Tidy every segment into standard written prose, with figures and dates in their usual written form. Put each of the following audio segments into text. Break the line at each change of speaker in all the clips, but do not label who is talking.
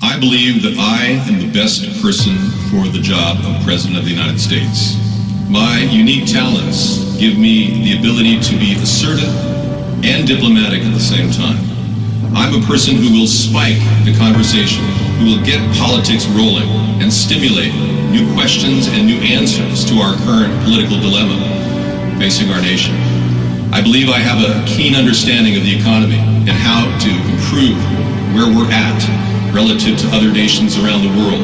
I believe that I am the best person for the job of President of the United States. My unique talents give me the ability to be assertive and diplomatic at the same time. I'm a person who will spike the conversation, who will get politics rolling and stimulate new questions and new answers to our current political dilemma facing our nation. I believe I have a keen understanding of the economy and how to improve where we're at relative to other nations around the world.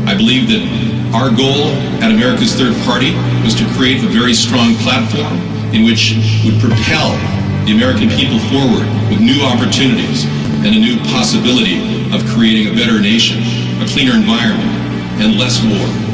I believe that our goal at America's Third Party was to create a very strong platform in which would propel the American people forward with new opportunities and a new possibility of creating a better nation, a cleaner environment, and less war.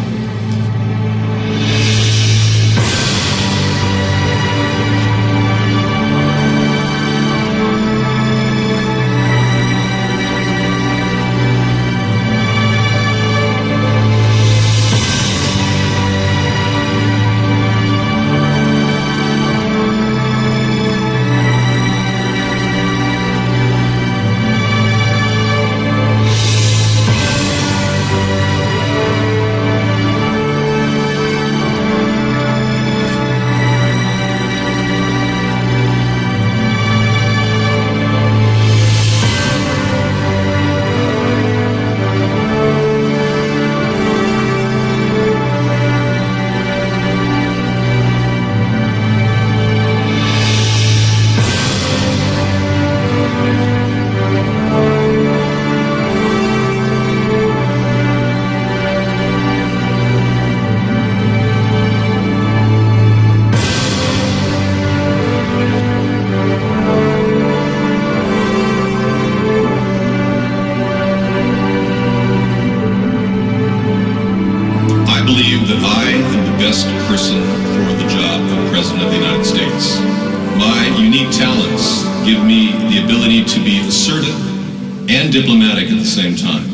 Diplomatic at the same time.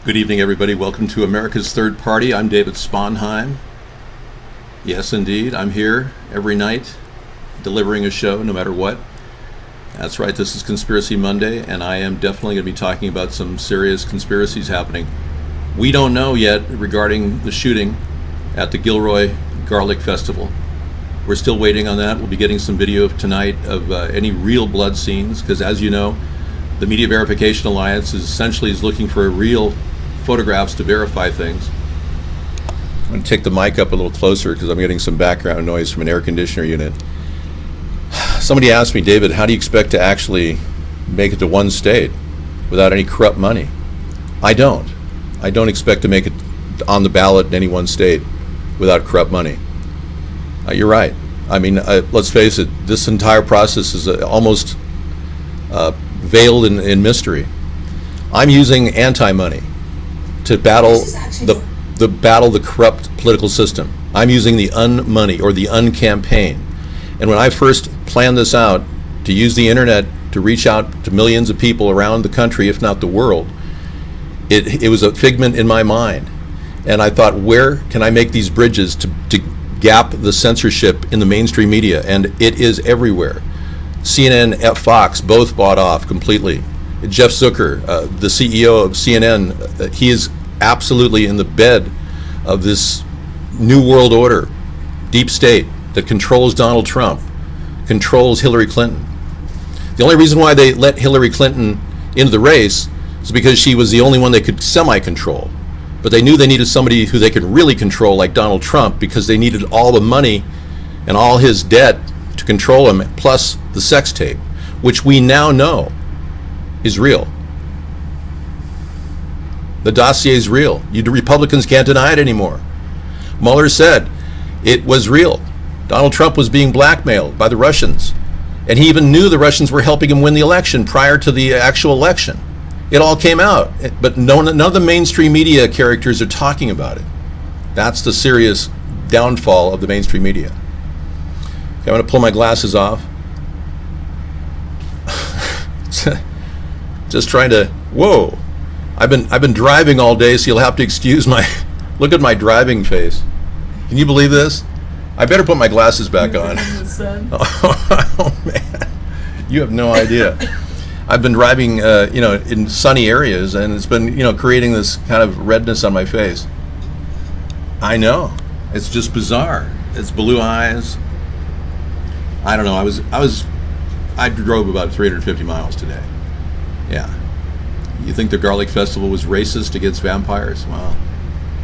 Good evening, everybody. Welcome to America's Third Party. I'm David Sponheim. Yes, indeed. I'm here every night delivering a show no matter what. That's right, this is Conspiracy Monday, and I am definitely going to be talking about some serious conspiracies happening. We don't know yet regarding the shooting at the Gilroy Garlic Festival. We're still waiting on that. We'll be getting some video tonight of any real blood scenes, because as you know, the Media Verification Alliance is looking for real photographs to verify things. I'm going to take the mic up a little closer because I'm getting some background noise from an air conditioner unit. Somebody asked me, David, how do you expect to actually make it to one state without any corrupt money? I don't expect to make it on the ballot in any one state without corrupt money. You're right. I mean, let's face it, this entire process is almost veiled in mystery. I'm using anti-money to battle the corrupt political system. I'm using the un-money or the un-campaign. And when I first planned this out, to use the internet to reach out to millions of people around the country, if not the world, it was a figment in my mind. And I thought, where can I make these bridges to gap the censorship in the mainstream media? And it is everywhere. CNN and Fox both bought off completely. Jeff Zucker, the CEO of CNN, he is absolutely in the bed of this new world order, deep state, that controls Donald Trump, controls Hillary Clinton. The only reason why they let Hillary Clinton into the race is because she was the only one they could semi-control. But they knew they needed somebody who they could really control, like Donald Trump, because they needed all the money and all his debt to control him, plus the sex tape, which we now know is real. The dossier is real. You Republicans can't deny it anymore. Mueller said it was real. Donald Trump was being blackmailed by the Russians. And he even knew the Russians were helping him win the election prior to the actual election. It all came out, but none of the mainstream media characters are talking about it. That's the serious downfall of the mainstream media. Okay, I'm going to pull my glasses off. Just trying to. Whoa! I've been driving all day, so you'll have to excuse my. Look at my driving face. Can you believe this? I better put my glasses back on. Oh man, you have no idea. I've been driving, in sunny areas, and it's been, creating this kind of redness on my face. I know. It's just bizarre. It's blue eyes. I don't know. I drove about 350 miles today. Yeah. You think the Garlic Festival was racist against vampires? Wow.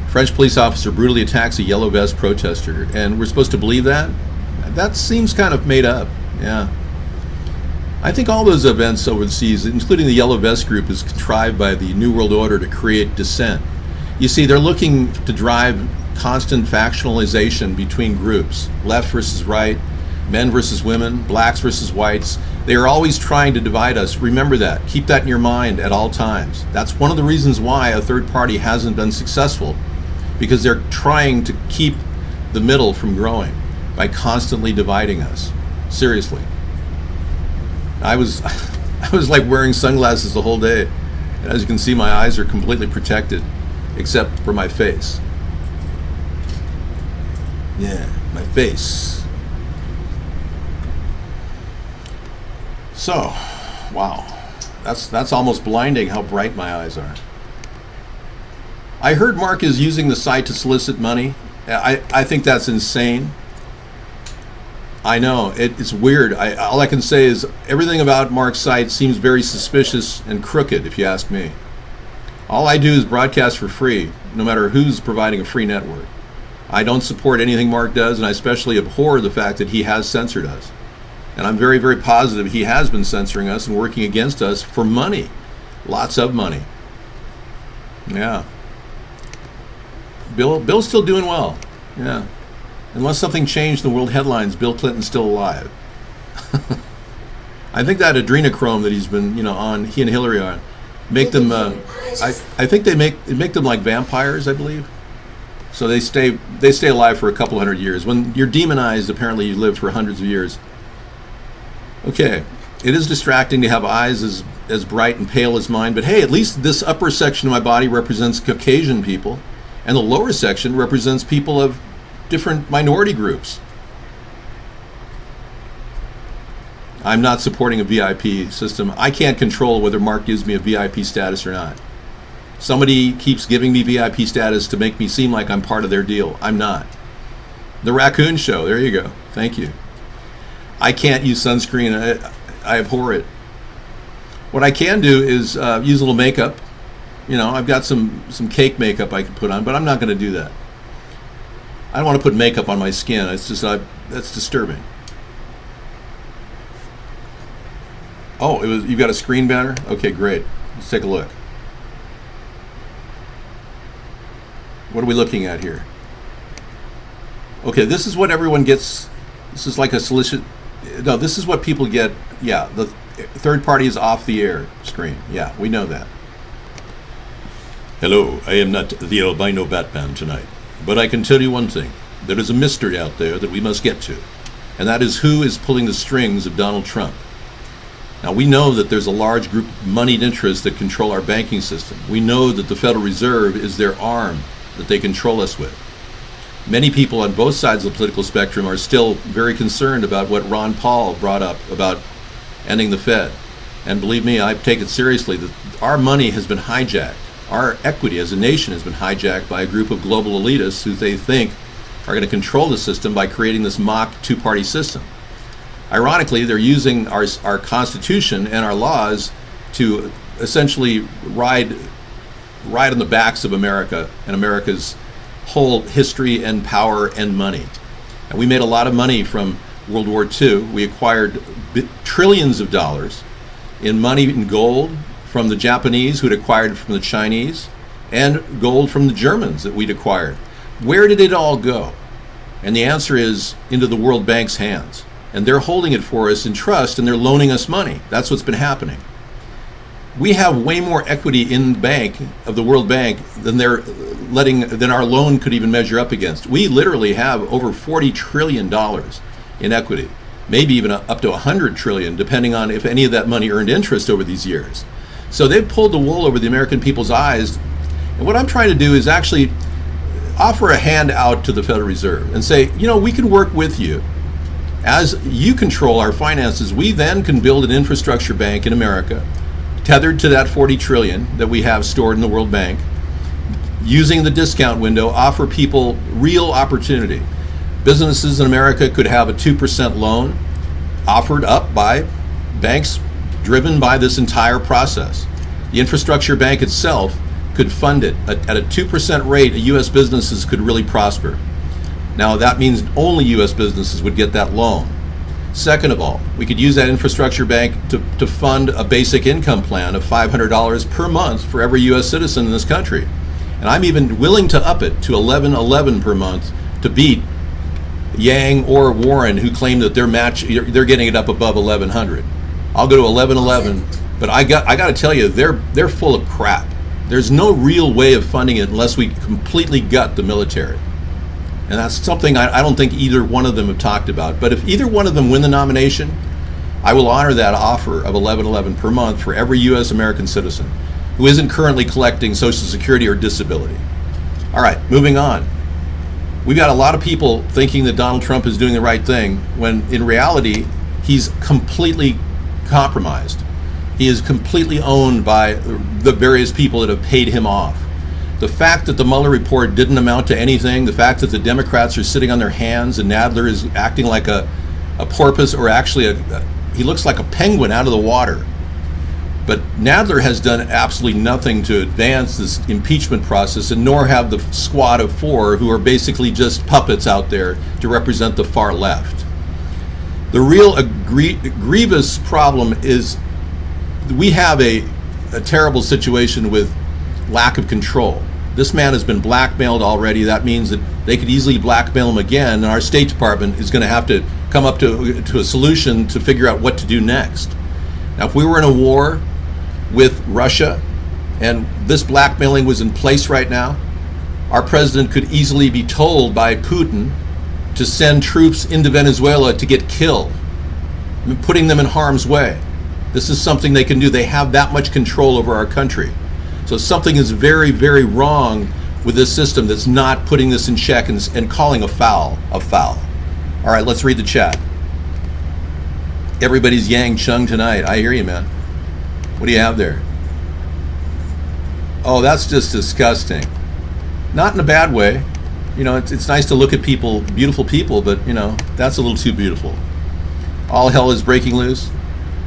French police officer brutally attacks a yellow vest protester, and we're supposed to believe that? That seems kind of made up. Yeah. I think all those events overseas, including the Yellow Vest group, is contrived by the New World Order to create dissent. You see, they're looking to drive constant factionalization between groups, left versus right, men versus women, blacks versus whites. They are always trying to divide us. Remember that. Keep that in your mind at all times. That's one of the reasons why a third party hasn't been successful, because they're trying to keep the middle from growing by constantly dividing us. Seriously. I was like wearing sunglasses the whole day. And as you can see, my eyes are completely protected, except for my face. Yeah, my face. So, wow, that's almost blinding how bright my eyes are. I heard Mark is using the site to solicit money. I think that's insane. I know, it's weird. All I can say is everything about Mark's site seems very suspicious and crooked, if you ask me. All I do is broadcast for free, no matter who's providing a free network. I don't support anything Mark does, and I especially abhor the fact that he has censored us. And I'm very, very positive he has been censoring us and working against us for money. Lots of money. Yeah. Bill's still doing well. Yeah. Unless something changed in the world headlines, Bill Clinton's still alive. I think that adrenochrome that he's been, on, he and Hillary are, make them. I think they make them like vampires, I believe. So they stay alive for a couple hundred years. When you're demonized, apparently you live for hundreds of years. Okay, it is distracting to have eyes as bright and pale as mine, but hey, at least this upper section of my body represents Caucasian people, and the lower section represents people of different minority groups. I'm not supporting a VIP system. I can't control whether Mark gives me a VIP status or not. Somebody keeps giving me VIP status to make me seem like I'm part of their deal. I'm not. The Raccoon Show, there you go. Thank you. I can't use sunscreen. I abhor it. What I can do is use a little makeup. I've got some cake makeup I can put on, but I'm not going to do that. I don't want to put makeup on my skin. It's just that's disturbing. Oh, you've got a screen banner? Okay, great. Let's take a look. What are we looking at here? Okay, this is what everyone gets. This is like a solicit. No, this is what people get. Yeah, the third party is off the air screen. Yeah, we know that. Hello, I am not the albino Batman tonight, but I can tell you one thing. There is a mystery out there that we must get to, and that is who is pulling the strings of Donald Trump. Now, we know that there's a large group of moneyed interests that control our banking system. We know that the Federal Reserve is their arm that they control us with. Many people on both sides of the political spectrum are still very concerned about what Ron Paul brought up about ending the Fed. And believe me, I take it seriously that our money has been hijacked. Our equity as a nation has been hijacked by a group of global elitists who they think are going to control the system by creating this mock two-party system. Ironically, they're using our Constitution and our laws to essentially ride on the backs of America and America's whole history and power and money. And we made a lot of money from World War II. We acquired trillions of dollars in money in gold from the Japanese, who'd acquired it from the Chinese, and gold from the Germans that we'd acquired. Where did it all go? And the answer is into the World Bank's hands. And they're holding it for us in trust, and they're loaning us money. That's what's been happening. We have way more equity in the bank of the World Bank than than our loan could even measure up against. We literally have over $40 trillion in equity. maybe even up to 100 trillion, depending on if any of that money earned interest over these years. So they've pulled the wool over the American people's eyes. And what I'm trying to do is actually offer a hand out to the Federal Reserve and say, we can work with you. As you control our finances, we then can build an infrastructure bank in America, tethered to that 40 trillion that we have stored in the World Bank, using the discount window, offer people real opportunity. Businesses in America could have a 2% loan offered up by banks driven by this entire process. The infrastructure bank itself could fund it. At a 2% rate, U.S. businesses could really prosper. Now, that means only U.S. businesses would get that loan. Second of all, we could use that infrastructure bank to fund a basic income plan of $500 per month for every U.S. citizen in this country. And I'm even willing to up it to $11.11 per month to beat Yang or Warren, who claim that they're getting it up above 1,100. I'll go to 11.11, but I got to tell you, they're full of crap. There's no real way of funding it unless we completely gut the military. And that's something I don't think either one of them have talked about. But if either one of them win the nomination, I will honor that offer of $11.11 per month for every U.S. American citizen who isn't currently collecting Social Security or disability. All right, moving on. We've got a lot of people thinking that Donald Trump is doing the right thing, when in reality, he's completely compromised. He is completely owned by the various people that have paid him off. The fact that the Mueller report didn't amount to anything, the fact that the Democrats are sitting on their hands and Nadler is acting like a porpoise, or actually he looks like a penguin out of the water. But Nadler has done absolutely nothing to advance this impeachment process, and nor have the squad of four who are basically just puppets out there to represent the far left. The real grievous problem is we have a terrible situation with lack of control. This man has been blackmailed already. That means that they could easily blackmail him again, and our State Department is going to have to come up to a solution to figure out what to do next. Now, if we were in a war with Russia and this blackmailing was in place right now, our president could easily be told by Putin to send troops into Venezuela to get killed, putting them in harm's way. This is something they can do. They have that much control over our country. So something is very, very wrong with this system that's not putting this in check and calling a foul a foul. All right, let's read the chat. Everybody's Yang Chung tonight. I hear you, man. What do you have there? Oh, that's just disgusting. Not in a bad way. It's nice to look at people, beautiful people, but, that's a little too beautiful. All hell is breaking loose.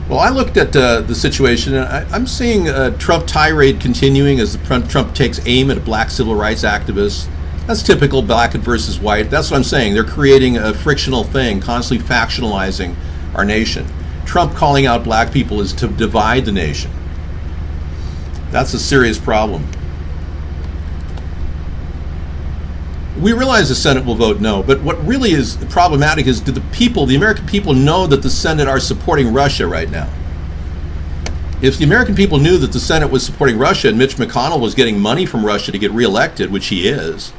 Well, I looked at the situation, and I'm seeing a Trump tirade continuing as Trump takes aim at black civil rights activists. That's typical black versus white. That's what I'm saying. They're creating a frictional thing, constantly factionalizing our nation. Trump calling out black people is to divide the nation. That's a serious problem. We realize the Senate will vote no, but what really is problematic is, do the American people know that the Senate are supporting Russia right now? If the American people knew that the Senate was supporting Russia and Mitch McConnell was getting money from Russia to get reelected, which he is,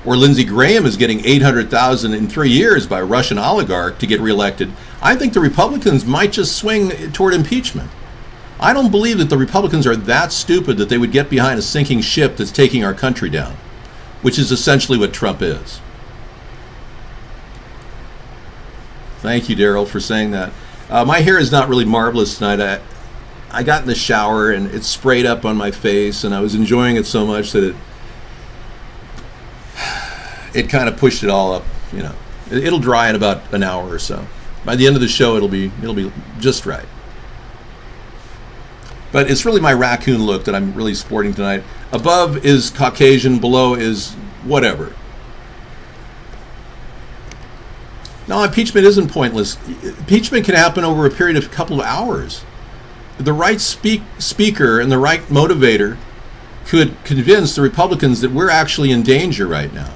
or Lindsey Graham is getting $800,000 in 3 years by a Russian oligarch to get reelected, I think the Republicans might just swing toward impeachment. I don't believe that the Republicans are that stupid that they would get behind a sinking ship that's taking our country down, which is essentially what Trump is. Thank you, Daryl, for saying that. My hair is not really marvelous tonight. I got in the shower and it sprayed up on my face, and I was enjoying it so much that it kind of pushed it all up. It'll dry in about an hour or so. By the end of the show, it'll be just right. But it's really my raccoon look that I'm really sporting tonight. Above is Caucasian, below is whatever. No, impeachment isn't pointless. Impeachment can happen over a period of a couple of hours. The right speaker and the right motivator could convince the Republicans that we're actually in danger right now.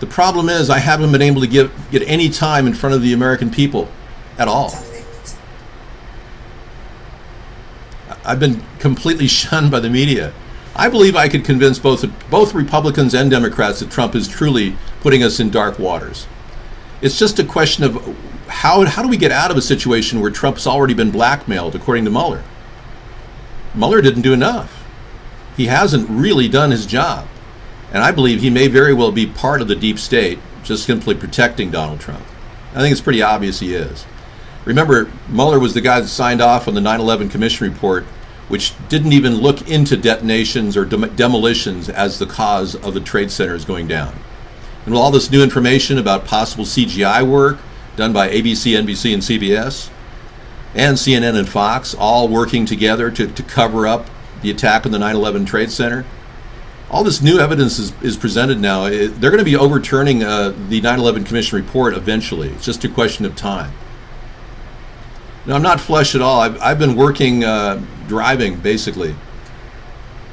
The problem is I haven't been able to get any time in front of the American people at all. I've been completely shunned by the media. I believe I could convince both Republicans and Democrats that Trump is truly putting us in dark waters. It's just a question of how do we get out of a situation where Trump's already been blackmailed, according to Mueller? Mueller didn't do enough. He hasn't really done his job. And I believe he may very well be part of the deep state, just simply protecting Donald Trump. I think it's pretty obvious he is. Remember, Mueller was the guy that signed off on the 9/11 Commission report, which didn't even look into detonations or demolitions as the cause of the trade centers going down. And with all this new information about possible CGI work done by ABC, NBC, and CBS, and CNN and Fox, all working together to cover up the attack on the 9/11 Trade Center, all this new evidence is presented now. They're going to be overturning the 9/11 Commission report eventually. It's just a question of time. No, I'm not flush at all. I've been working, driving, basically.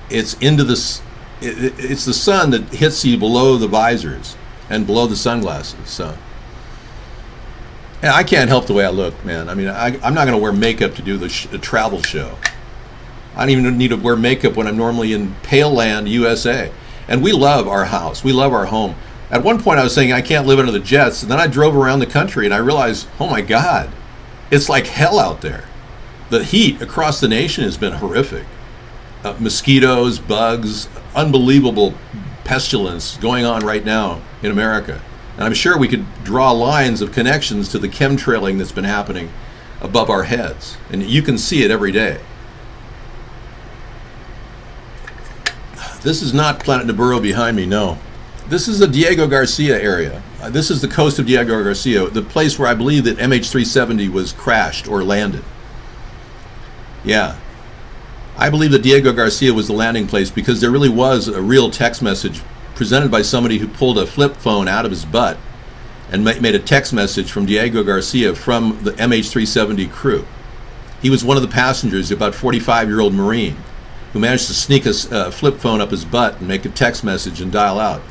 It's into this. It's the sun that hits you below the visors and below the sunglasses. So, and I can't help the way I look, man. I mean, I'm not going to wear makeup to do the travel show. I don't even need to wear makeup when I'm normally in Pale Land, USA. And we love our house. We love our home. At one point, I was saying I can't live under the jets, and then I drove around the country, and I realized, oh my God, it's like hell out there. The heat across the nation has been horrific. Mosquitoes, bugs, unbelievable pestilence going on right now in America. And I'm sure we could draw lines of connections to the chemtrailing that's been happening above our heads. And you can see it every day. This is not Planet Nibiru behind me, no. This is the Diego Garcia area. This is the coast of Diego Garcia, the place where I believe that MH370 was crashed or landed. Yeah. I believe that Diego Garcia was the landing place because there really was a real text message presented by somebody who pulled a flip phone out of his butt and made a text message from Diego Garcia from the MH370 crew. He was one of the passengers, about 45-year-old Marine, who managed to sneak a flip phone up his butt and make a text message and dial out.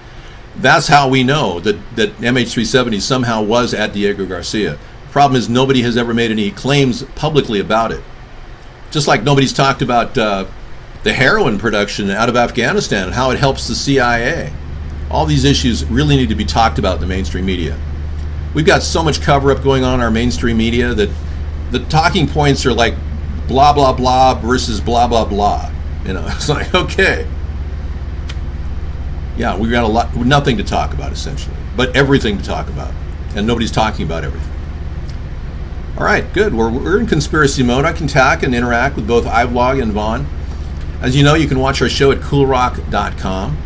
That's how we know that MH370 somehow was at Diego Garcia. The problem is nobody has ever made any claims publicly about it. Just like nobody's talked about the heroin production out of Afghanistan and how it helps the CIA. All these issues really need to be talked about in the mainstream media. We've got so much cover-up going on in our mainstream media that the talking points are like blah, blah, blah versus blah, blah, blah. You know, it's like, okay. Yeah, we've got nothing to talk about, essentially, but everything to talk about. And nobody's talking about everything. All right, good. We're in conspiracy mode. I can talk and interact with both iVlog and Vaughn. As you know, you can watch our show at coolrock.com.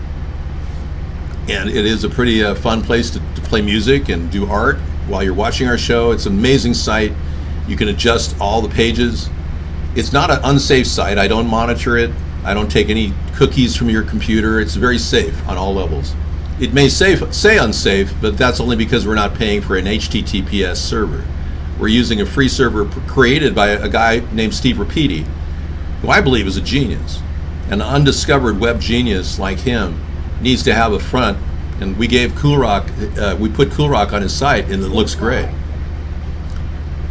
And it is a pretty fun place to play music and do art while you're watching our show. It's an amazing site. You can adjust all the pages. It's not an unsafe site. I don't monitor it. I don't take any cookies from your computer. It's very safe on all levels. It may say unsafe, but that's only because we're not paying for an HTTPS server. We're using a free server created by a guy named Steve Rapiti, who I believe is a genius. An undiscovered web genius like him needs to have a front, and we gave CoolRock, we put CoolRock on his site, and it looks great.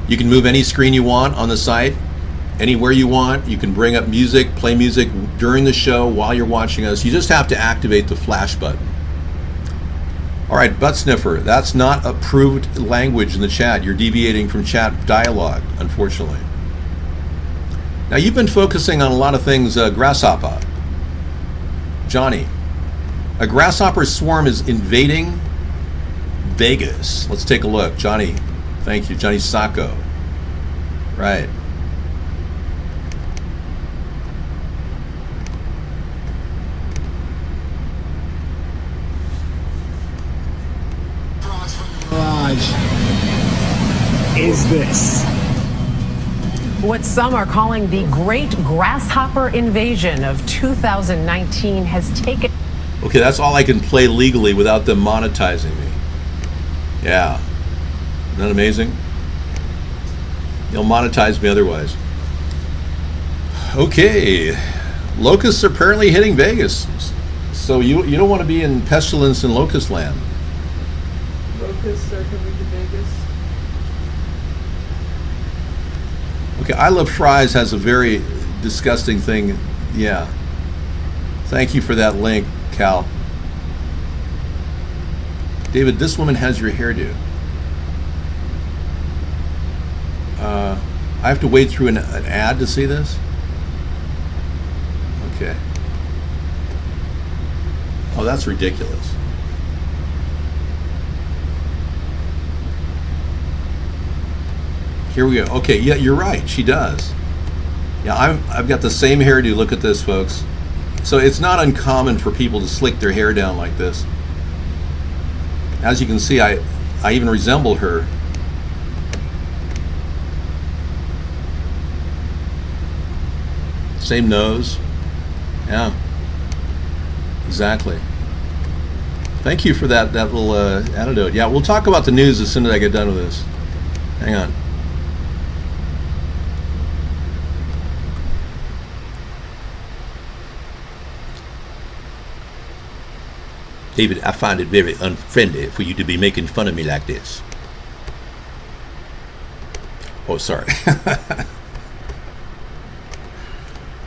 You can move any screen you want on the site, anywhere you want. You can bring up music, play music during the show while you're watching us. You just have to activate the flash button. All right, butt sniffer, that's not approved language in the chat. You're deviating from chat dialogue, unfortunately. Now, you've been focusing on a lot of things, grasshopper. Johnny, a grasshopper swarm is invading Vegas. Let's take a look. Johnny, thank you. Johnny Sacco. Right.
Is this?
What some are calling the Great Grasshopper Invasion of 2019 has taken.
Okay, that's all I can play legally without them monetizing me. Yeah. Isn't that amazing? They'll monetize me otherwise. Okay. Locusts are apparently hitting Vegas. So you don't want to be in pestilence in locust land.
Locusts are coming to Vegas.
Okay, I Love Fries has a very disgusting thing. Yeah. Thank you for that link, Cal. David, this woman has your hairdo. I have to wade through an ad to see this? Okay. Oh, that's ridiculous. Here we go. Okay, yeah, you're right. She does. Yeah, I've got the same hairdo. Look at this, folks. So it's not uncommon for people to slick their hair down like this. As you can see, I even resemble her. Same nose. Yeah. Exactly. Thank you for that little anecdote. Yeah, we'll talk about the news as soon as I get done with this. Hang on. David, I find it very unfriendly for you to be making fun of me like this. Oh, sorry.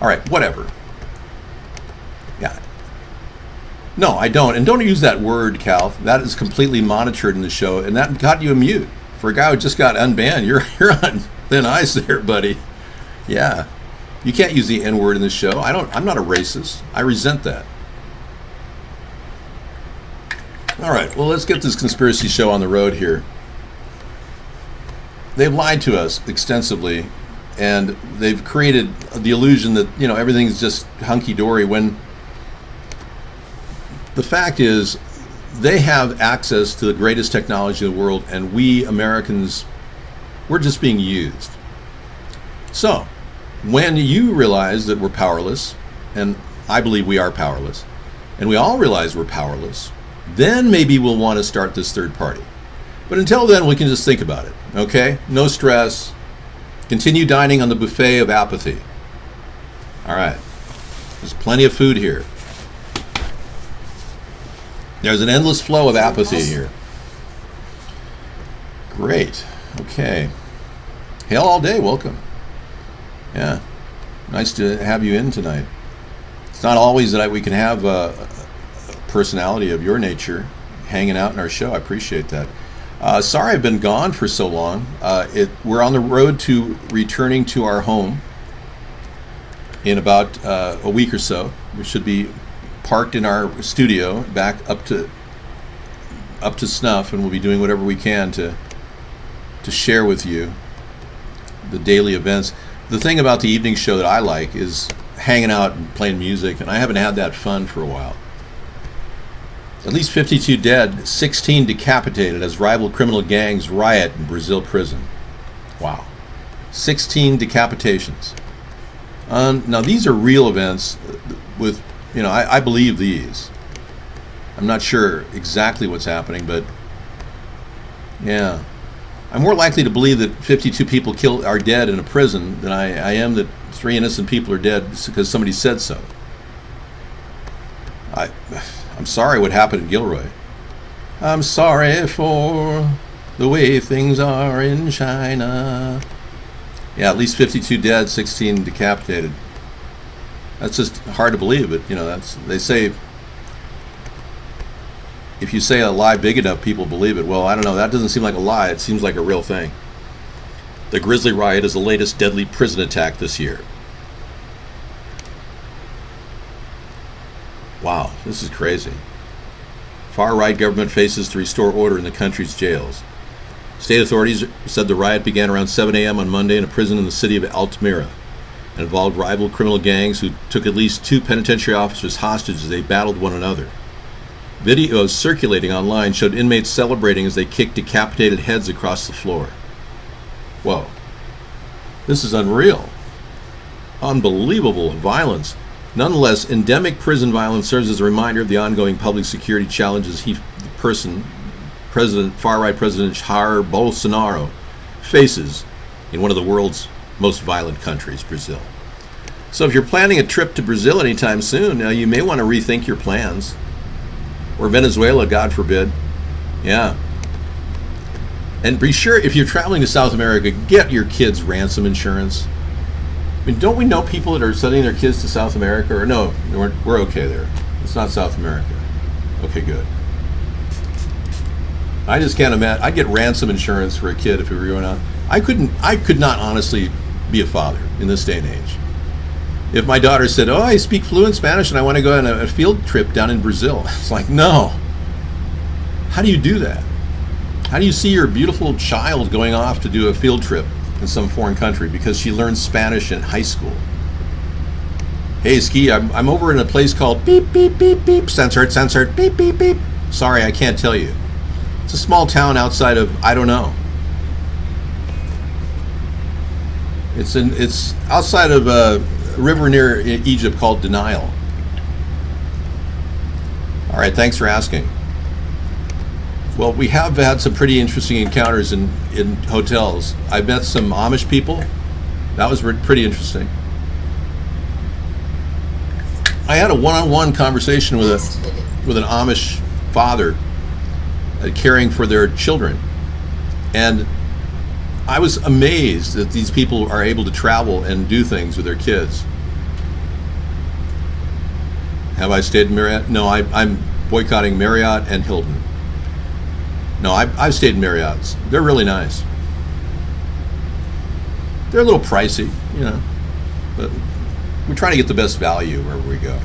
All right, whatever. Yeah. No, I don't. And don't use that word, Cal. That is completely monitored in the show, and that got you a mute. For a guy who just got unbanned, you're on thin ice there, buddy. Yeah. You can't use the N-word in the show. I'm not a racist. I resent that. All right, well, let's get this conspiracy show on the road here. They've lied to us extensively, and they've created the illusion that, everything's just hunky-dory, when the fact is they have access to the greatest technology in the world, and we Americans, we're just being used. So, when you realize that we're powerless, and I believe we are powerless, and we all realize we're powerless, then maybe we'll want to start this third party. But until then, we can just think about it, okay? No stress. Continue dining on the buffet of apathy. All right. There's plenty of food here. There's an endless flow of apathy here. Great. Okay. Hail all day. Welcome. Yeah. Nice to have you in tonight. It's not always that we can have a personality of your nature hanging out in our show. I appreciate that. Sorry I've been gone for so long. We're on the road to returning to our home in about a week or so. We should be parked in our studio, back up to snuff, and we'll be doing whatever we can to share with you the daily events. The thing about the evening show that I like is hanging out and playing music, and I haven't had that fun for a while. At least 52 dead, 16 decapitated as rival criminal gangs riot in Brazil prison. Wow. 16 decapitations. Now, these are real events with, I believe these. I'm not sure exactly what's happening, but yeah. I'm more likely to believe that 52 people are dead in a prison than I am that 3 innocent people are dead because somebody said so. I'm sorry what happened in Gilroy. I'm sorry for the way things are in China. Yeah, at least 52 dead, 16 decapitated. That's just hard to believe, but they say if you say a lie big enough, people believe it. Well, I don't know. That doesn't seem like a lie. It seems like a real thing. The Grizzly riot is the latest deadly prison attack this year. Wow, this is crazy. Far-right government faces to restore order in the country's jails. State authorities said the riot began around 7 a.m. on Monday in a prison in the city of Altamira and involved rival criminal gangs who took at least 2 penitentiary officers hostage as they battled one another. Videos circulating online showed inmates celebrating as they kicked decapitated heads across the floor. Whoa. This is unreal. Unbelievable violence. Nonetheless, endemic prison violence serves as a reminder of the ongoing public security challenges far-right President Jair Bolsonaro faces in one of the world's most violent countries, Brazil. So if you're planning a trip to Brazil anytime soon, you may want to rethink your plans. Or Venezuela, God forbid. Yeah. And be sure, if you're traveling to South America, get your kids ransom insurance. I mean, don't we know people that are sending their kids to South America? Or no, we're okay there. It's not South America. Okay, good. I just can't imagine. I'd get ransom insurance for a kid if we were going out. I could not honestly be a father in this day and age. If my daughter said, "Oh, I speak fluent Spanish and I want to go on a field trip down in Brazil," it's like, no. How do you do that? How do you see your beautiful child going off to do a field trip in some foreign country because she learned Spanish in high school? Hey, Ski, I'm over in a place called beep, beep, beep, beep, censored, beep, beep, beep. Sorry, I can't tell you. It's a small town outside of, I don't know. It's outside of a river near Egypt called Denial. All right, thanks for asking. Well, we have had some pretty interesting encounters in hotels. I met some Amish people. That was pretty interesting. I had a one-on-one conversation with an Amish father caring for their children, and I was amazed that these people are able to travel and do things with their kids. Have I stayed in Marriott? No, I'm boycotting Marriott and Hilton. No, I've stayed in Marriotts. They're really nice. They're a little pricey, you know, but we're trying to get the best value wherever we go.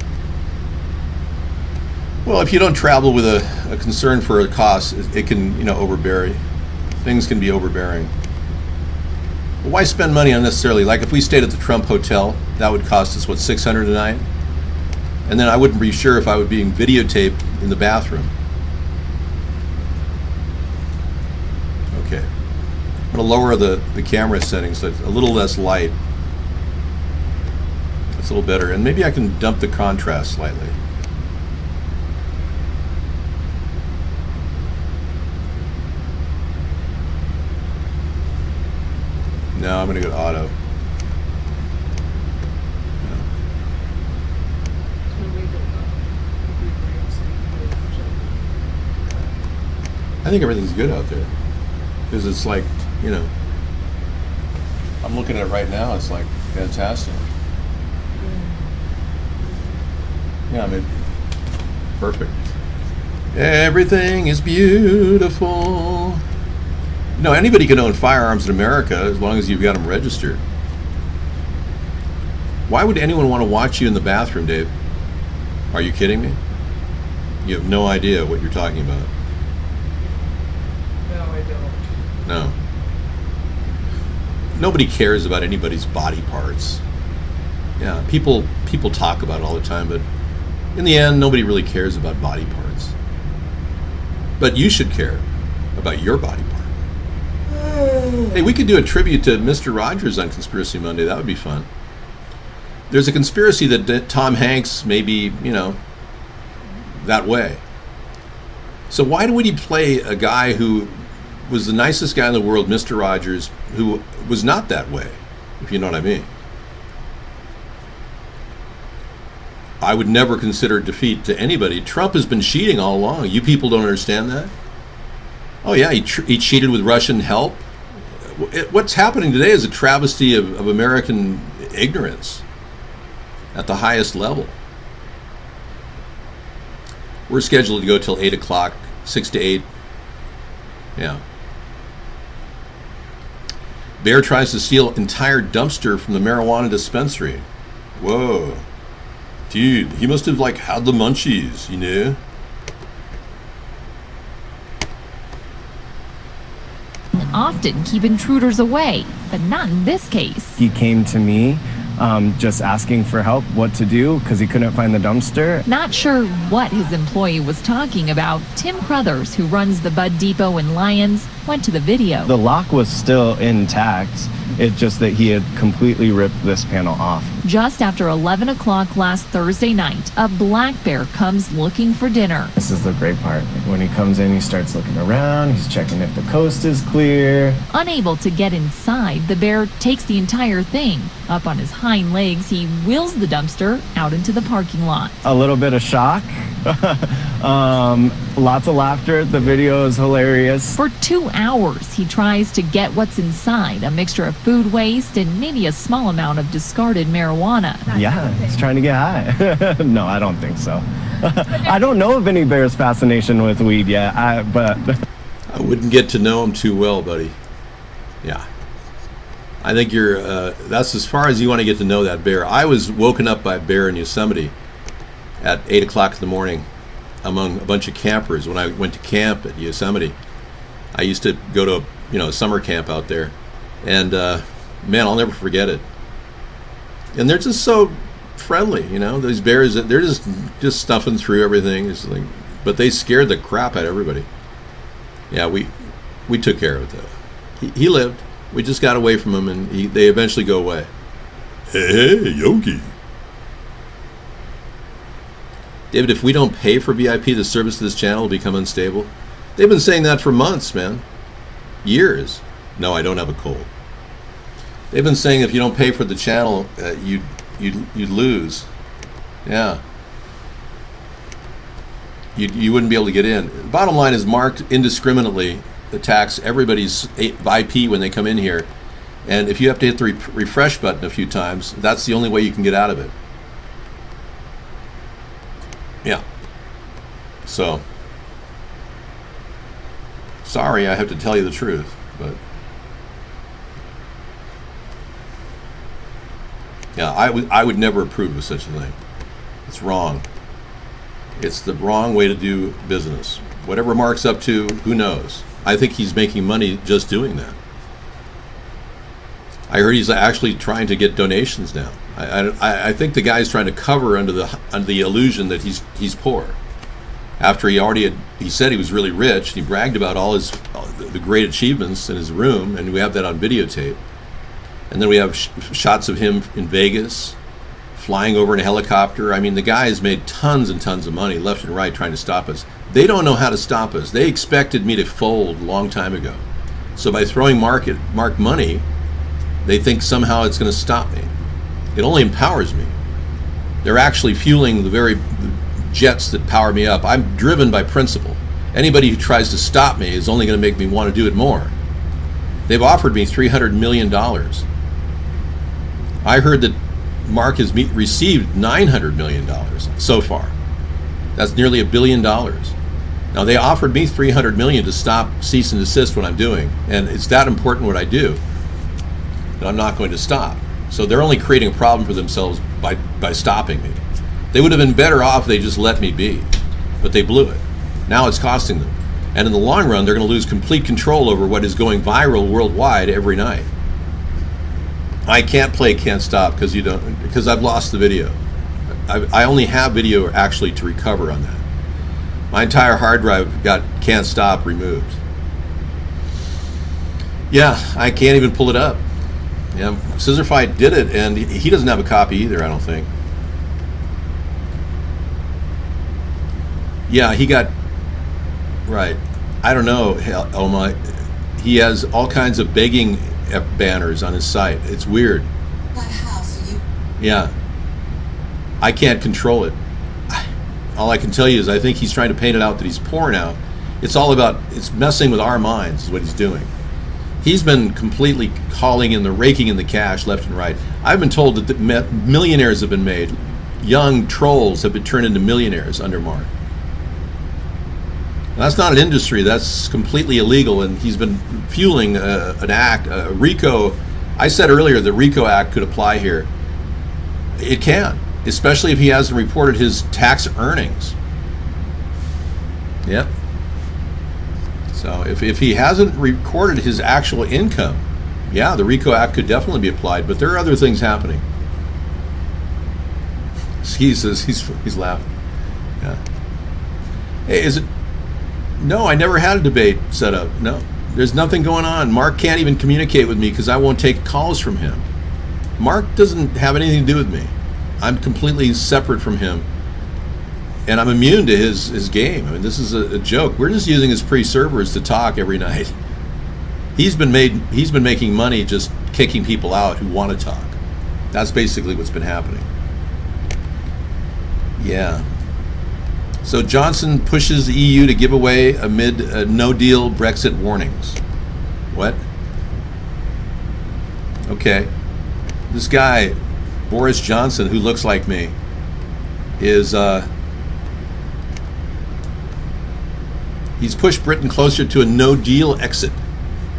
Well, if you don't travel with a concern for a cost, it can, you know, overbear. Things can be overbearing. But why spend money unnecessarily? Like if we stayed at the Trump Hotel, that would cost us, what, $600 a night? And then I wouldn't be sure if I was being videotaped in the bathroom. Okay. I'm going to lower the camera settings so it's a little less light. That's a little better. And maybe I can dump the contrast slightly. No, I'm going to go to auto. I think everything's good out there. Because it's like, you know, I'm looking at it right now, it's like fantastic. Yeah, I mean, perfect. Everything is beautiful. You know, anybody can own firearms in America as long as you've got them registered. Why would anyone want to watch you in the bathroom, Dave? Are you kidding me? You have no idea what you're talking about.
No, I don't.
No. Nobody cares about anybody's body parts. Yeah, people talk about it all the time, but in the end, nobody really cares about body parts. But you should care about your body part. Hey, we could do a tribute to Mr. Rogers on Conspiracy Monday. That would be fun. There's a conspiracy that Tom Hanks may be, you know, that way. So why would he play a guy who was the nicest guy in the world, Mr. Rogers, who was not that way, if you know what I mean? I would never consider defeat to anybody. Trump has been cheating all along. You people don't understand that? Oh yeah, he cheated with Russian help. What's happening today is a travesty of American ignorance at the highest level. We're scheduled to go till 8 o'clock, 6 to 8. Yeah. Bear tries to steal entire dumpster from the marijuana dispensary. Whoa. Dude, he must have like had the munchies, you know?
Often keep intruders away, but not in this case.
He came to me just asking for help, what to do, because he couldn't find the dumpster.
Not sure what his employee was talking about, Tim Crothers, who runs the Bud Depot in Lyons, went to the video.
The lock was still intact. It's just that he had completely ripped this panel off.
Just after 11 o'clock last Thursday night, a black bear comes looking for dinner.
This is the great part. When he comes in, he starts looking around. He's checking if the coast is clear.
Unable to get inside, the bear takes the entire thing. Up on his hind legs, he wheels the dumpster out into the parking lot.
A little bit of shock. Lots of laughter. The video is hilarious.
For 2 hours, he tries to get what's inside, a mixture of food waste and maybe a small amount of discarded marijuana.
Yeah, he's trying to get high. No, I don't think so. I don't know of any bear's fascination with weed yet, but
I wouldn't get to know him too well, buddy. Yeah. I think you're. That's as far as you want to get to know that bear. I was woken up by a bear in Yosemite at 8 o'clock in the morning, among a bunch of campers when I went to camp at Yosemite. I used to go to a summer camp out there, and man, I'll never forget it. And they're just so friendly, These bears, they're just stuffing through everything. It's like, but they scared the crap out of everybody. Yeah, we took care of it though. He lived. We just got away from him, and they eventually go away. Hey, Yogi. David, if we don't pay for VIP, the service of this channel will become unstable. They've been saying that for months, man. Years. No, I don't have a cold. They've been saying if you don't pay for the channel, you'd lose. Yeah. You wouldn't be able to get in. The bottom line is Mark indiscriminately attacks everybody's VIP when they come in here. And if you have to hit the refresh button a few times, that's the only way you can get out of it. Yeah. So, sorry, I have to tell you the truth, but yeah, I would never approve of such a thing. It's wrong. It's the wrong way to do business. Whatever Mark's up to, who knows? I think he's making money just doing that. I heard he's actually trying to get donations now. I think the guy's trying to cover under the illusion that he's poor. After he said he was really rich, and he bragged about all the great achievements in his room, and we have that on videotape. And then we have shots of him in Vegas, flying over in a helicopter. I mean, the guy has made tons and tons of money left and right trying to stop us. They don't know how to stop us. They expected me to fold a long time ago. So by throwing Mark money, they think somehow it's going to stop me. It only empowers me. They're actually fueling the very jets that power me up. I'm driven by principle. Anybody who tries to stop me is only going to make me want to do it more. They've offered me $300 million. I heard that Mark has received $900 million so far. That's nearly $1 billion. Now, they offered me $300 million to stop cease and desist what I'm doing, and it's that important what I do that I'm not going to stop. So they're only creating a problem for themselves by stopping me. They would have been better off if they just let me be, but they blew it. Now it's costing them. And in the long run, they're going to lose complete control over what is going viral worldwide every night. I can't play Can't Stop because I've lost the video. I only have video actually to recover on that. My entire hard drive got Can't Stop removed. Yeah, I can't even pull it up. Yeah, Scissor Fight did it, and he doesn't have a copy either, I don't think. Yeah, he got, right. I don't know, Elma. He has all kinds of begging banners on his site. It's weird.
But how? So you...
Yeah. I can't control it. All I can tell you is I think he's trying to paint it out that he's poor now. It's messing with our minds is what he's doing. He's been completely raking in the cash left and right. I've been told that millionaires have been made. Young trolls have been turned into millionaires under Mark. That's not an industry. That's completely illegal, and he's been fueling an act, RICO. I said earlier the RICO Act could apply here. It can, especially if he hasn't reported his tax earnings. Yep. So if he hasn't recorded his actual income, yeah, the RICO Act could definitely be applied, but there are other things happening. He says he's laughing. Yeah. Hey, is it? No, I never had a debate set up. No, there's nothing going on. Mark can't even communicate with me because I won't take calls from him. Mark doesn't have anything to do with me. I'm completely separate from him, and I'm immune to his game. I mean, this is a joke. We're just using his pre-servers to talk every night. He's been making money just kicking people out who want to talk. That's basically what's been happening. Yeah. So Johnson pushes the EU to give away amid no-deal Brexit warnings. What? Okay. This guy, Boris Johnson, who looks like me, is he's pushed Britain closer to a no-deal exit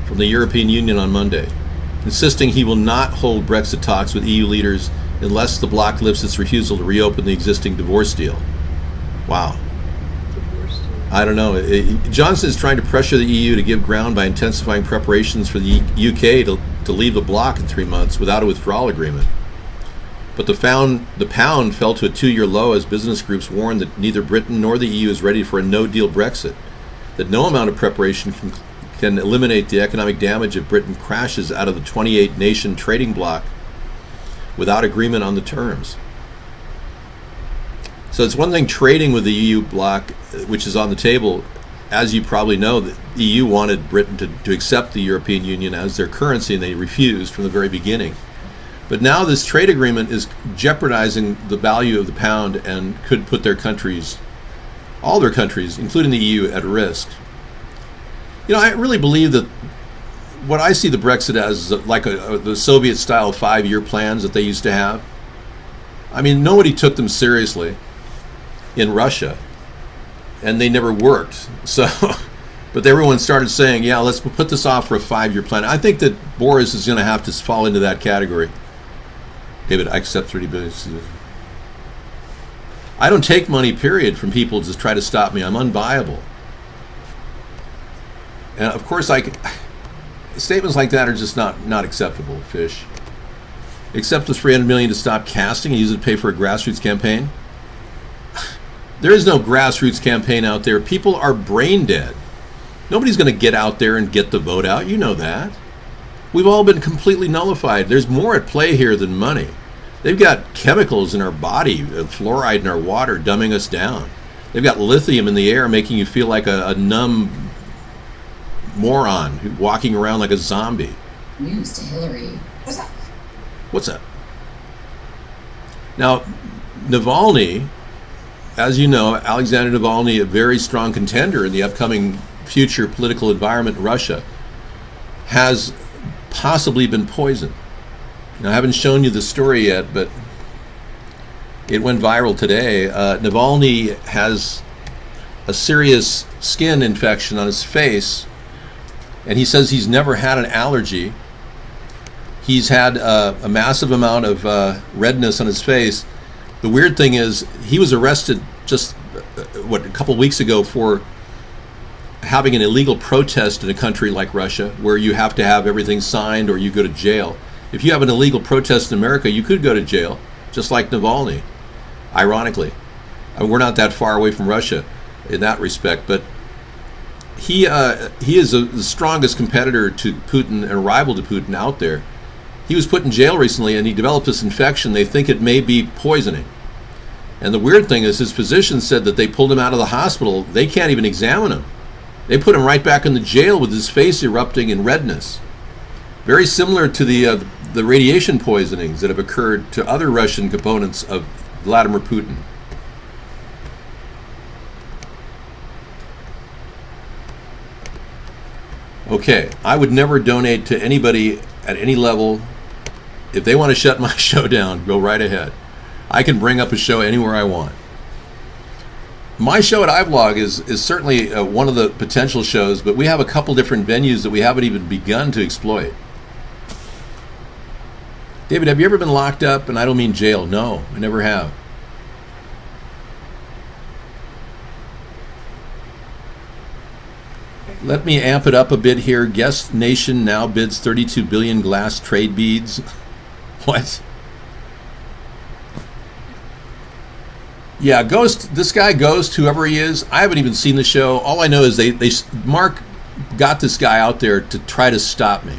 from the European Union on Monday. insisting he will not hold Brexit talks with EU leaders unless the bloc lifts its refusal to reopen the existing divorce deal. Wow. I don't know. Johnson is trying to pressure the EU to give ground by intensifying preparations for the UK to leave the bloc in 3 months without a withdrawal agreement. But the pound fell to a 2-year low as business groups warned that neither Britain nor the EU is ready for a no-deal Brexit, that no amount of preparation can eliminate the economic damage if Britain crashes out of the 28-nation trading bloc without agreement on the terms. So it's one thing trading with the EU bloc, which is on the table. As you probably know, the EU wanted Britain to accept the European Union as their currency, and they refused from the very beginning. But now this trade agreement is jeopardizing the value of the pound and could put their countries, all their countries, including the EU, at risk. You know, I really believe that what I see the Brexit as is like the Soviet-style 5-year plans that they used to have. I mean, nobody took them seriously in Russia, and they never worked. So, but everyone started saying, yeah, let's put this off for a 5-year plan. I think that Boris is going to have to fall into that category. David, I accept 30 billion. I don't take money, period, from people to try to stop me. I'm unviable. And of course, statements like that are just not acceptable, Fish. Accept the $300 million to stop casting and use it to pay for a grassroots campaign. There is no grassroots campaign out there. People are brain dead. Nobody's going to get out there and get the vote out. You know that. We've all been completely nullified. There's more at play here than money. They've got chemicals in our body, fluoride in our water, dumbing us down. They've got lithium in the air, making you feel like a numb moron walking around like a zombie.
News to Hillary.
What's up? Now, Navalny, as you know, Alexander Navalny, a very strong contender in the upcoming future political environment in Russia, has possibly been poisoned. Now, I haven't shown you the story yet, but it went viral today. Navalny has a serious skin infection on his face, and he says he's never had an allergy. He's had a massive amount of redness on his face. The weird thing is, he was arrested just, a couple weeks ago for having an illegal protest in a country like Russia, where you have to have everything signed or you go to jail. If you have an illegal protest in America, you could go to jail, just like Navalny, ironically. I mean, we're not that far away from Russia in that respect, but he is the strongest competitor to Putin and a rival to Putin out there. He was put in jail recently, and he developed this infection. They think it may be poisoning. And the weird thing is, his physician said that they pulled him out of the hospital. They can't even examine him. They put him right back in the jail with his face erupting in redness. Very similar to the radiation poisonings that have occurred to other Russian components of Vladimir Putin. Okay, I would never donate to anybody at any level. If they want to shut my show down, go right ahead. I can bring up a show anywhere I want. My show at iVlog is certainly one of the potential shows, but we have a couple different venues that we haven't even begun to exploit. David, have you ever been locked up? And I don't mean jail. No, I never have. Let me amp it up a bit here. Guest Nation now bids 32 billion glass trade beads. What? Yeah, Ghost, this guy Ghost, whoever he is, I haven't even seen the show. All I know is Mark got this guy out there to try to stop me.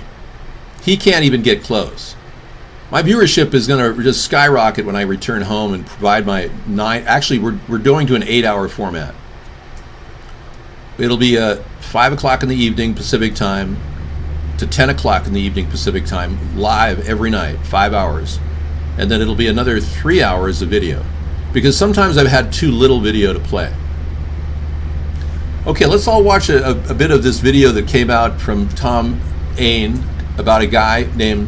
He can't even get close. My viewership is going to just skyrocket when I return home and provide my 9. Actually, we're going to an 8-hour format. It'll be 5 o'clock in the evening Pacific time to 10 o'clock in the evening Pacific time, live every night, 5 hours. And then it'll be another 3 hours of video, because sometimes I've had too little video to play. Okay, let's all watch a bit of this video that came out from Tom Ain about a guy named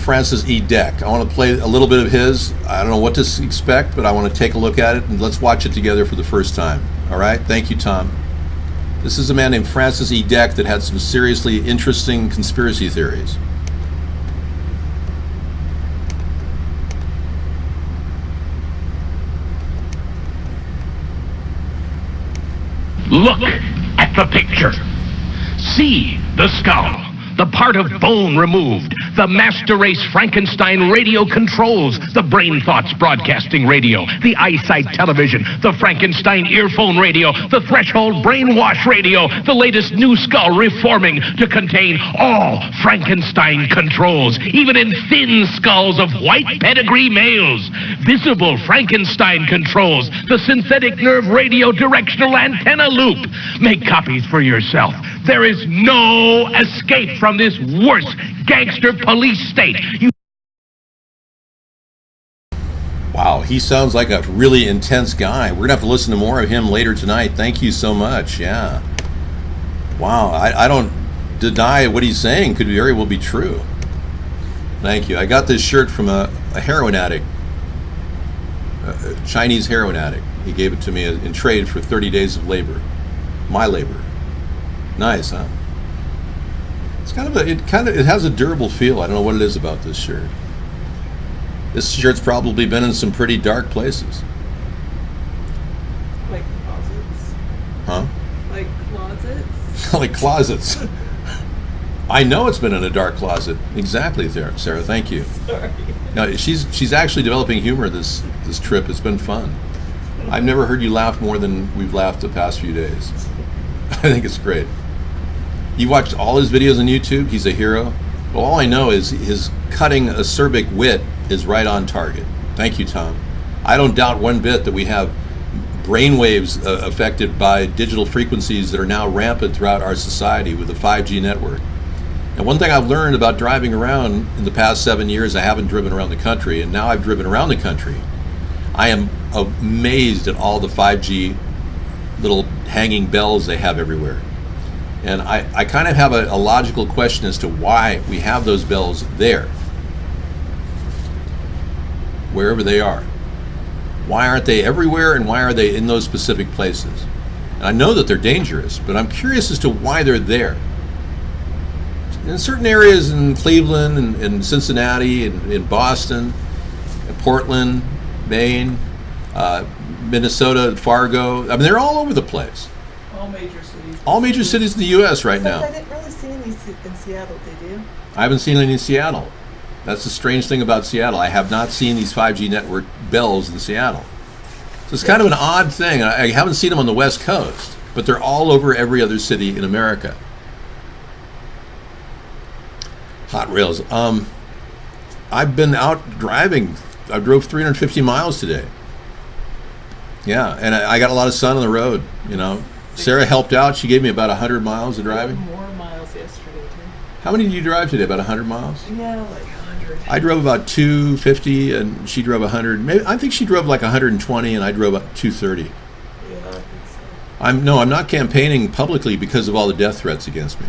Francis E. Deck. I want to play a little bit of his. I don't know what to expect, but I want to take a look at it, and let's watch it together for the first time. All right? Thank you, Tom. This is a man named Francis E. Deck that had some seriously interesting conspiracy theories.
Look at the picture. See the skull, the part of bone removed, the master race Frankenstein radio controls, the brain thoughts broadcasting radio, the eyesight television, the Frankenstein earphone radio, the threshold brainwash radio, the latest new skull reforming to contain all Frankenstein controls, even in thin skulls of white pedigree males. Visible Frankenstein controls, the synthetic nerve radio directional antenna loop. Make copies for yourself. There is no escape from this worst gangster police state.
Wow, he sounds like a really intense guy. We're going to have to listen to more of him later tonight. Thank you so much. Yeah. Wow, I don't deny what he's saying could very well be true. Thank you. I got this shirt from a heroin addict, a Chinese heroin addict. He gave it to me in trade for 30 days of labor. My labor. Nice, huh? It's it has a durable feel. I don't know what it is about this shirt. This shirt's probably been in some pretty dark places.
Like closets.
Huh?
Like closets.
Like closets. I know it's been in a dark closet. Exactly, Sarah. Thank you.
Sorry.
No, she's actually developing humor this trip. It's been fun. I've never heard you laugh more than we've laughed the past few days. I think it's great. You watched all his videos on YouTube? He's a hero. Well, all I know is his cutting acerbic wit is right on target. Thank you, Tom. I don't doubt one bit that we have brainwaves affected by digital frequencies that are now rampant throughout our society with the 5G network. And one thing I've learned about driving around in the past 7 years, I haven't driven around the country, and now I've driven around the country. I am amazed at all the 5G little hanging bells they have everywhere. And I kind of have a logical question as to why we have those bells there, wherever they are. Why aren't they everywhere, and why are they in those specific places? And I know that they're dangerous, but I'm curious as to why they're there. In certain areas in Cleveland and Cincinnati and in Boston, and Portland, Maine, Minnesota, Fargo, I mean, they're all over the place.
All major cities.
All major cities in the U.S. right now.
I didn't really see any in Seattle, did you?
I haven't seen any in Seattle. That's the strange thing about Seattle. I have not seen these 5G network bells in Seattle. So it's kind of an odd thing. I haven't seen them on the West Coast, but they're all over every other city in America. Hot rails. I've been out driving. I drove 350 miles today. Yeah, and I got a lot of sun on the road, you know. Sarah helped out. She gave me about 100 miles of driving.
More miles yesterday, too.
How many did you drive today? About 100 miles?
Yeah, like 100.
I drove about 250, and she drove 100. Maybe I think she drove like 120, and I drove about 230.
Yeah, I think so.
I'm not campaigning publicly because of all the death threats against me.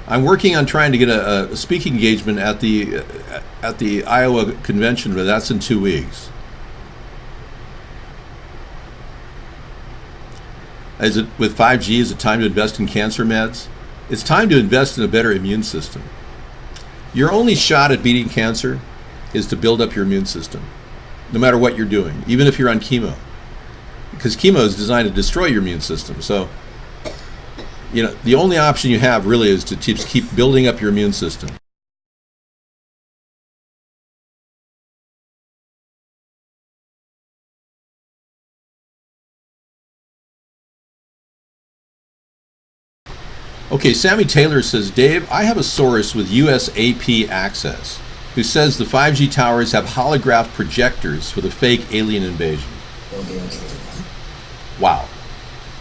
I'm working on trying to get a speaking engagement at the Iowa convention, but that's in 2 weeks. Is it with 5G? Is it time to invest in cancer meds? It's time to invest in a better immune system. Your only shot at beating cancer is to build up your immune system, no matter what you're doing, even if you're on chemo, because chemo is designed to destroy your immune system. So, you know, the only option you have really is to keep building up your immune system. Okay, Sammy Taylor says, Dave, I have a source with USAP Access who says the 5G towers have holograph projectors for the fake alien invasion. Wow.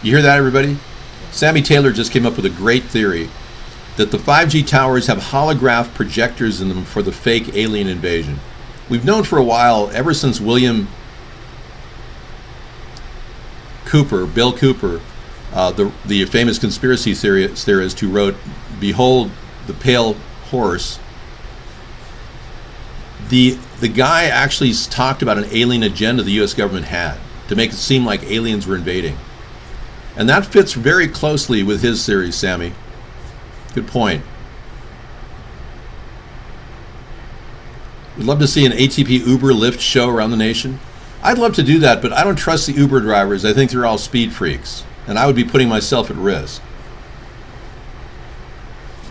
You hear that, everybody? Sammy Taylor just came up with a great theory that the 5G towers have holograph projectors in them for the fake alien invasion. We've known for a while, ever since Bill Cooper, the famous conspiracy theorist who wrote "Behold the Pale Horse," the guy actually talked about an alien agenda the U.S. government had to make it seem like aliens were invading. And that fits very closely with his theory, Sammy. Good point. We'd love to see an ATP Uber Lyft show around the nation. I'd love to do that, but I don't trust the Uber drivers. I think they're all speed freaks, and I would be putting myself at risk.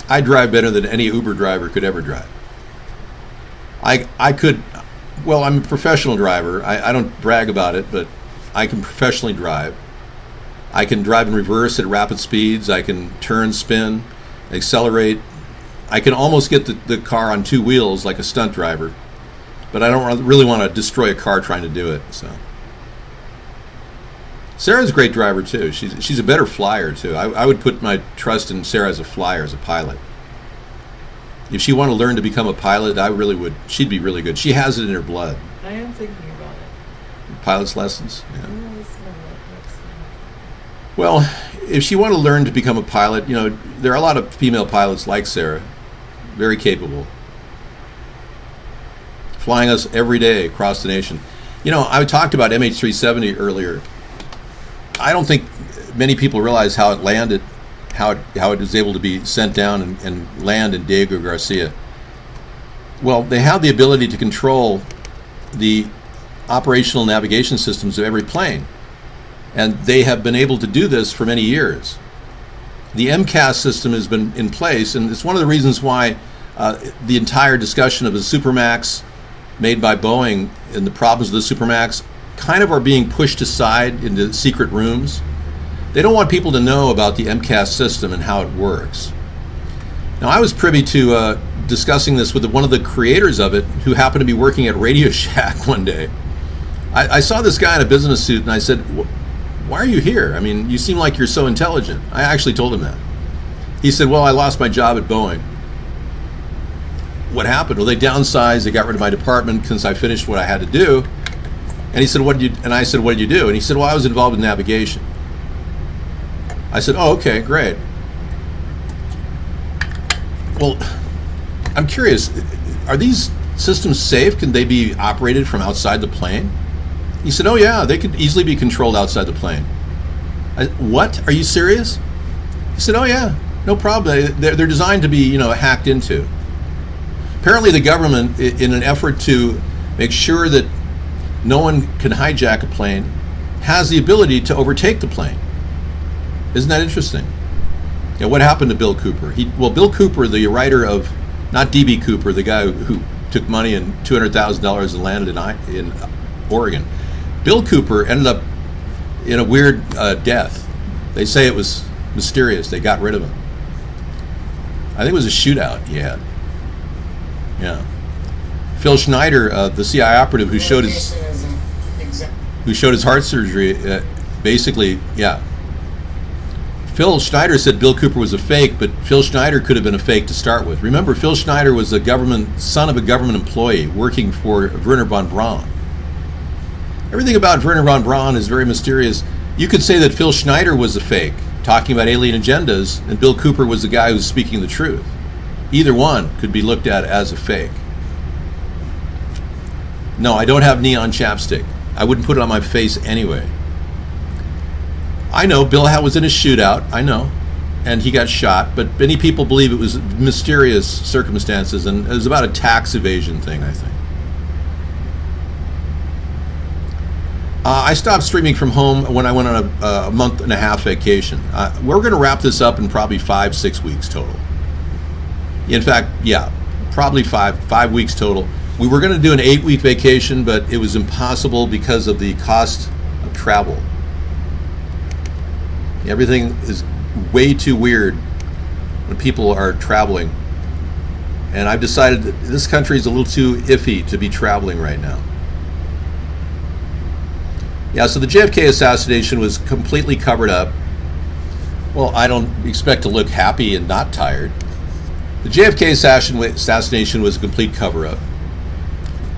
I drive better than any Uber driver could ever drive. I could, well, I'm a professional driver. I don't brag about it, but I can professionally drive. I can drive in reverse at rapid speeds. I can turn, spin, accelerate. I can almost get the car on two wheels like a stunt driver, but I don't really want to destroy a car trying to do it. So Sarah's a great driver too. She's a better flyer too. I would put my trust in Sarah as a flyer, as a pilot. If she wanted to learn to become a pilot, I really would. She'd be really good. She has it in her blood.
I am thinking about it.
Pilot's lessons. Yeah.
Next time.
Well, if she wanted to learn to become a pilot, you know, there are a lot of female pilots like Sarah, very capable, flying us every day across the nation. You know, I talked about MH370 earlier. I don't think many people realize how it landed, how it was able to be sent down and land in Diego Garcia. Well, they have the ability to control the operational navigation systems of every plane, and they have been able to do this for many years. The MCAS system has been in place, and it's one of the reasons why the entire discussion of the Supermax made by Boeing and the problems of the Supermax kind of are being pushed aside into secret rooms. They don't want people to know about the MCAS system and how it works. Now, I was privy to discussing this with one of the creators of it, who happened to be working at Radio Shack one day. I saw this guy in a business suit, and I said, "Why are you here? I mean, you seem like you're so intelligent." I actually told him that. He said, "Well, I lost my job at Boeing." What happened? Well, they downsized. They got rid of my department since I finished what I had to do. And he said, "What did you?" And I said, "What did you do?" And he said, "Well, I was involved in navigation." I said, "Oh, okay, great." Well, I'm curious, are these systems safe? Can they be operated from outside the plane? He said, "Oh yeah, they could easily be controlled outside the plane." What? Are you serious? He said, "Oh yeah, no problem. They're designed to be, you know, hacked into." Apparently the government, in an effort to make sure that no one can hijack a plane, has the ability to overtake the plane. Isn't that interesting? Yeah, what happened to Bill Cooper? Bill Cooper, the writer of, not D.B. Cooper, the guy who took money and $200,000 and landed in Oregon. Bill Cooper ended up in a weird death. They say it was mysterious. They got rid of him. I think it was a shootout he had. Yeah. Phil Schneider, the CIA operative who showed his heart surgery, basically, yeah. Phil Schneider said Bill Cooper was a fake, but Phil Schneider could have been a fake to start with. Remember, Phil Schneider was son of a government employee working for Werner von Braun. Everything about Werner von Braun is very mysterious. You could say that Phil Schneider was a fake, talking about alien agendas, and Bill Cooper was the guy who's speaking the truth. Either one could be looked at as a fake. No, I don't have neon chapstick. I wouldn't put it on my face anyway. I know Bill was in a shootout, I know, and he got shot, but many people believe it was mysterious circumstances, and it was about a tax evasion thing, I think. I stopped streaming from home when I went on a month and a half vacation. We're going to wrap this up in probably 5-6 weeks total. In fact, yeah, probably five weeks total. We were going to do an 8-week vacation, but it was impossible because of the cost of travel. Everything is way too weird when people are traveling. And I've decided that this country is a little too iffy to be traveling right now. Yeah, so the JFK assassination was completely covered up. Well, I don't expect to look happy and not tired. The JFK assassination was a complete cover-up.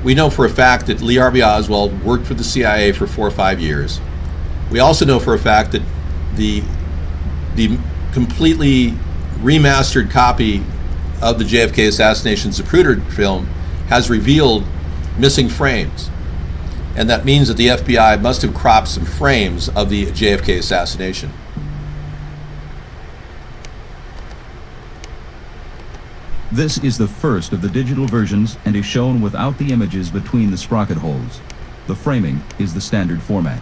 We know for a fact that Lee Harvey Oswald worked for the CIA for 4 or 5 years. We also know for a fact that the completely remastered copy of the JFK assassination Zapruder film has revealed missing frames. And that means that the FBI must have cropped some frames of the JFK assassination.
This is the first of the digital versions and is shown without the images between the sprocket holes. The framing is the standard format.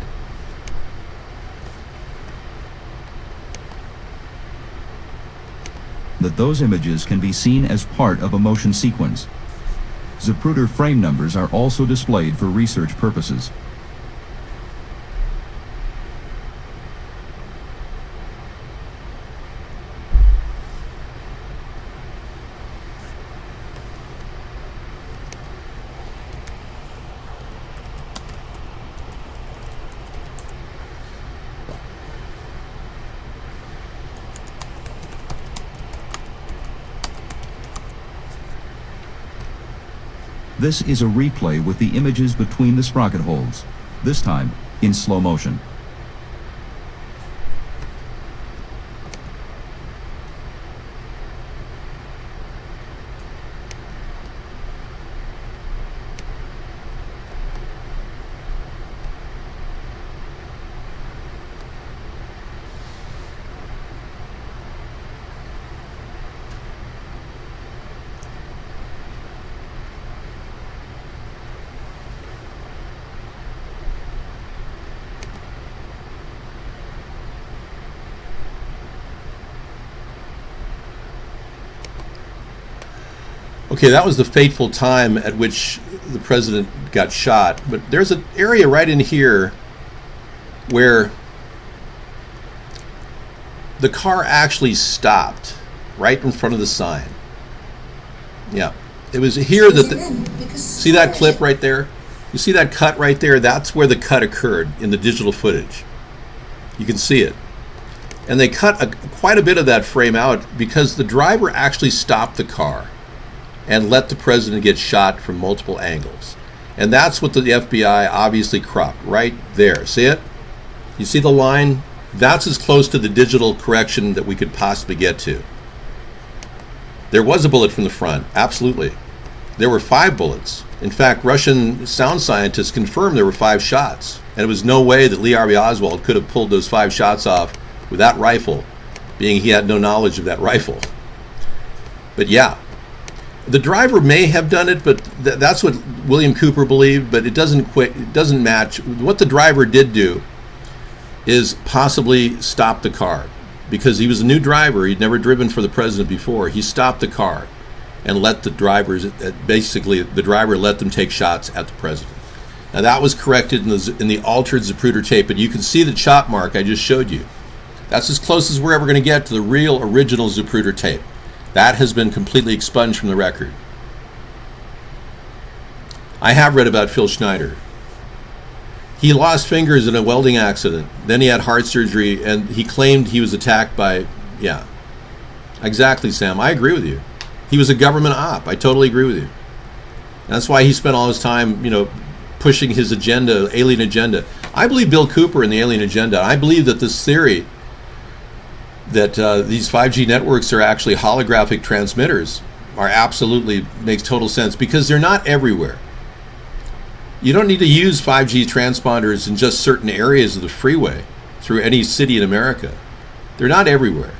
That those images can be seen as part of a motion sequence. Zapruder frame numbers are also displayed for research purposes. This is a replay with the images between the sprocket holes, this time in slow motion.
Okay, that was the fateful time at which the president got shot. But there's an area right in here where the car actually stopped right in front of the sign. Yeah, it was here that see that clip right there? You see that cut right there? That's where the cut occurred in the digital footage. You can see it. And they cut quite a bit of that frame out because the driver actually stopped the car and let the president get shot from multiple angles. And that's what the FBI obviously cropped right there. See it? You see the line? That's as close to the digital correction that we could possibly get to. There was a bullet from the front, absolutely. There were 5 bullets. In fact, Russian sound scientists confirmed there were 5 shots. And it was no way that Lee Harvey Oswald could have pulled those 5 shots off with that rifle, being he had no knowledge of that rifle. But yeah, the driver may have done it, but that's what William Cooper believed, but it doesn't match. What the driver did do is possibly stop the car because he was a new driver. He'd never driven for the president before. He stopped the car and let the drivers, basically the driver let them take shots at the president. Now that was corrected in the altered Zapruder tape, but you can see the chop mark I just showed you. That's as close as we're ever going to get to the real original Zapruder tape. That has been completely expunged from the record. I have read about Phil Schneider. He lost fingers in a welding accident. Then he had heart surgery, and he claimed he was attacked by, yeah. Exactly, Sam. I agree with you. He was a government op. I totally agree with you. That's why he spent all his time, pushing his agenda, alien agenda. I believe Bill Cooper in the alien agenda. I believe that this theory that these 5G networks are actually holographic transmitters absolutely makes total sense because they're not everywhere. You don't need to use 5G transponders in just certain areas of the freeway through any city in America. They're not everywhere.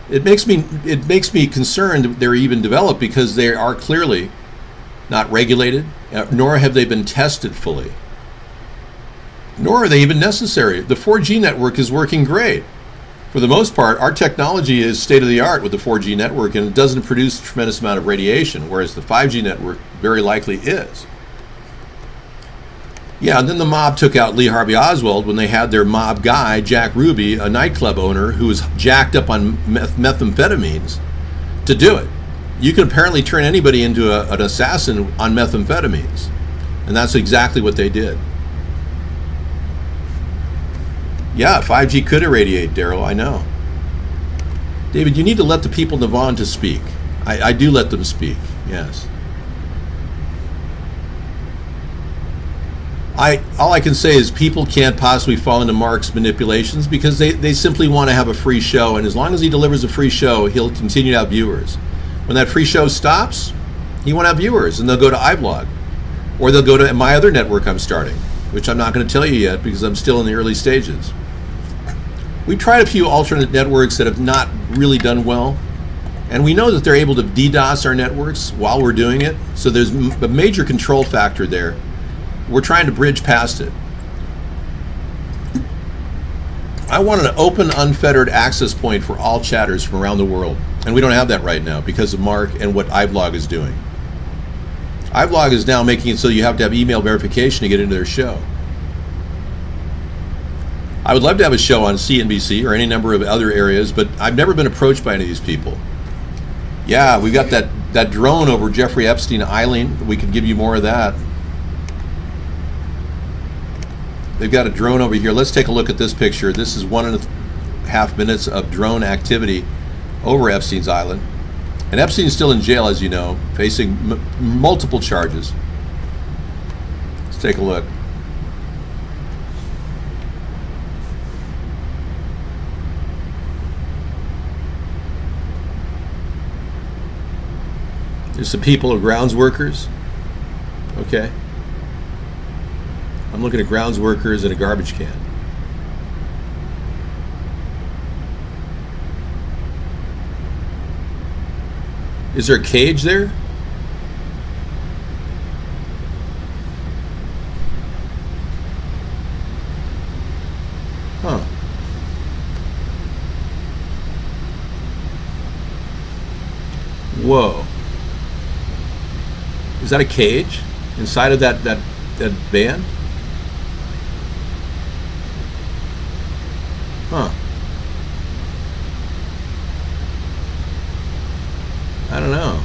It makes me concerned that they're even developed because they are clearly not regulated, nor have they been tested fully. Nor are they even necessary. The 4G network is working great. For the most part, our technology is state-of-the-art with the 4G network, and it doesn't produce a tremendous amount of radiation, whereas the 5G network very likely is. Yeah, and then the mob took out Lee Harvey Oswald when they had their mob guy, Jack Ruby, a nightclub owner who was jacked up on methamphetamines, to do it. You can apparently turn anybody into an assassin on methamphetamines, and that's exactly what they did. Yeah, 5G could irradiate, Daryl, I know. David, you need to let the people in Navon to speak. I do let them speak, yes. All I can say is people can't possibly fall into Mark's manipulations because they simply want to have a free show, and as long as he delivers a free show, he'll continue to have viewers. When that free show stops, he won't have viewers, and they'll go to iVlog, or they'll go to my other network I'm starting, which I'm not going to tell you yet because I'm still in the early stages. We tried a few alternate networks that have not really done well. And we know that they're able to DDoS our networks while we're doing it. So there's a major control factor there. We're trying to bridge past it. I want an open, unfettered access point for all chatters from around the world. And we don't have that right now because of Mark and what iVlog is doing. iVlog is now making it so you have to have email verification to get into their show. I would love to have a show on CNBC or any number of other areas, but I've never been approached by any of these people. Yeah, we got that drone over Jeffrey Epstein Island. We could give you more of that. They've got a drone over here. Let's take a look at this picture. This is 1.5 minutes of drone activity over Epstein's Island. And Epstein's still in jail, as you know, facing multiple charges. Let's take a look. There's some people, grounds workers. Okay. I'm looking at grounds workers in a garbage can. Is there a cage there? Huh. Whoa. Is that a cage inside of that van? Huh. I don't know.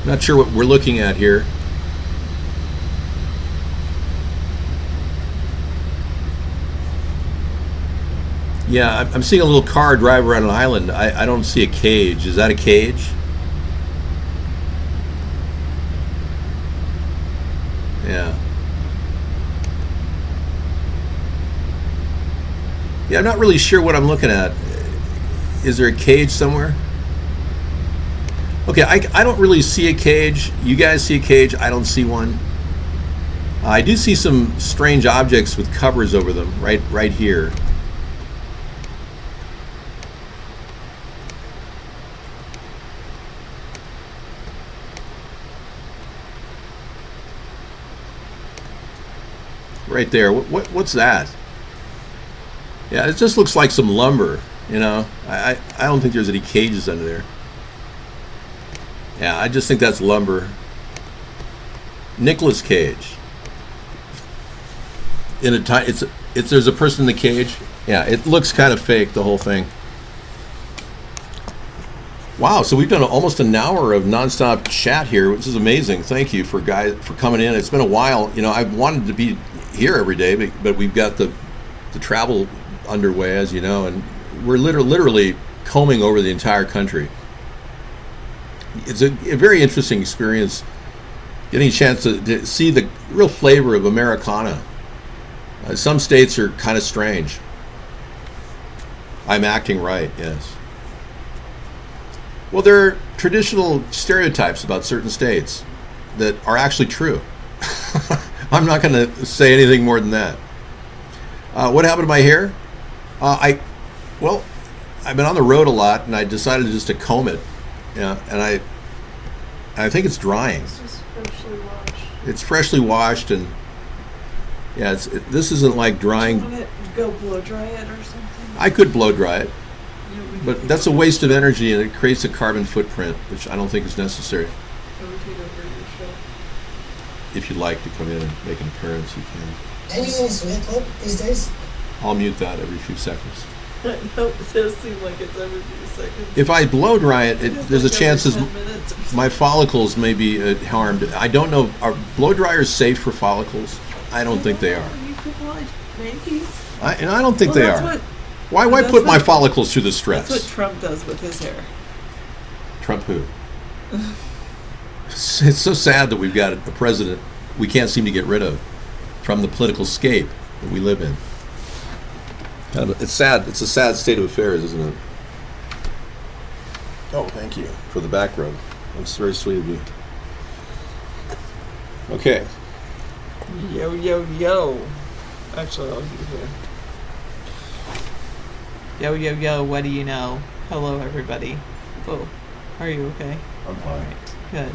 Not sure what we're looking at here. Yeah, I'm seeing a little car drive around an island. I don't see a cage. Is that a cage? Yeah. Yeah, I'm not really sure what I'm looking at. Is there a cage somewhere? Okay, I don't really see a cage. You guys see a cage? I don't see one. I do see some strange objects with covers over them right here. Right there. What's that? Yeah, it just looks like some lumber, you know. I don't think there's any cages under there. Yeah, I just think that's lumber. Nicolas Cage. There's a person in the cage. Yeah, it looks kind of fake, the whole thing. Wow, so we've done almost an hour of nonstop chat here, which is amazing. Thank you for coming in. It's been a while. You know, I've wanted to be here every day, but we've got the travel underway, as you know, and we're literally combing over the entire country. It's a very interesting experience, getting a chance to see the real flavor of Americana. Some states are kind of strange. I'm acting right, yes. Well, there are traditional stereotypes about certain states that are actually true. I'm not going to say anything more than that. What happened to my hair? I've been on the road a lot, and I decided just to comb it. Yeah, and I think it's drying.
It's just freshly washed.
It's freshly washed, and yeah, this isn't like drying.
Do you want to go blow dry it or something?
I could blow dry it, but that's a waste of energy, and it creates a carbon footprint, which I don't think is necessary.
Rotate over your show.
If you'd like to come in and make an appearance, you can.
Anything in Sweet Club these days?
I'll mute that every few seconds.
I know, it does seem like it's every few seconds.
If I blow dry it, there's a
like
chance
every 10 minutes or
my
something.
follicles may be harmed. I don't know. Are blow dryers safe for follicles? I don't think they are.
You could watch, maybe.
I don't think
Well,
they
that's
are.
what-
Why
that's
put my
what-
follicles through the
That's
stress?
what Trump does with his hair.
Trump who? It's so sad that we've got a president we can't seem to get rid of from the political scape that we live in. It's sad. It's a sad state of affairs, isn't it? Oh, thank you for the back rub. That's very sweet of you. Okay.
Yo, yo, yo. Actually, I'll be here. Yo, yo, yo, what do you know? Hello, everybody. Oh, are you okay?
I'm fine.
All right, good.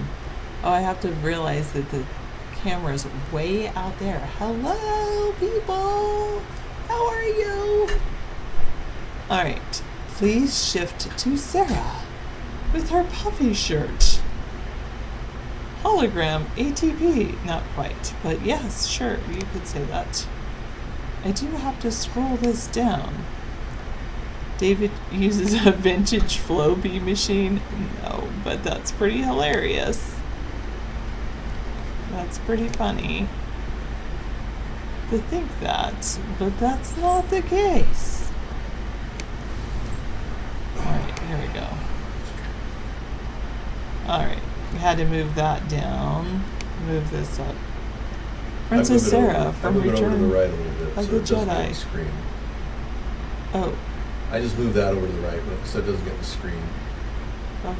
Oh, I have to realize that the camera's way out there. Hello, people. How are you? All right, please shift to Sarah with her puffy shirt. Hologram ATP. Not quite, but yes, sure, you could say that. I do have to scroll this down. David uses a vintage Flowbee machine. No, but that's pretty hilarious. That's pretty funny to think that, but that's not the case. Alright, here we go. Alright, we had to move that down. Move this up. Princess Sarah from Return
over to the right a little bit,
of
so
the
it doesn't get
Jedi.
the screen.
Oh,
I just moved that over to the right, so it doesn't get the screen.
What's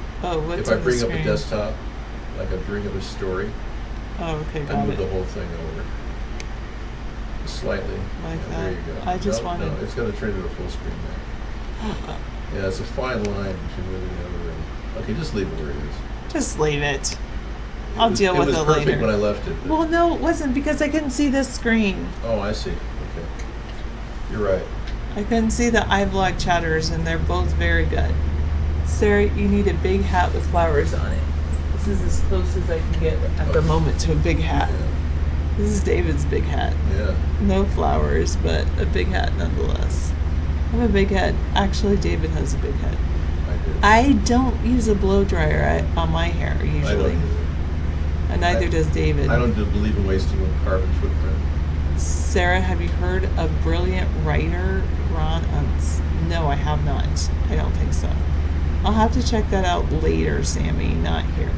If I
on the
bring up
screen?
a desktop, like I bring up a story,
Oh, okay,
I
got
move the
it.
whole thing over. Slightly.
Like
Yeah, there
that?
you go.
I just
no,
wanted-
No, it's going to turn into a full screen now. Yeah, it's a fine line between moving it over and... Okay, just leave it where it is.
Just leave it. I'll deal with it
It was perfect
later.
when I left it. but-
Well, no, it wasn't because I couldn't see this screen.
Oh, I see. Okay. You're right.
I couldn't see the iVlog chatters, and they're both very good. Sarah, you need a big hat with flowers on it. This is as close as I can get at the moment to a big hat.
Yeah.
This is David's big hat.
Yeah.
No flowers, but a big hat nonetheless. I have a big head. Actually, David has a big head.
I did.
I don't use a blow dryer on my hair
I
usually,
don't either.
and neither does David.
I don't believe in wasting a carbon footprint.
Sarah, have you heard of brilliant writer Ron Untz? No, I have not. I don't think so. I'll have to check that out later, Sammy, not here.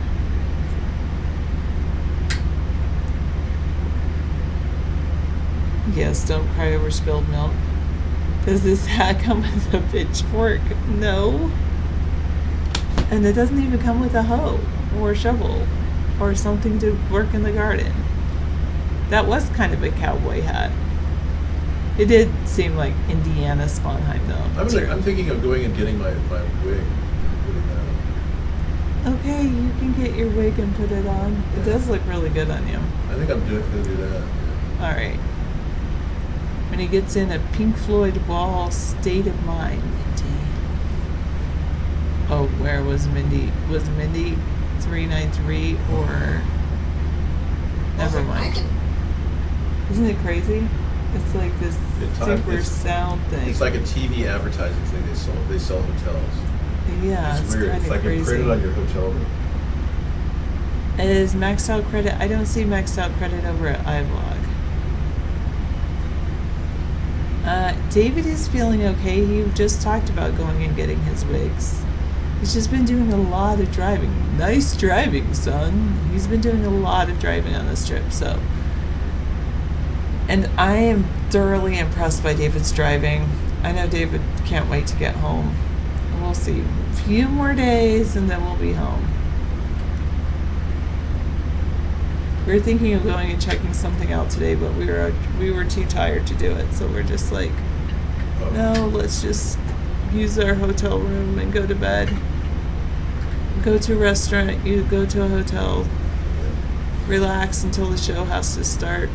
Yes, don't cry over spilled milk. Does this hat come with a pitchfork? No. And it doesn't even come with a hoe or a shovel or something to work in the garden. That was kind of a cowboy hat. It did seem like Indiana Sponheim, though.
I'm thinking of going and getting my wig and putting that on.
Okay, you can get your wig and put it on. It does look really good on you.
I think I'm going to do that. Yeah.
All right. When he gets in a Pink Floyd Wall State of Mind, Mindy. Oh, where was Mindy? Was Mindy 393 or... Never mind. Isn't it crazy? It's like this super sound thing.
It's like a TV advertising thing they sell hotels.
Yeah,
It's weird.
kind
It's
of
like
crazy.
you print it on your hotel room.
It is maxed out credit. I don't see maxed out credit over at iVlog. David is feeling okay. He just talked about going and getting his wigs. He's just been doing a lot of driving. Nice driving, son. He's been doing a lot of driving on this trip, so. And I am thoroughly impressed by David's driving. I know David can't wait to get home. We'll see. A few more days and then we'll be home. We were thinking of going and checking something out today, but we were too tired to do it, so we're just like, no, let's just use our hotel room and go to bed. Go to a restaurant, you go to a hotel, relax until the show has to start.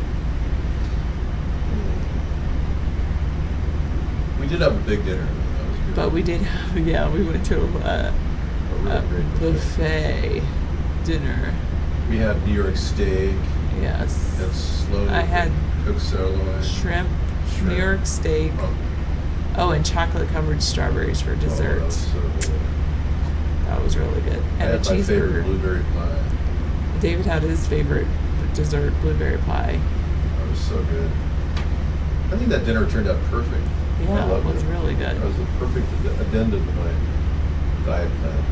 We did have a big dinner. That was good.
But we did have, we went to a
really great
buffet dinner.
We had New York steak
Yes.
and slow
I had
cooked sirloin.
Shrimp, New York steak.
Oh,
And chocolate covered strawberries for dessert.
that was so good.
That was really good.
I
And a
had my favorite
cheeseburger.
blueberry pie.
David had his favorite dessert, blueberry pie.
That was so good. I think that dinner turned out perfect. I
Yeah, it
loved
was really good.
That was a perfect addendum to my diet plan.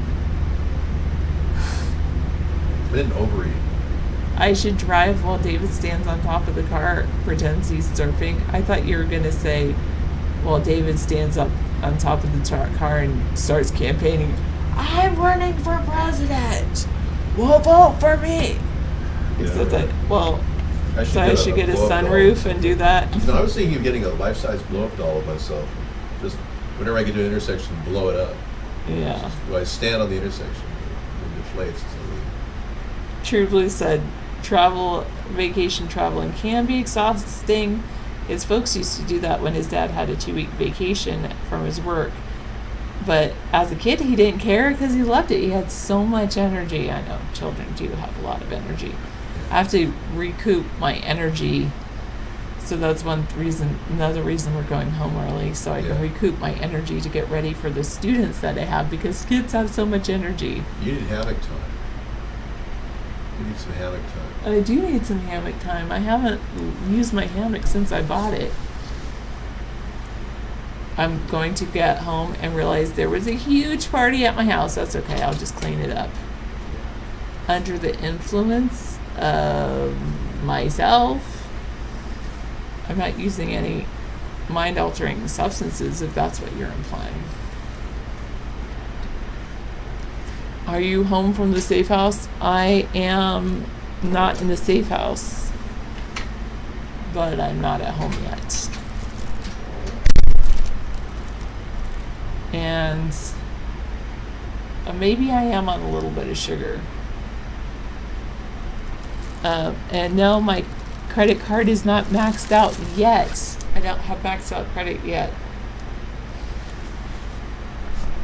I didn't overeat.
I should drive while David stands on top of the car, pretends he's surfing. I thought you were going to say, while David stands up on top of the car and starts campaigning, I'm running for president. Well, vote for me.
Yeah,
So
right.
I should get a
blow-up doll.
sunroof and do that.
No, I was thinking of getting a life-size blow-up doll of myself. Just whenever I get to an intersection, blow it up.
Yeah.
When I stand on the intersection, it deflates.
True Blue said, vacation traveling can be exhausting. His folks used to do that when his dad had a 2-week vacation from his work. But as a kid, he didn't care because he loved it. He had so much energy. I know children do have a lot of energy. I have to recoup my energy. So that's another reason we're going home early, so I can recoup my energy to get ready for the students that I have, because kids have so much energy.
You need hammock time. You need some hammock time.
I do need some hammock time. I haven't used my hammock since I bought it. I'm going to get home and realize there was a huge party at my house. That's okay, I'll just clean it up. Under the influence of myself. I'm not using any mind-altering substances, if that's what you're implying. Are you home from the safe house? I am not in the safe house, but I'm not at home yet. And maybe I am on a little bit of sugar. And no, my credit card is not maxed out yet. I don't have maxed out credit yet.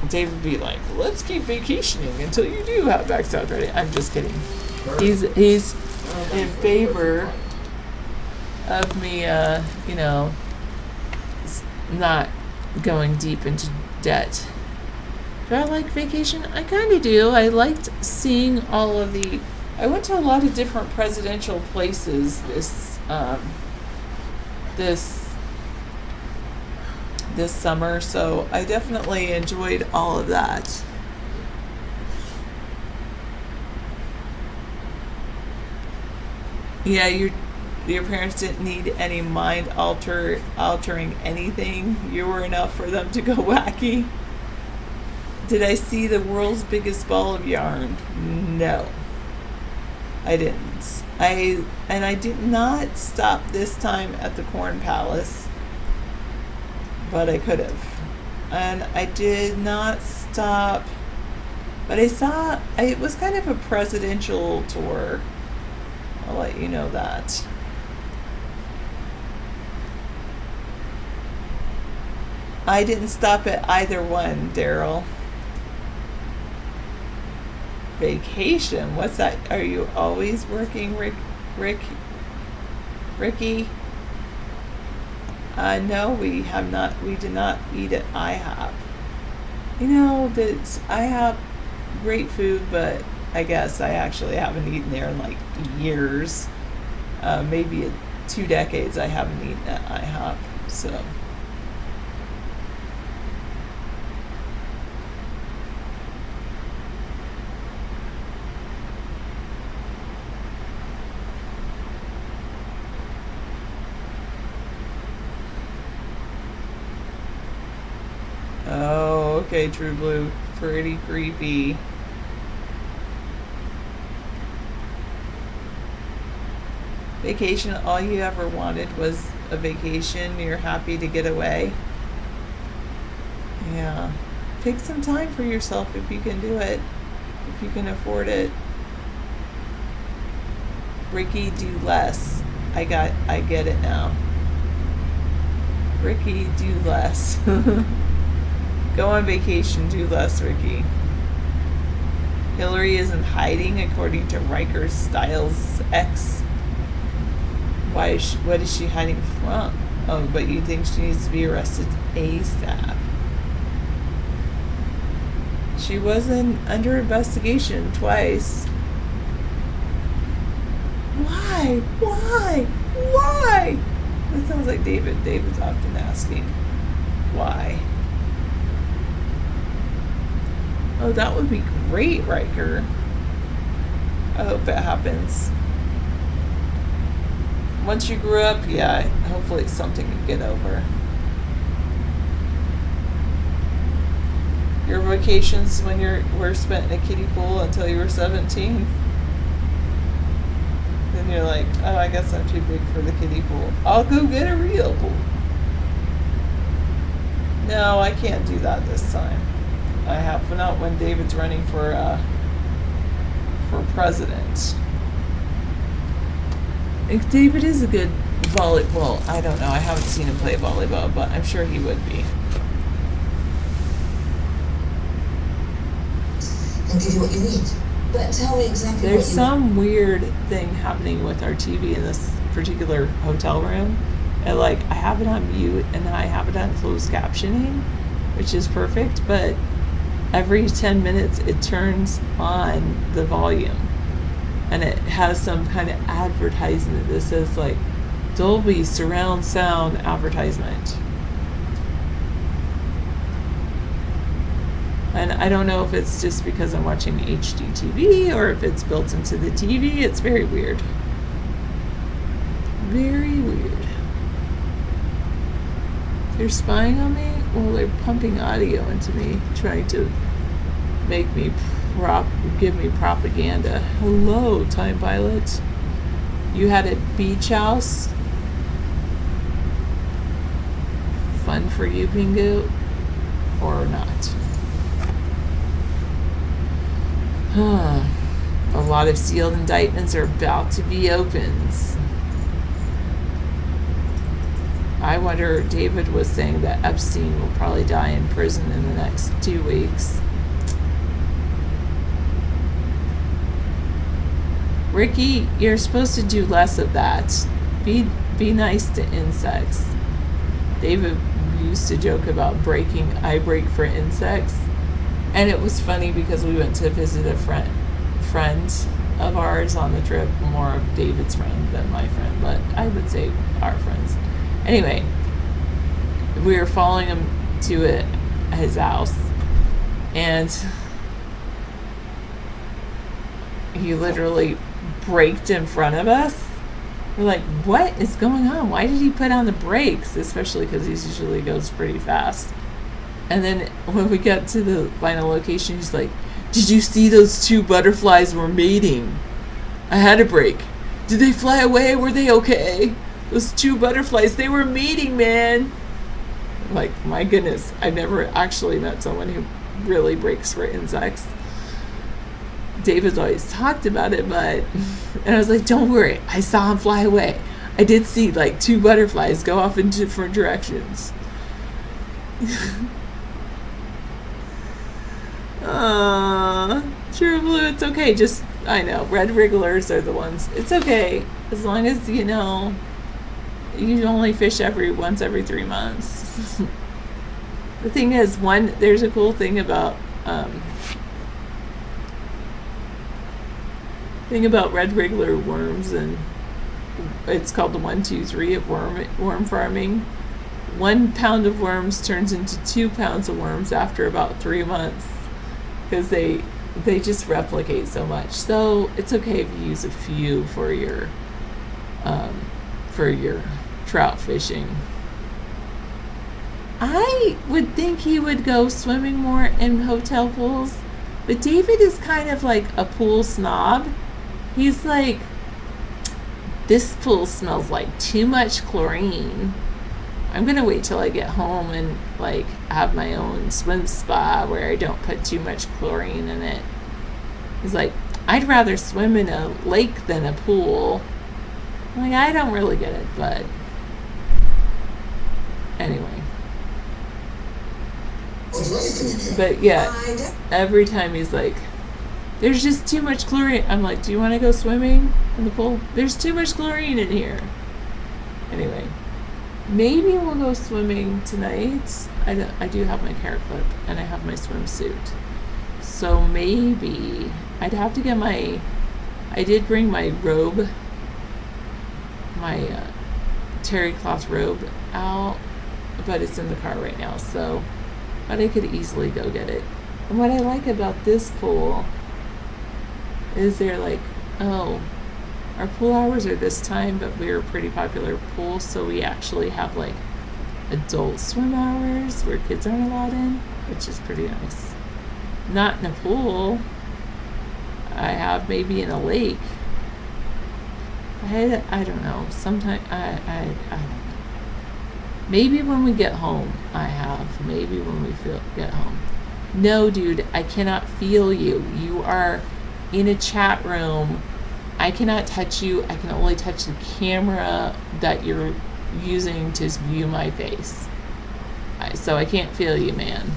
Dave would be like, let's keep vacationing until you do have maxed out credit. I'm just kidding. He's in favor of me, not going deep into debt. Do I like vacation? I kind of do. I liked seeing all of the... I went to a lot of different presidential places this summer, so I definitely enjoyed all of that. Yeah, your parents didn't need any altering anything. You were enough for them to go wacky. Did I see the world's biggest ball of yarn? No, I didn't. I did not stop this time at the Corn Palace, but I could have. And I did not stop, but it was kind of a presidential tour. I'll let you know that. I didn't stop at either one, Daryl. Vacation? What's that? Are you always working, Ricky? No, we have not. We did not eat at IHOP. IHOP, great food, but I guess I actually haven't eaten there in like years. Maybe 2 decades I haven't eaten at IHOP. So. Oh, okay, True Blue. Pretty creepy. Vacation, all you ever wanted was a vacation. You're happy to get away. Yeah. Take some time for yourself if you can do it. If you can afford it. Ricky, do less. I get it now. Ricky, do less. Go on vacation, do less, Ricky. Hillary isn't hiding, according to Riker Styles X. What is she hiding from? Oh, but you think she needs to be arrested ASAP. She was under investigation twice. Why? That sounds like David. David's often asking. Why? Oh, that would be great, Riker. I hope it happens. Once you grew up, yeah, hopefully it's something you get over. Your vacations when were spent in a kiddie pool until you were 17. Then you're like, oh, I guess I'm too big for the kiddie pool. I'll go get a real pool. No, I can't do that this time. I have not when David's running for president. If David is a good volleyball, I don't know. I haven't seen him play volleyball, but I'm sure he would be.
I'll give you what you need. But tell me exactly
There's
what you
some weird thing happening with our TV in this particular hotel room. And like, I have it on mute and then I have it on closed captioning, which is perfect, but every 10 minutes it turns on the volume. And it has some kind of advertisement that says like Dolby surround sound advertisement. And I don't know if it's just because I'm watching HD TV or if it's built into the TV. It's very weird. Very weird. They're spying on me? Well, they're pumping audio into me, trying to make me give me propaganda. Hello, Time Pilot. You had a beach house? Fun for you, Pingu? Or not? A lot of sealed indictments are about to be opened. I wonder, David was saying that Epstein will probably die in prison in the next 2 weeks. Ricky, you're supposed to do less of that. Be nice to insects. David used to joke about I break for insects. And it was funny because we went to visit a friend of ours on the trip, more of David's friend than my friend, but I would say our friends. Anyway, we were following him to his house, and he literally braked in front of us. We're like, what is going on? Why did he put on the brakes? Especially because he usually goes pretty fast. And then when we got to the final location, he's like, did you see those two butterflies were mating? I had to brake. Did they fly away? Were they okay? Those two butterflies, they were mating, man. I'm like, my goodness, I've never actually met someone who really breaks for insects. David's always talked about it, but... And I was like, don't worry, I saw him fly away. I did see like two butterflies go off in different directions. True Blue, it's okay. Just, I know, red wrigglers are the ones. It's okay. As long as, you only fish once every 3 months. The thing is, there's a cool thing about, red wriggler worms, and it's called the 1, 2, 3 of worm farming. 1 pound of worms turns into 2 pounds of worms after about 3 months, because they just replicate so much. So it's okay if you use a few for your trout fishing. I would think he would go swimming more in hotel pools, but David is kind of like a pool snob. He's like, this pool smells like too much chlorine. I'm gonna wait till I get home and like have my own swim spa where I don't put too much chlorine in it. He's like, I'd rather swim in a lake than a pool. I'm like, I don't really get it, but anyway. But yeah, every time he's like, there's just too much chlorine. I'm like, do you want to go swimming in the pool? There's too much chlorine in here. Anyway, maybe we'll go swimming tonight. I do have my hair clip and I have my swimsuit. So maybe I'd have to get I did bring my robe, my terry cloth robe out, but it's in the car right now, but I could easily go get it. And what I like about this pool is they're like, oh, our pool hours are this time, but we're a pretty popular pool, so we actually have like adult swim hours where kids aren't allowed in, which is pretty nice. Not in a pool. I have maybe in a lake. I don't know. Sometimes I don't know. Maybe when we get home, I have. Maybe when we get home. No, dude, I cannot feel you. You are in a chat room. I cannot touch you. I can only touch the camera that you're using to view my face. So I can't feel you, man.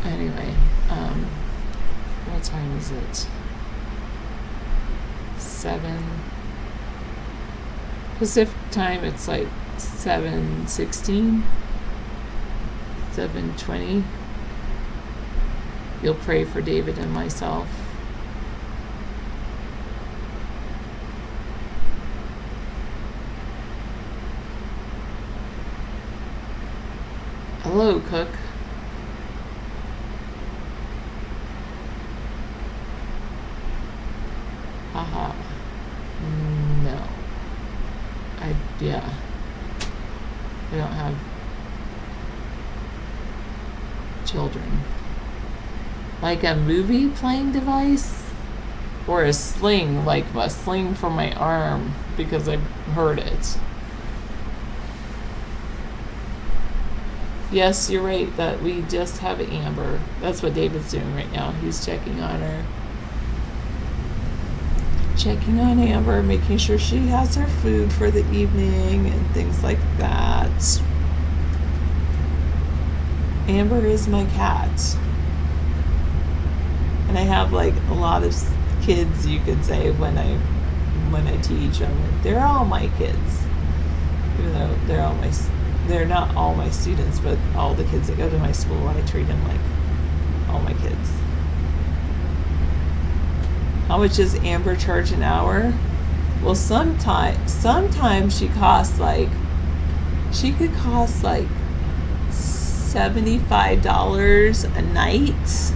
Anyway, what time is it? 7 Pacific time. It's like 7:16, 7:20. You'll pray for David and myself. Hello, Cook. Haha. No. Yeah. We don't have children. Like a movie playing device? Or a sling, like a sling for my arm, because I heard it. Yes, you're right that we just have Amber. That's what David's doing right now. He's checking on her. Checking on Amber, making sure she has her food for the evening and things like that. Amber is my cat. And I have like a lot of kids, you could say, when I teach them. They're all my kids. Even though they're not all my students, but all the kids that go to my school, I treat them like all my kids. How much does Amber charge an hour? Well, sometimes she could cost like $75 a night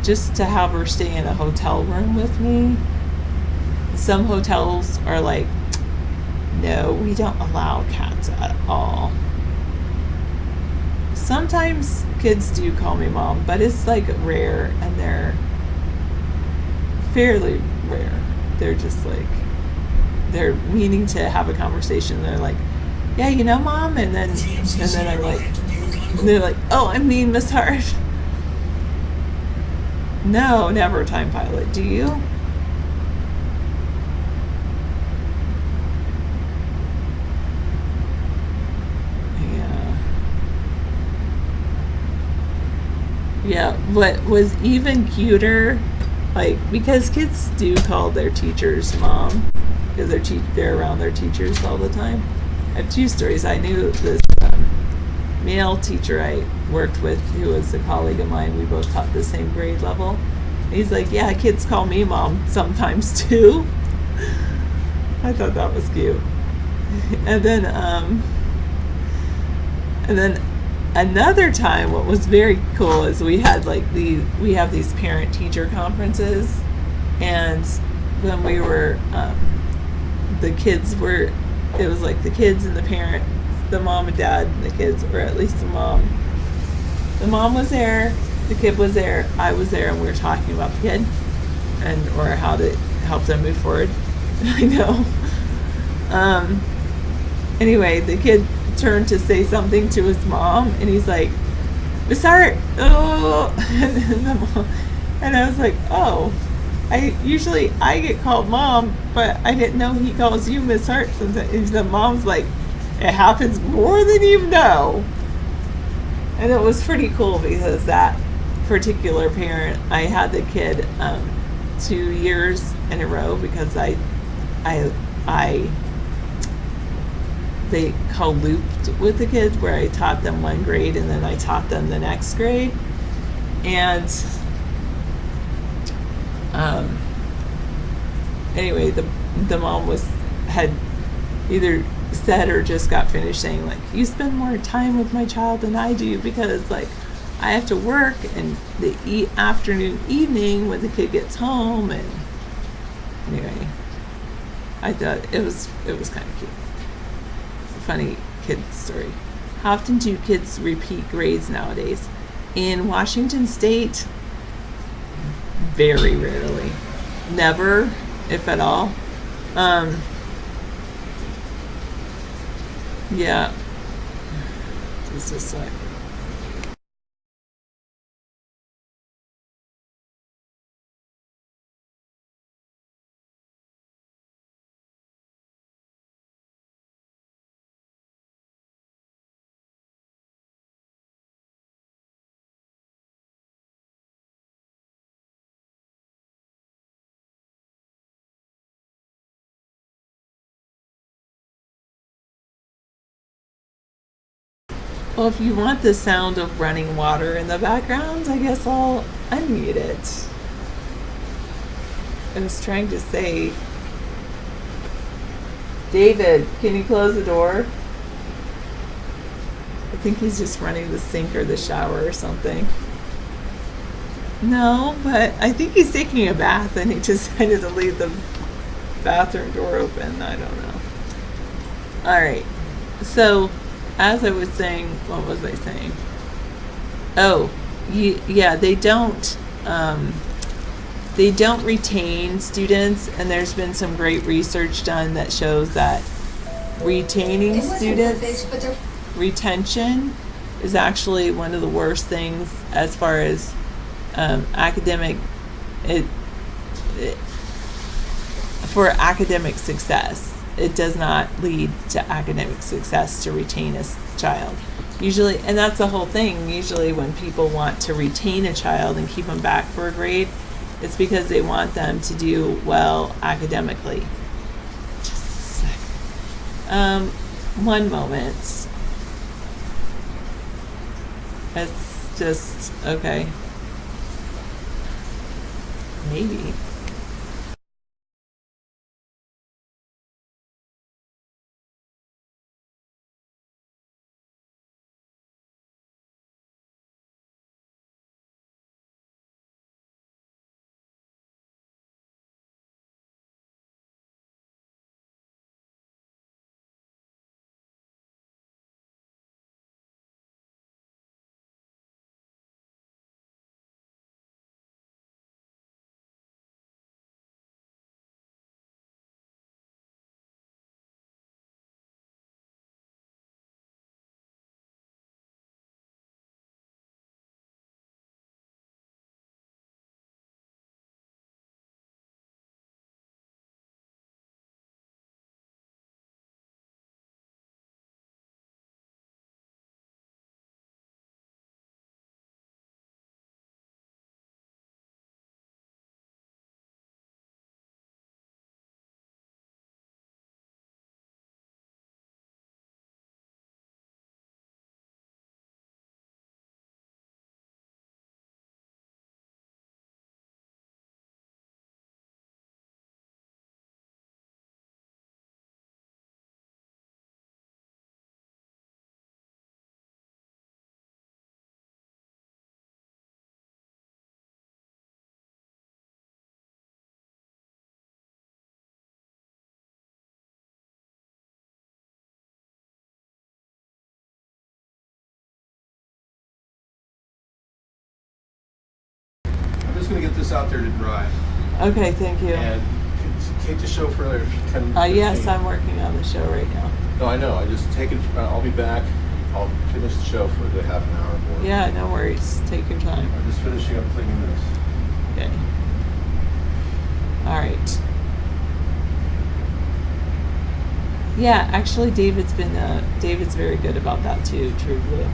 just to have her stay in a hotel room with me. Some hotels are like, no, we don't allow cats at all. Sometimes kids do call me mom, but it's like rare, and they're fairly rare. They're just like, they're meaning to have a conversation. They're like, yeah, you know, mom, and then I'm like, and they're like, oh, I mean, Miss Hart. No, never time pilot. Do you? Yeah. Yeah, what was even cuter, like, because kids do call their teachers mom, because they're around their teachers all the time. I have two stories. I knew this male teacher I worked with, who was a colleague of mine. We both taught the same grade level. And he's like, yeah, kids call me mom sometimes too. I thought that was cute. And then another time, what was very cool is we have these parent teacher conferences, and when we were the kids were, it was like the kids and the parent, the mom and dad and the kids, or at least the mom was there, the kid was there, I was there, and we were talking about the kid or how to help them move forward. I know. Anyway, the kid turned to say something to his mom, and he's like, Miss Hart, oh, and I was like, oh, usually I get called mom, but I didn't know he calls you Miss Hart sometimes. And the mom's like, it happens more than you know. And it was pretty cool, because that particular parent, I had the kid 2 years in a row, because they co-looped with the kids, where I taught them one grade and then I taught them the next grade. And anyway, the mom had either said or just got finished saying, like, you spend more time with my child than I do, because like I have to work in the afternoon, evening when the kid gets home. And anyway, I thought it was kind of cute. It's a funny kid story. How often do kids repeat grades nowadays? In Washington State, very rarely. Never, if at all. Yeah. Just a sec. Well, if you want the sound of running water in the background, I guess I'll unmute it. I was trying to say, David, can you close the door? I think he's just running the sink or the shower or something. No, but I think he's taking a bath and he decided to leave the bathroom door open. I don't know. All right. So, as I was saying, what was I saying? Oh, yeah, they don't retain students, and there's been some great research done that shows that retaining students, retention is actually one of the worst things as far as for academic success. It does not lead to academic success to retain a child. Usually, and that's the whole thing, usually when people want to retain a child and keep them back for a grade, it's because they want them to do well academically. Just a sec. One moment. It's just, okay. Maybe.
I'm just going to get this out there to dry.
Okay, thank you.
And take the show for another 10
Yes,
15.
I'm working on the show right now.
No, I know. I just take it. I'll be back. I'll finish the show for the half an hour or more.
Yeah, no worries. Take your time.
I'm just finishing up cleaning this.
Okay. All right. Yeah, actually, David's very good about that too. True Blue.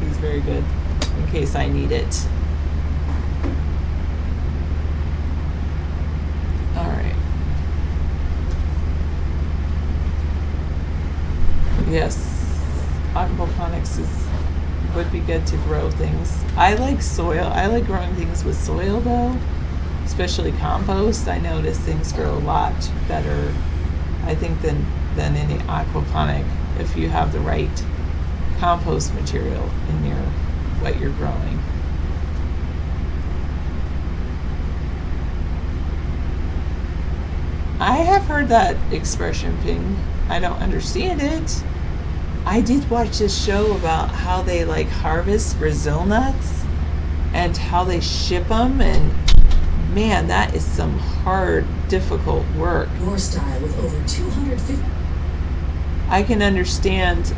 He's very good in case I need it. All right. Yes, aquaponics would be good to grow things. I like soil. I like growing things with soil though, especially compost. I notice things grow a lot better, I think, than any aquaponic if you have the right compost material in what you're growing. I have heard that expression, Ping. I don't understand it. I did watch this show about how they like harvest Brazil nuts and how they ship them, and man, that is some hard, difficult work.
Your style with over 250.
I can understand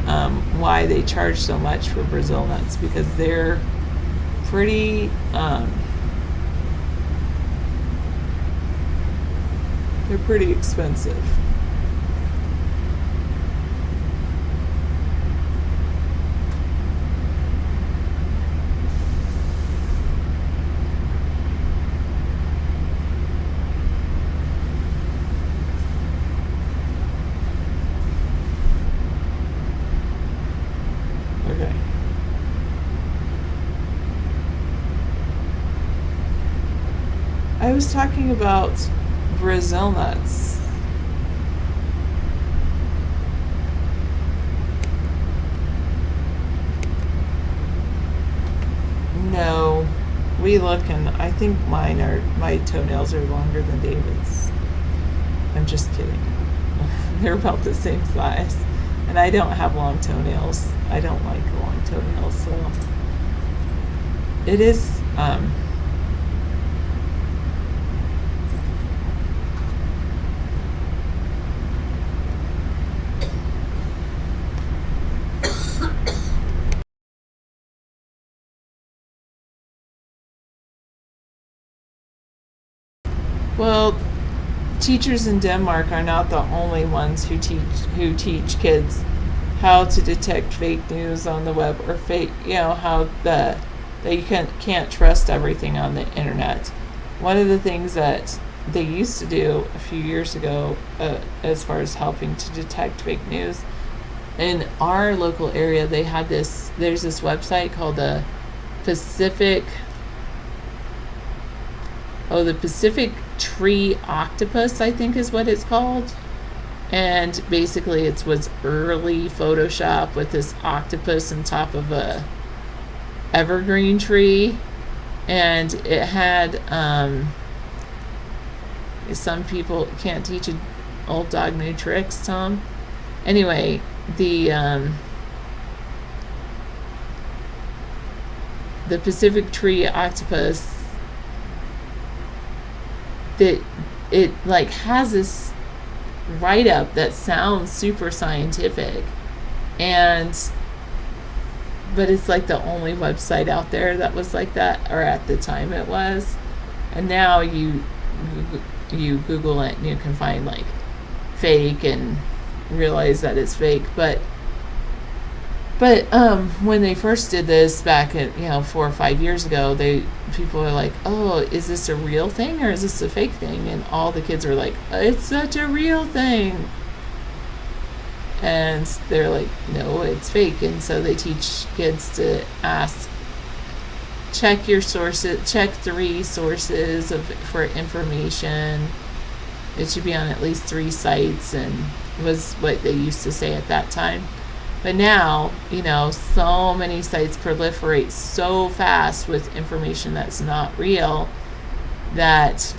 why they charge so much for Brazil nuts, because they're pretty expensive. Okay. I was talking about Brazil nuts. No, we look, and I think my toenails are longer than David's. I'm just kidding. They're about the same size. And I don't have long toenails. I don't like long toenails, so it is well, teachers in Denmark are not the only ones who teach kids how to detect fake news on the web, or fake, how that you can't trust everything on the internet. One of the things that they used to do a few years ago, as far as helping to detect fake news, in our local area, there's this website called the Pacific Tree Octopus, I think is what it's called. And basically it was early Photoshop with this octopus on top of a evergreen tree, and it had some people can't teach an old dog new tricks, Tom. Anyway, the Pacific Tree Octopus, that it like has this write-up that sounds super scientific, but it's like the only website out there that was like that, or at the time it was. And now you Google it and you can find like fake and realize that it's fake. But when they first did this back at 4 or 5 years ago, people were like, oh, is this a real thing or is this a fake thing? And all the kids were like, it's such a real thing. And they're like, no, it's fake. And so they teach kids to check your sources, check 3 sources for information. It should be on at least 3 sites, and was what they used to say at that time. But now, so many sites proliferate so fast with information that's not real that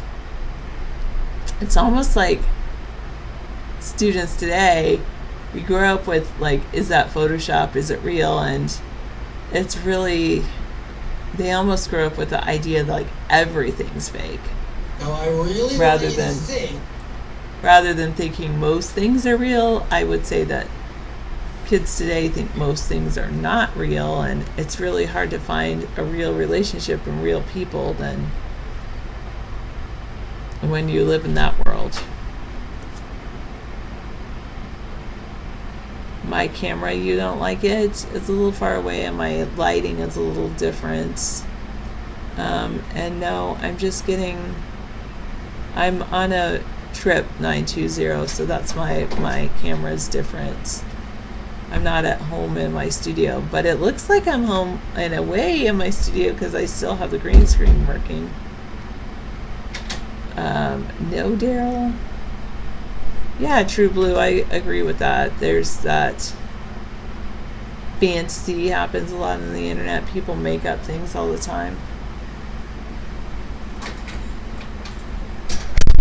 it's almost like students today, we grew up with like, is that Photoshop? Is it real? And it's really, they almost grew up with the idea that like everything's fake.
No, I really
rather than thinking most things are real. I would say that kids today think most things are not real, and it's really hard to find a real relationship and real people than when you live in that world. My camera, you don't like it? It's a little far away and my lighting is a little different. And no, I'm on a trip 920, so that's my camera is different. I'm not at home in my studio, but it looks like I'm home in a way in my studio because I still have the green screen working. No, Daryl. Yeah, True Blue, I agree with that. There's that fantasy happens a lot on the internet. People make up things all the time.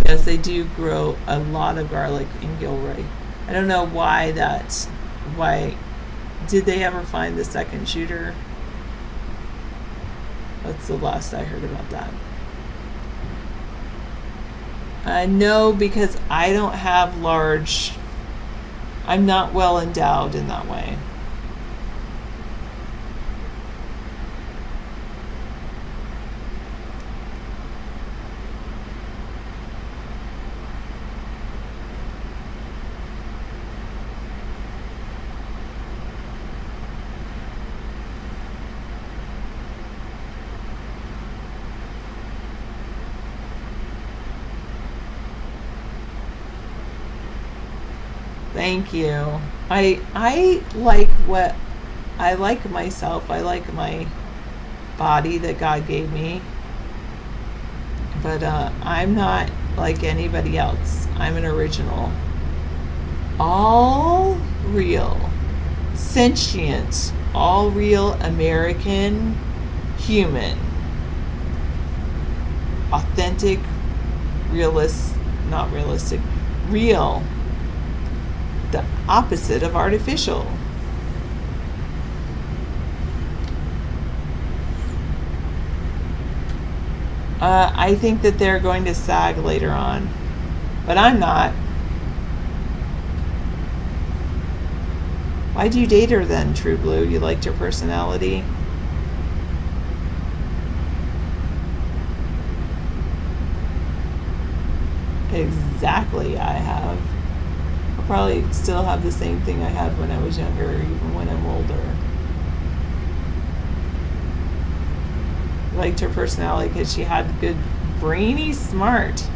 Yes, they do grow a lot of garlic in Gilroy. I don't know why Did they ever find the second shooter? That's the last I heard about that. No, because I don't have large, I'm not well endowed in that way. Thank you. I like what I like myself. I like my body that God gave me. But I'm not like anybody else. I'm an original. All real, sentient, all real American human. Authentic, not realistic, real. The opposite of artificial. I think that they're going to sag later on, but I'm not. Why'd you date her then, True Blue? You liked her personality? Exactly, I have. I'll probably still have the same thing I had when I was younger, even when I'm older. Liked her personality because she had good, brainy, smart.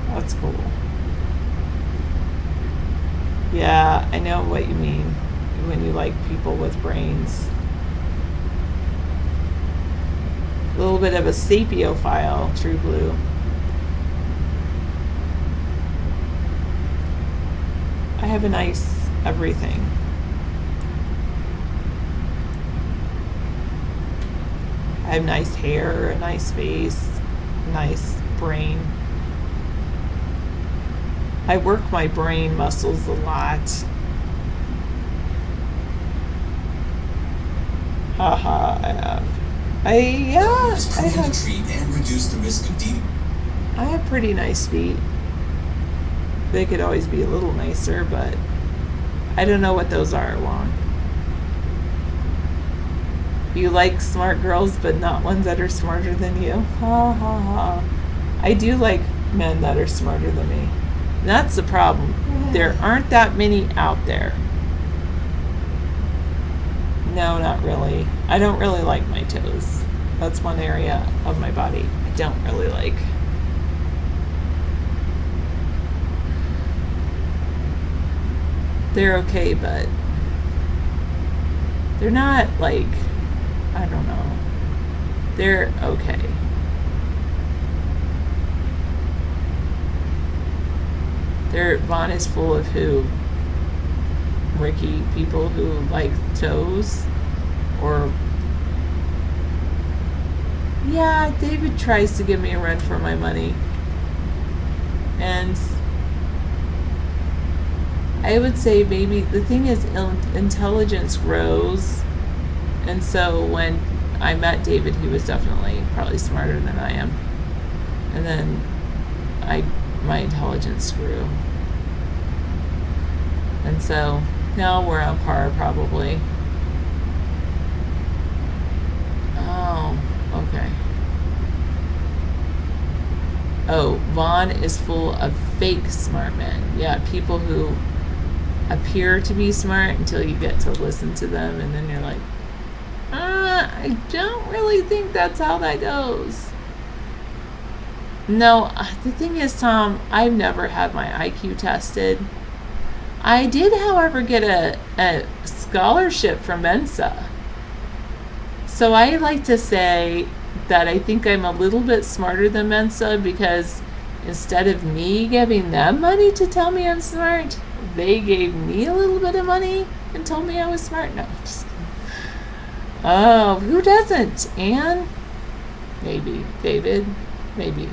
That's cool. Yeah, I know what you mean when you like people with brains. A little bit of a sapiophile, True Blue. I have a nice everything. I have nice hair, a nice face, nice brain. I work my brain muscles a lot. Haha, I have. I have. And reduce the risk of I have pretty nice feet. They could always be a little nicer, but I don't know what those are, Juan. You like smart girls, but not ones that are smarter than you. Ha ha ha. I do like men that are smarter than me. And that's the problem. There aren't that many out there. No, not really. I don't really like my toes. That's one area of my body I don't really like. They're okay, but they're not like, I don't know. They're okay. Vaughn is full of who? Ricky, people who like toes? Or, yeah, David tries to give me a run for my money. And I would say maybe the thing is intelligence grows, and so when I met David, he was definitely probably smarter than I am, and then my intelligence grew, and so now we're on par probably. Oh, okay. Oh, Vaughn is full of fake smart men. Yeah, people who appear to be smart until you get to listen to them, and then you're like, I don't really think that's how that goes. No, the thing is, Tom, I've never had my IQ tested. I did, however, get a scholarship from Mensa. So I like to say that I think I'm a little bit smarter than Mensa, because instead of me giving them money to tell me I'm smart, they gave me a little bit of money and told me I was smart. No, just kidding. Oh, who doesn't? Anne? Maybe. David? Maybe.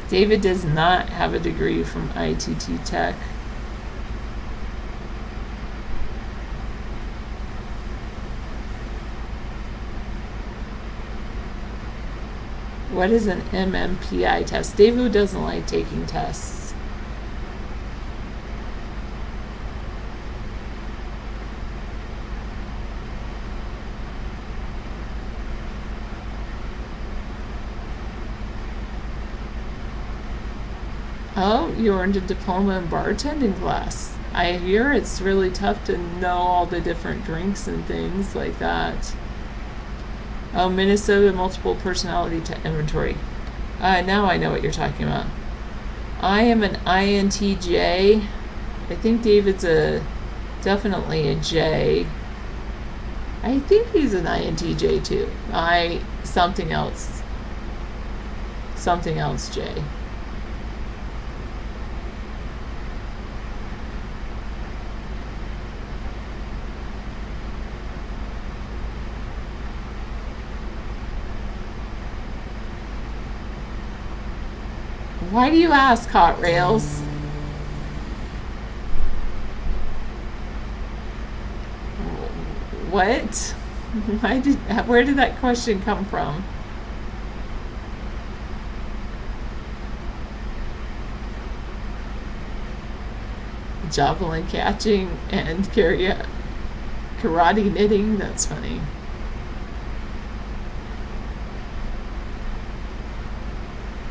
David does not have a degree from ITT Tech. What is an MMPI test? David doesn't like taking tests. Oh, you earned a diploma in bartending class. I hear it's really tough to know all the different drinks and things like that. Oh, Minnesota multiple personality inventory. Now I know what you're talking about. I am an INTJ. I think David's definitely a J. I think he's an INTJ too. Something else J. Why do you ask, Hot Rails? What? Where did that question come from? Javelin catching and karate knitting. That's funny.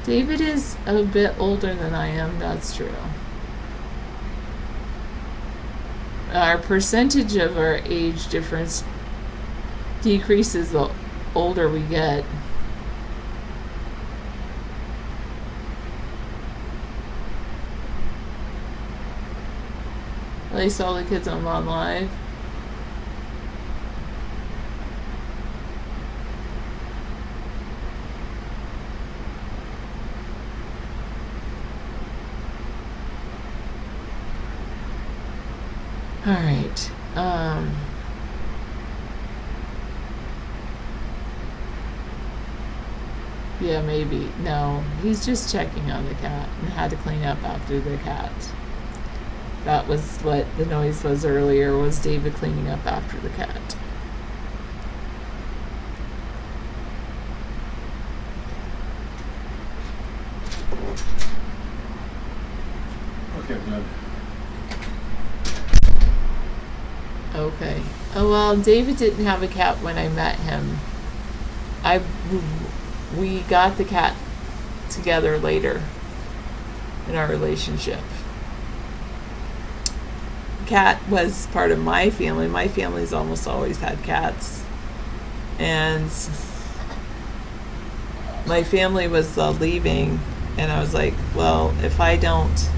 David is a bit older than I am, that's true. Our percentage of our age difference decreases the older we get. At least all the kids I'm on live. All right. Yeah, maybe. No, he's just checking on the cat and had to clean up after the cat. That was what the noise was earlier, was David cleaning up after the cat.
Okay, I'm done.
Okay. Oh, well, David didn't have a cat when I met him. We got the cat together later in our relationship. Cat was part of my family. My family's almost always had cats. And my family was leaving, and I was like, well, if I don't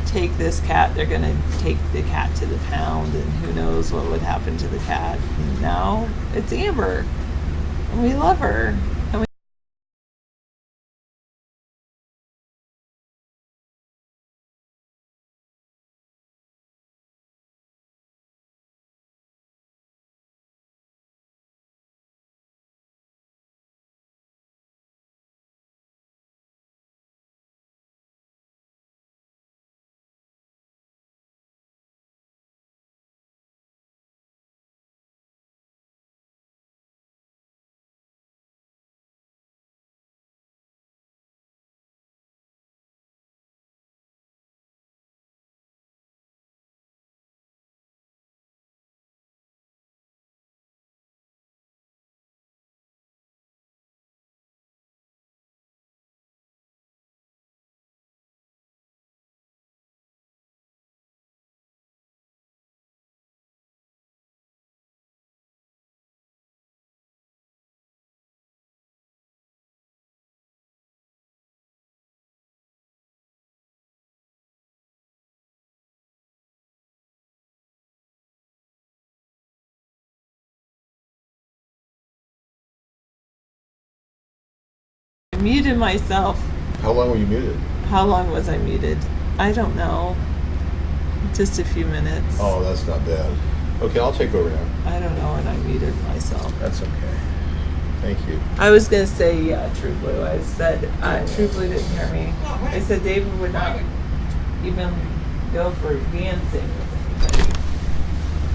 take this cat, they're gonna take the cat to the pound, and who knows what would happen to the cat. And now it's Amber, and we love her. I muted myself.
How long were you muted?
How long was I muted? I don't know. Just a few minutes.
Oh, that's not bad. Okay, I'll take over now.
I don't know when I muted myself.
That's okay. Thank you.
I was going to say, yeah, True Blue. I said, True Blue didn't hear me. I said David would not even go for dancing with anybody.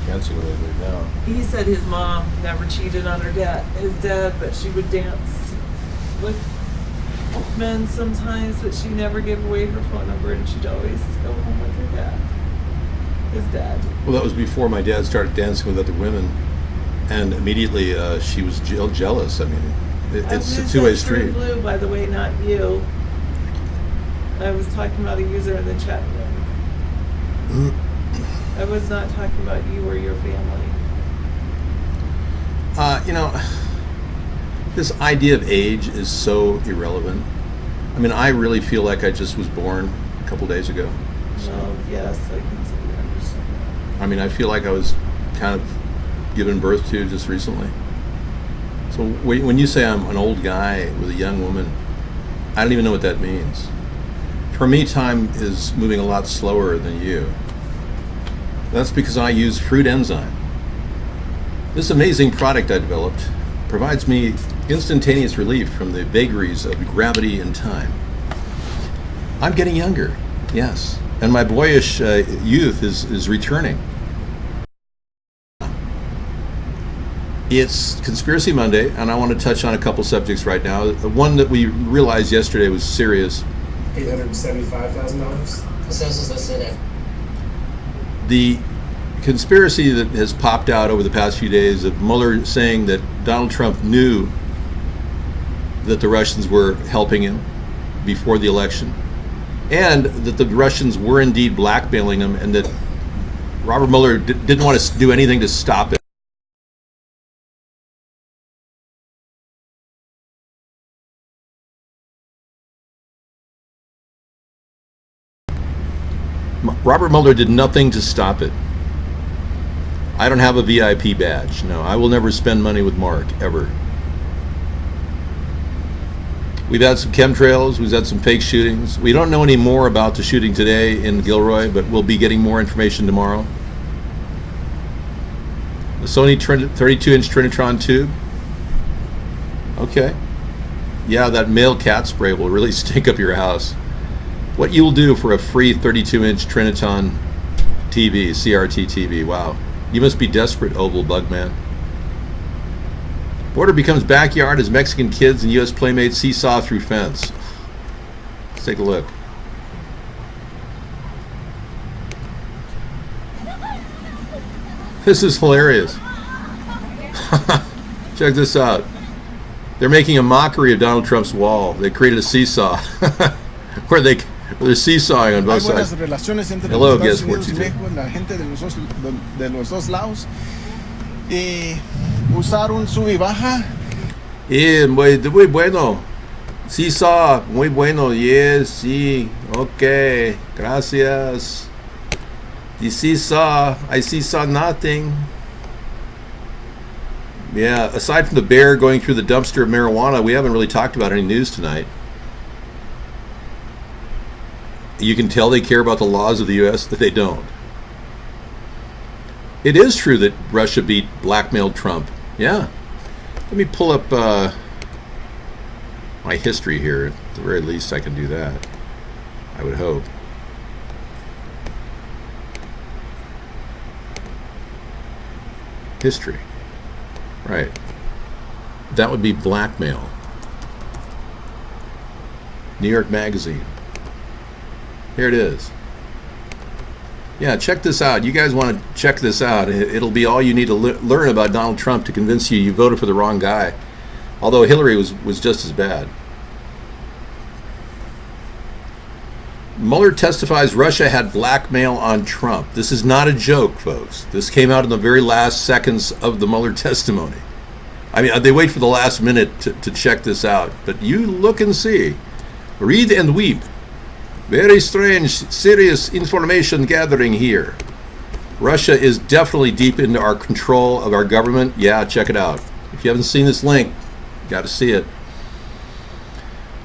Dancing with anybody now.
He said his mom never cheated on his dad, but she would dance with men sometimes, but she never gave away her phone number, and she'd always go home with her dad. His dad.
Well, that was before my dad started dancing with other women, and immediately she was jealous. I mean, it's a two-way street.
True Blue, by the way, not you. I was talking about a user in the chat room. I was not talking about you or your family.
You know, this idea of age is so irrelevant. I mean, I really feel like I just was born a couple days ago. So.
Well, yes, I can see that.
I mean, I feel like I was kind of given birth to just recently. So when you say I'm an old guy with a young woman, I don't even know what that means. For me, time is moving a lot slower than you. That's because I use fruit enzyme. This amazing product I developed provides me instantaneous relief from the vagaries of gravity and time. I'm getting younger, yes, and my boyish youth is returning. It's Conspiracy Monday, and I want to touch on a couple subjects right now. The one that we realized yesterday was serious.
$875,000. Consensus listed at.
The conspiracy that has popped out over the past few days of Mueller saying that Donald Trump knew that the Russians were helping him before the election, and that the Russians were indeed blackmailing him, and that Robert Mueller didn't want to do anything to stop it. Robert Mueller did nothing to stop it. I don't have a VIP badge. No, I will never spend money with Mark, ever. We've had some chemtrails, we've had some fake shootings. We don't know any more about the shooting today in Gilroy, but we'll be getting more information tomorrow. The Sony 32-inch Trinitron tube. Okay. Yeah, that male cat spray will really stink up your house. What you'll do for a free 32-inch Trinitron TV, CRT TV, wow. You must be desperate, Oval Bugman. Border becomes backyard as Mexican kids and U.S. playmates seesaw through fence. Let's take a look. This is hilarious. Check this out. They're making a mockery of Donald Trump's wall. They created a seesaw where they're seesawing on both sides. Hello, guess what you do.
La gente de los dos lados. Usar un sub y baja.
Muy bueno. Seesaw, muy bueno. Yes, sí. Okay. Gracias. The seesaw, I seesaw nothing. Yeah, aside from the bear going through the dumpster of marijuana, we haven't really talked about any news tonight. You can tell they care about the laws of the U.S., that they don't. It is true that Russia blackmailed Trump. Yeah. Let me pull up my history here. At the very least, I can do that. I would hope. History. Right. That would be blackmail. New York Magazine. Here it is. Yeah, check this out. You guys want to check this out. It'll be all you need to learn about Donald Trump to convince you voted for the wrong guy. Although Hillary was just as bad. Mueller testifies Russia had blackmail on Trump. This is not a joke, folks. This came out in the very last seconds of the Mueller testimony. I mean, they wait for the last minute to check this out. But you look and see. Read and weep. Very strange, serious information gathering here. Russia is definitely deep into our control of our government. Yeah, check it out. If you haven't seen this link, you got to see it.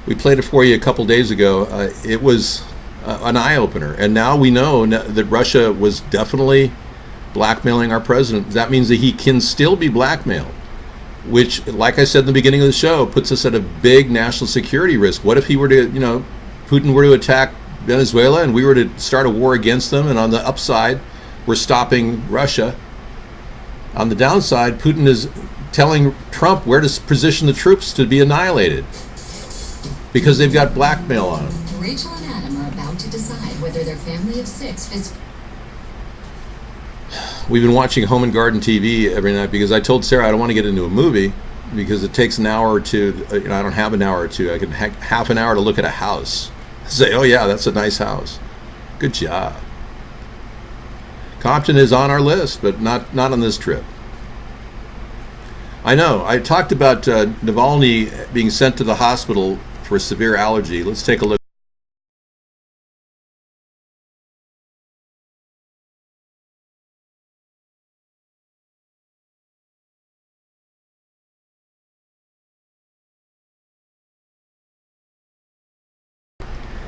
We played it for you a couple days ago. It was an eye-opener. And now we know that Russia was definitely blackmailing our president. That means that he can still be blackmailed. which, like I said in the beginning of the show, puts us at a big national security risk. What if he were to, Putin were to attack Venezuela and we were to start a war against them, and on the upside, we're stopping Russia. On the downside, Putin is telling Trump where to position the troops to be annihilated because they've got blackmail on them.
Rachel and Adam are about to decide whether their family of 6 fits.
We've been watching Home and Garden TV every night because I told Sarah I don't want to get into a movie because it takes an hour or two. I don't have an hour or two. I can half an hour to look at a house. Say, oh yeah, that's a nice house. Good job. Compton is on our list, but not on this trip. I know. I talked about Navalny being sent to the hospital for severe allergy. Let's take a look.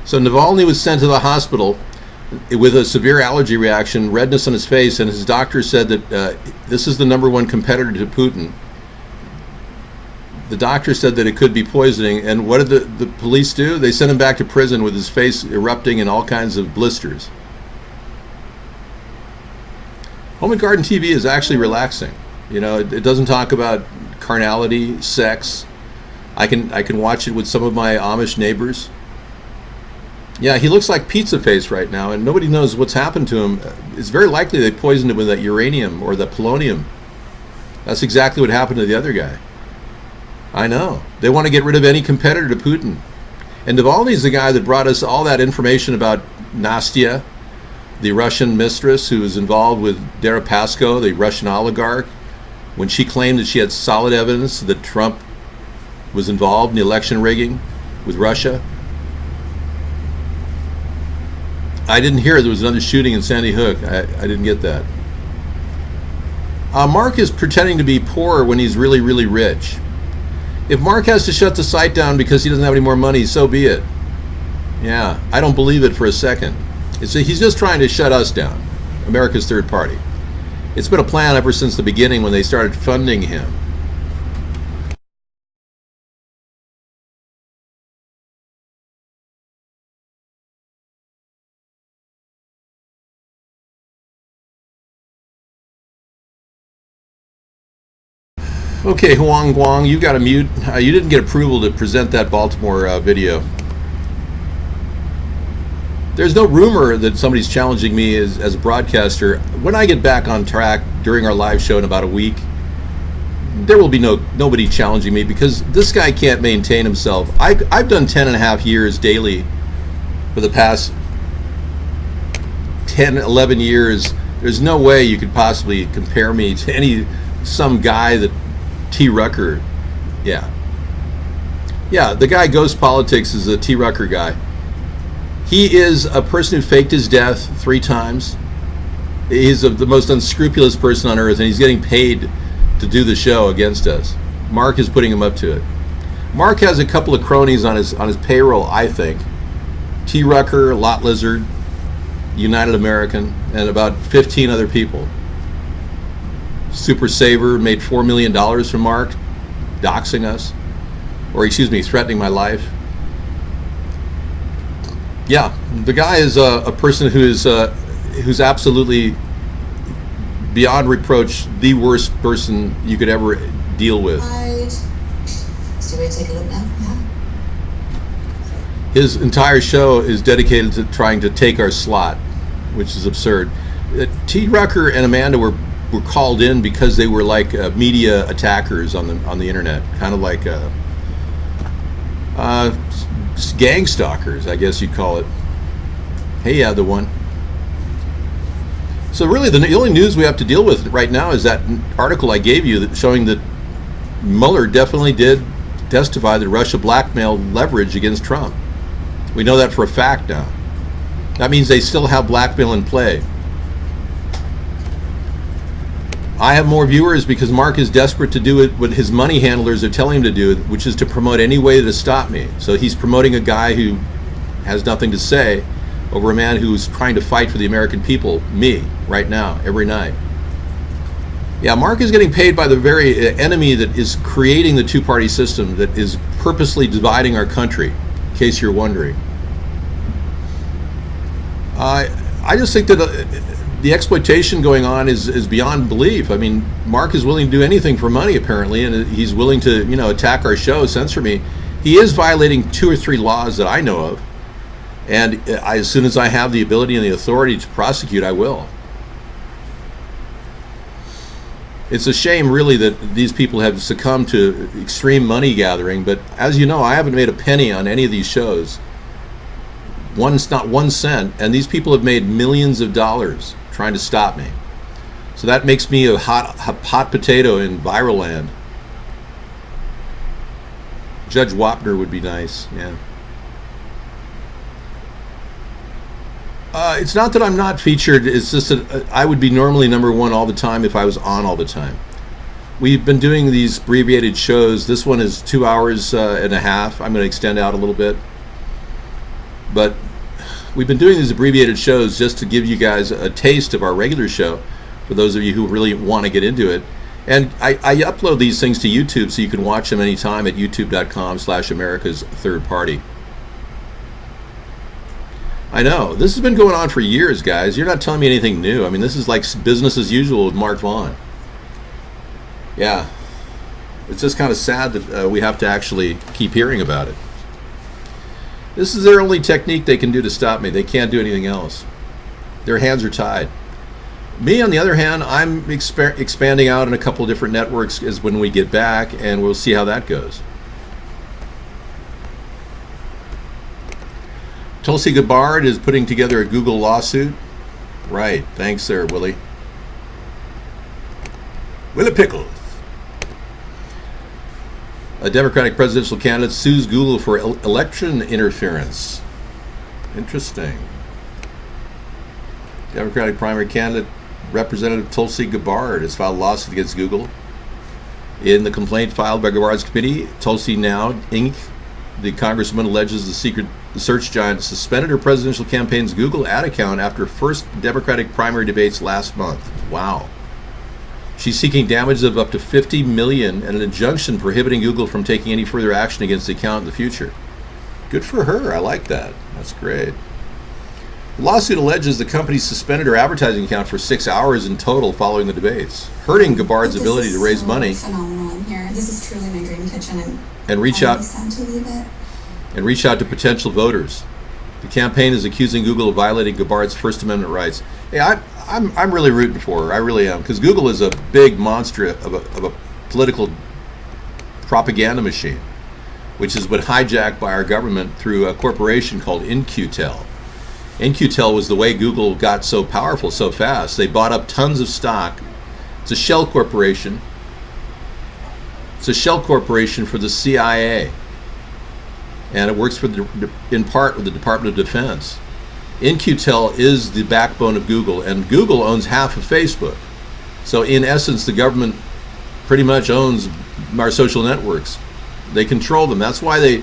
So Navalny was sent to the hospital with a severe allergy reaction, redness on his face, and his doctor said that this is the #1 competitor to Putin. The doctor said that it could be poisoning, and what did the police do? They sent him back to prison with his face erupting in all kinds of blisters. Home and Garden TV is actually relaxing. It doesn't talk about carnality, sex. I can watch it with some of my Amish neighbors. Yeah, he looks like Pizza Face right now, and nobody knows what's happened to him. It's very likely they poisoned him with that uranium or the polonium. That's exactly what happened to the other guy. I know. They want to get rid of any competitor to Putin. And Navalny's the guy that brought us all that information about Nastya, the Russian mistress who was involved with Deripaska, the Russian oligarch, when she claimed that she had solid evidence that Trump was involved in the election rigging with Russia. I didn't hear there was another shooting in Sandy Hook. I didn't get that. Mark is pretending to be poor when he's really, really rich. If Mark has to shut the site down because he doesn't have any more money, so be it. Yeah, I don't believe it for a second. He's just trying to shut us down, America's Third Party. It's been a plan ever since the beginning when they started funding him. Okay, Huang Guang, you got to mute. You didn't get approval to present that Baltimore video. There's no rumor that somebody's challenging me as a broadcaster. When I get back on track during our live show in about a week, there will be nobody challenging me because this guy can't maintain himself. I've done 10.5 years daily for the past 10, 11 years. There's no way you could possibly compare me to some guy that T. Rucker. Yeah, the guy Ghost Politics is a T. Rucker guy. He is a person who faked his death 3 times. He's the most unscrupulous person on earth, and he's getting paid to do the show against us. Mark is putting him up to it. Mark has a couple of cronies on his payroll, I think. T. Rucker, Lot Lizard, United American, and about 15 other people. Super Saver made $4 million from Mark, doxing us, threatening my life. Yeah, the guy is a person who's absolutely beyond reproach the worst person you could ever deal with.
Right. So we take a look now. Yeah.
His entire show is dedicated to trying to take our slot, which is absurd. T. Rucker and Amanda were called in because they were like media attackers on the internet, kind of like gang stalkers, I guess you'd call it. Hey, yeah, the one. So really, the only news we have to deal with right now is that article I gave you showing that Mueller definitely did testify that Russia blackmailed leverage against Trump. We know that for a fact now. That means they still have blackmail in play. I have more viewers because Mark is desperate to do what his money handlers are telling him to do, which is to promote any way to stop me. So he's promoting a guy who has nothing to say over a man who's trying to fight for the American people, me, right now, every night. Yeah, Mark is getting paid by the very enemy that is creating the two-party system that is purposely dividing our country, in case you're wondering. I just think that the exploitation going on is beyond belief. I mean, Mark is willing to do anything for money, apparently, and he's willing to, attack our show, censor me. He is violating 2 or 3 laws that I know of, and as soon as I have the ability and the authority to prosecute, I will. It's a shame, really, that these people have succumbed to extreme money gathering, but as you know, I haven't made a penny on any of these shows. Not 1 cent, and these people have made millions of dollars trying to stop me. So that makes me a hot potato in viral land. Judge Wapner would be nice, yeah. It's not that I'm not featured, it's just that I would be normally number 1 all the time if I was on all the time. We've been doing these abbreviated shows. This one is 2 hours and a half. I'm going to extend out a little bit. But we've been doing these abbreviated shows just to give you guys a taste of our regular show, for those of you who really want to get into it. And I upload these things to YouTube so you can watch them anytime at youtube.com/America's Third Party. I know, this has been going on for years, guys. You're not telling me anything new. I mean, this is like business as usual with Mark Vaughn. Yeah, it's just kind of sad that we have to actually keep hearing about it. This is their only technique they can do to stop me. They can't do anything else. Their hands are tied. Me, on the other hand, I'm expanding out in a couple of different networks as when we get back, and we'll see how that goes. Tulsi Gabbard is putting together a Google lawsuit. Right. Thanks there, Willie. Willie Pickles. A Democratic presidential candidate sues Google for election interference. Interesting. Democratic primary candidate Representative Tulsi Gabbard has filed a lawsuit against Google. In the complaint filed by Gabbard's committee, Tulsi Now, Inc., the congresswoman alleges the search giant suspended her presidential campaign's Google ad account after first Democratic primary debates last month. Wow. She's seeking damages of up to $50 million and an injunction prohibiting Google from taking any further action against the account in the future. Good for her. I like that. That's great. The lawsuit alleges the company suspended her advertising account for 6 hours in total following the debates, hurting Gabbard's ability to raise money.
Phenomenal in here. This is truly my dream kitchen.
And reach out to potential voters. The campaign is accusing Google of violating Gabbard's First Amendment rights. Hey, I'm really rooting for her. I really am, because Google is a big monster of a political propaganda machine, which has been hijacked by our government through a corporation called In-Q-Tel. In-Q-Tel was the way Google got so powerful so fast. They bought up tons of stock. It's a shell corporation. It's a shell corporation for the CIA. And it works in part with the Department of Defense. In-Q-Tel is the backbone of Google, and Google owns half of Facebook. So in essence, the government pretty much owns our social networks. They control them. That's why they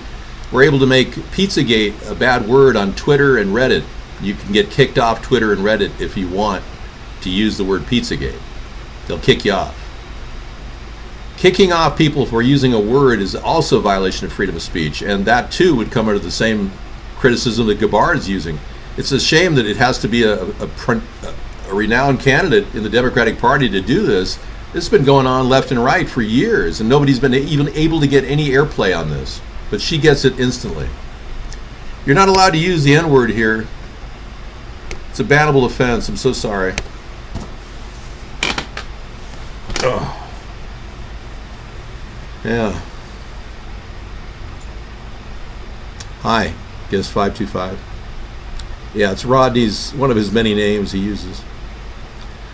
were able to make Pizzagate a bad word on Twitter and Reddit. You can get kicked off Twitter and Reddit if you want to use the word Pizzagate. They'll kick you off. Kicking off people for using a word is also a violation of freedom of speech, and that too would come under the same criticism that Gabbard is using. It's a shame that it has to be a renowned candidate in the Democratic Party to do this. This has been going on left and right for years, and nobody's been even able to get any airplay on this. But she gets it instantly. You're not allowed to use the N-word here. It's a bannable offense. I'm so sorry. Ugh. Yeah. Hi, guess 525. Yeah, it's Rodney's, one of his many names he uses.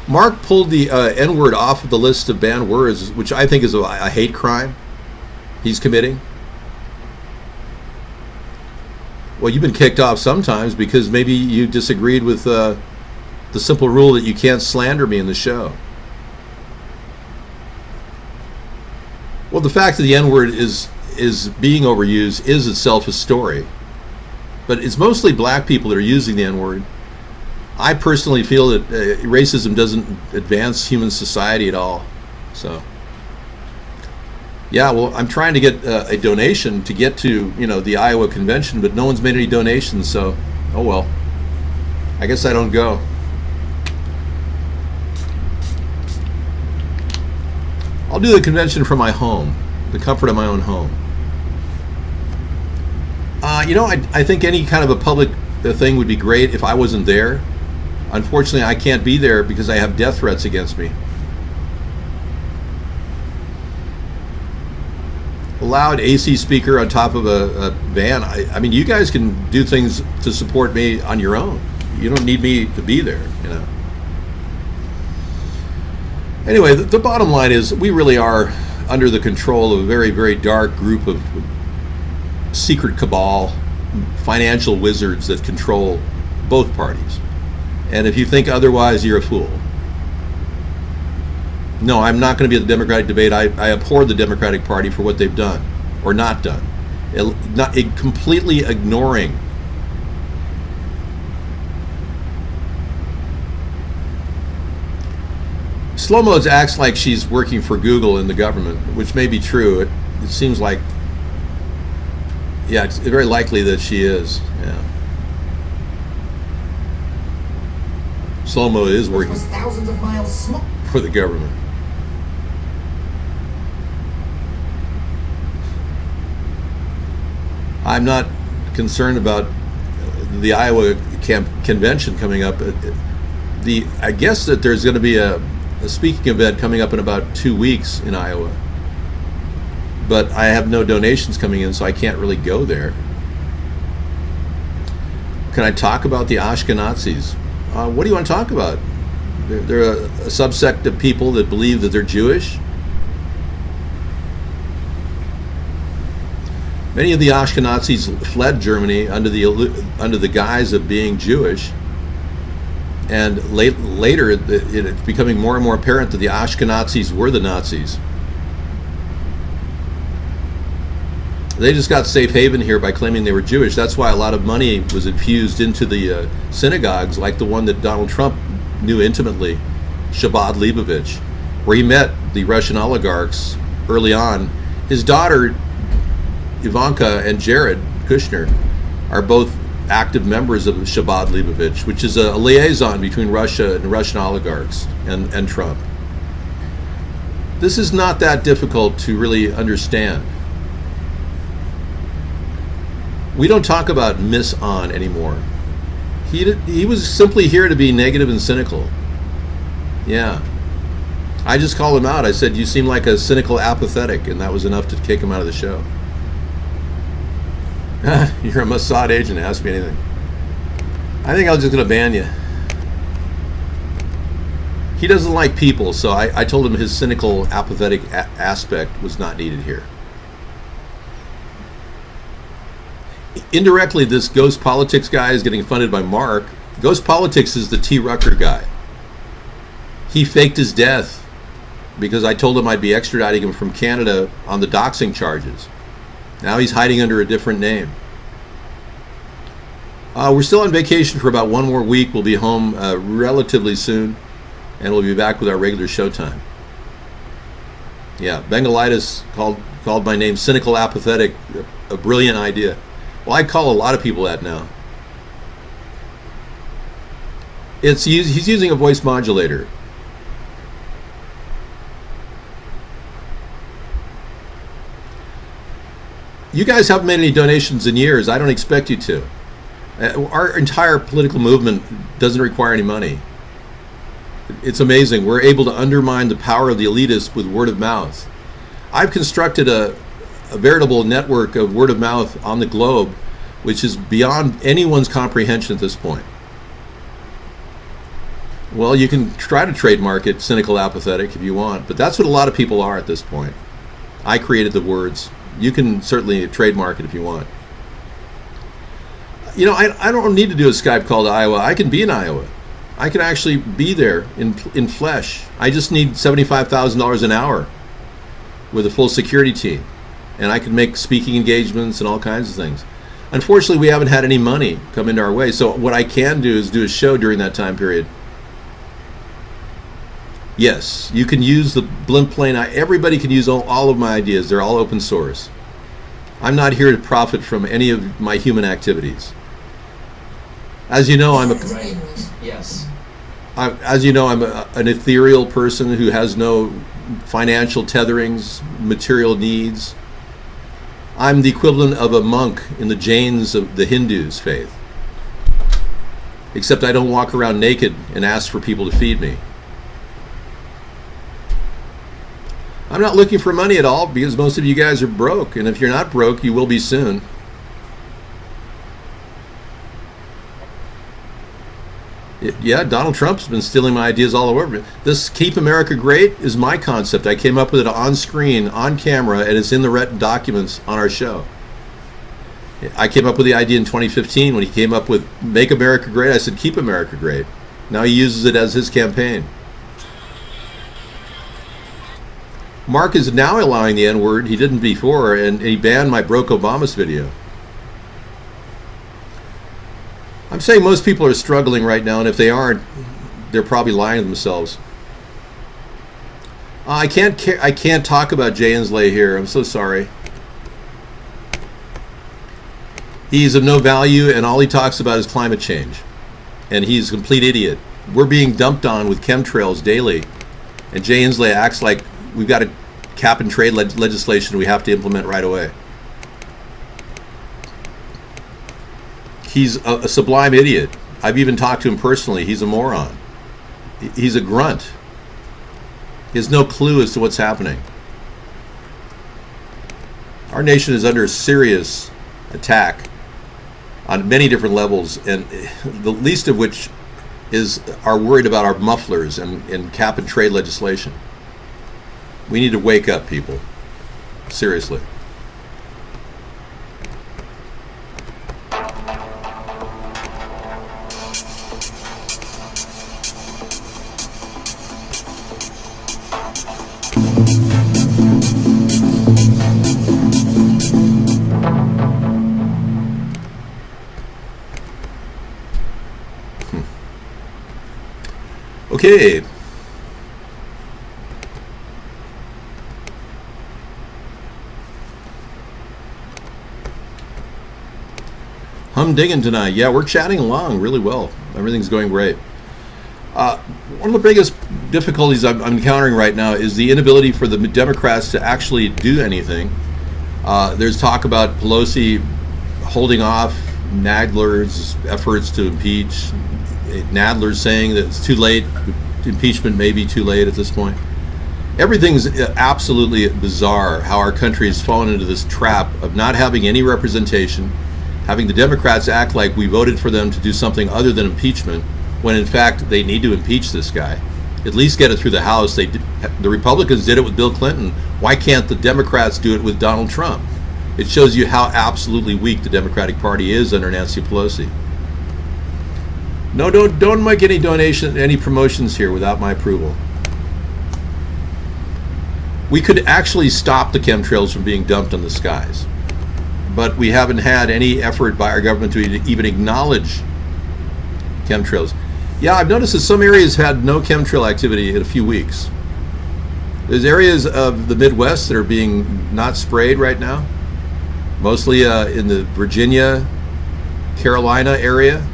Mark pulled the N-word off of the list of banned words, which I think is a hate crime he's committing. Well, you've been kicked off sometimes because maybe you disagreed with the simple rule that you can't slander me in the show. Well, the fact that the N-word is being overused is itself a story. But it's mostly black people that are using the N-word. I personally feel that racism doesn't advance human society at all. So, yeah, well, I'm trying to get a donation to get to, the Iowa convention, but no one's made any donations, so, oh well. I guess I don't go. I'll do the convention from my home, the comfort of my own home. I think any kind of a public thing would be great if I wasn't there. Unfortunately, I can't be there because I have death threats against me. A loud AC speaker on top of a van. I mean, you guys can do things to support me on your own. You don't need me to be there, Anyway, the bottom line is we really are under the control of a very, very dark group of secret cabal, financial wizards that control both parties. And if you think otherwise, you're a fool. No, I'm not going to be at the Democratic debate. I abhor the Democratic Party for what they've done or not done. Completely ignoring Slow-Mo acts like she's working for Google in the government, which may be true. It seems like, it's very likely that she is. Yeah. Slow-Mo is working for the government. I'm not concerned about the Iowa convention coming up. I guess that there's going to be a speaking event coming up in about 2 weeks in Iowa. But I have no donations coming in, so I can't really go there. Can I talk about the Ashkenazis? What do you want to talk about? They're a subsect of people that believe that they're Jewish. Many of the Ashkenazis fled Germany under the guise of being Jewish. And later, it's becoming more and more apparent that the Ashkenazis were the Nazis. They just got safe haven here by claiming they were Jewish. That's why a lot of money was infused into the synagogues, like the one that Donald Trump knew intimately, Chabad Leibovich, where he met the Russian oligarchs early on. His daughter, Ivanka, and Jared Kushner are both active members of Chabad Leibovich, which is a liaison between Russia and Russian oligarchs and Trump. This is not that difficult to really understand. We don't talk about Miss On anymore. He was simply here to be negative and cynical. Yeah. I just called him out. I said, you seem like a cynical apathetic, and that was enough to kick him out of the show. You're a Mossad agent, ask me anything. I think I was just going to ban you. He doesn't like people, so I told him his cynical, apathetic aspect was not needed here. Indirectly, this Ghost Politics guy is getting funded by Mark. Ghost Politics is the T. Rucker guy. He faked his death because I told him I'd be extraditing him from Canada on the doxing charges. Now he's hiding under a different name. We're still on vacation for about 1 more week. We'll be home relatively soon, and we'll be back with our regular showtime. Yeah, Bengalitis called my name cynical apathetic, a brilliant idea. Well, I call a lot of people that now. He's using a voice modulator. You guys haven't made any donations in years. I don't expect you to. Our entire political movement doesn't require any money. It's amazing. We're able to undermine the power of the elitists with word of mouth. I've constructed a veritable network of word of mouth on the globe, which is beyond anyone's comprehension at this point. Well, you can try to trademark it, cynical apathetic, if you want, but that's what a lot of people are at this point. I created the words. You can certainly trademark it if you want. I don't need to do a Skype call to Iowa. I can be in Iowa. I can actually be there in flesh. I just need $75,000 an hour with a full security team. And I can make speaking engagements and all kinds of things. Unfortunately, we haven't had any money come into our way. So what I can do is do a show during that time period. Yes, you can use the blimp plane. Everybody can use all of my ideas. They're all open source. I'm not here to profit from any of my human activities. As you know, I'm an ethereal person who has no financial tetherings, material needs. I'm the equivalent of a monk in the Jains of the Hindus' faith. Except I don't walk around naked and ask for people to feed me. I'm not looking for money at all because most of you guys are broke. And if you're not broke, you will be soon. Yeah, Donald Trump's been stealing my ideas all over. This Keep America Great is my concept. I came up with it on screen, on camera, and it's in the written documents on our show. I came up with the idea in 2015 when he came up with Make America Great. I said, Keep America Great. Now he uses it as his campaign. Mark is now allowing the N-word. He didn't before, and he banned my Broke Obamas video. I'm saying most people are struggling right now, and if they aren't, they're probably lying to themselves. I can't talk about Jay Inslee here. I'm so sorry. He's of no value, and all he talks about is climate change. And he's a complete idiot. We're being dumped on with chemtrails daily, and Jay Inslee acts like we've got a cap and trade legislation we have to implement right away. He's a sublime idiot. I've even talked to him personally. He's a moron. He's a grunt. He has no clue as to what's happening. Our nation is under serious attack on many different levels, and the least of which are worried about our mufflers and cap and trade legislation. We need to wake up, people. Seriously. Okay. Humdigging tonight. Yeah, we're chatting along really well. Everything's going great. One of the biggest difficulties I'm encountering right now is the inability for the Democrats to actually do anything. There's talk about Pelosi holding off Nadler's efforts to impeach. Nadler's saying that it's too late. Impeachment may be too late at this point. Everything's absolutely bizarre how our country has fallen into this trap of not having any representation, having the Democrats act like we voted for them to do something other than impeachment, when in fact they need to impeach this guy. At least get it through the House. The Republicans did it with Bill Clinton. Why can't the Democrats do it with Donald Trump? It shows you how absolutely weak the Democratic Party is under Nancy Pelosi. No, don't make any promotions here without my approval. We could actually stop the chemtrails from being dumped on the skies, but we haven't had any effort by our government to even acknowledge chemtrails. Yeah, I've noticed that some areas had no chemtrail activity in a few weeks. There's areas of the Midwest that are being not sprayed right now, mostly in the Virginia, Carolina area.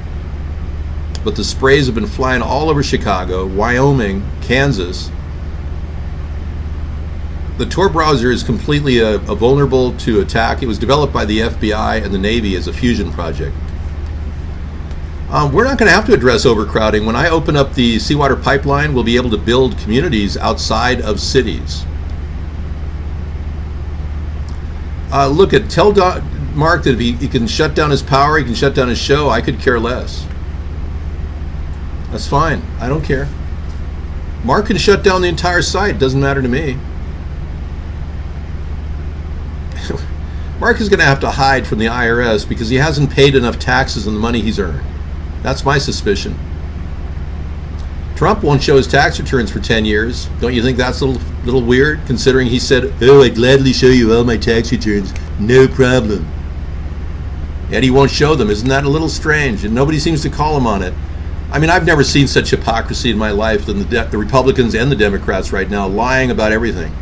But the sprays have been flying all over Chicago, Wyoming, Kansas. The Tor browser is completely vulnerable to attack. It was developed by the FBI and the Navy as a fusion project. We're not going to have to address overcrowding. When I open up the seawater pipeline, we'll be able to build communities outside of cities. Tell Mark that if he can shut down his power, he can shut down his show. I could care less. That's fine. I don't care. Mark can shut down the entire site. Doesn't matter to me. Mark is going to have to hide from the IRS because he hasn't paid enough taxes on the money he's earned. That's my suspicion. Trump won't show his tax returns for 10 years. Don't you think that's a little weird, considering he said, "Oh, I'd gladly show you all my tax returns. No problem." Yet he won't show them. Isn't that a little strange? And nobody seems to call him on it. I mean, I've never seen such hypocrisy in my life than the Republicans and the Democrats right now lying about everything.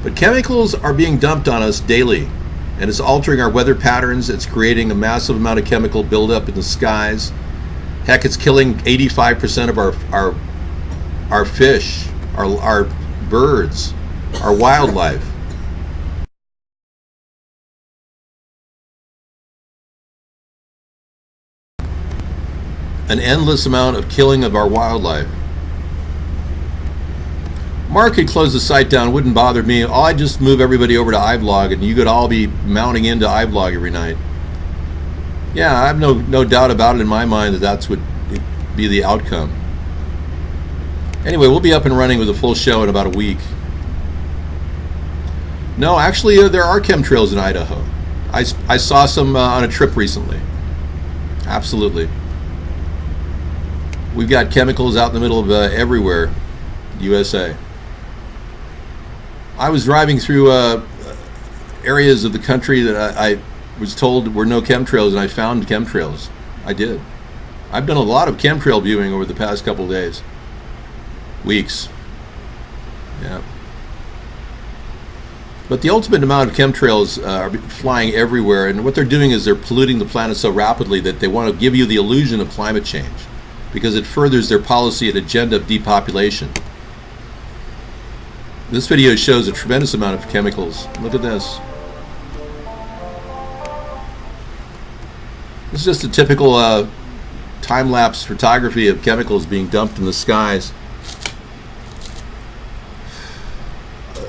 But chemicals are being dumped on us daily, and it's altering our weather patterns. It's creating a massive amount of chemical buildup in the skies. Heck, it's killing 85% of our fish, our birds, our wildlife. An endless amount of killing of our wildlife. Mark could close the site down, wouldn't bother me. I'd just move everybody over to iVlog, and you could all be mounting into iVlog every night. Yeah, I have no doubt about it in my mind that that's would be the outcome. Anyway, we'll be up and running with a full show in about a week. No, actually, there are chemtrails in Idaho. I saw some on a trip recently. Absolutely. We've got chemicals out in the middle of everywhere, USA. I was driving through areas of the country that I was told were no chemtrails, and I found chemtrails. I did. I've done a lot of chemtrail viewing over the past couple of days. Weeks. Yeah. But the ultimate amount of chemtrails are flying everywhere, and what they're doing is they're polluting the planet so rapidly that they want to give you the illusion of climate change, because it furthers their policy and agenda of depopulation. This video shows a tremendous amount of chemicals. Look at this. This is just a typical time-lapse photography of chemicals being dumped in the skies.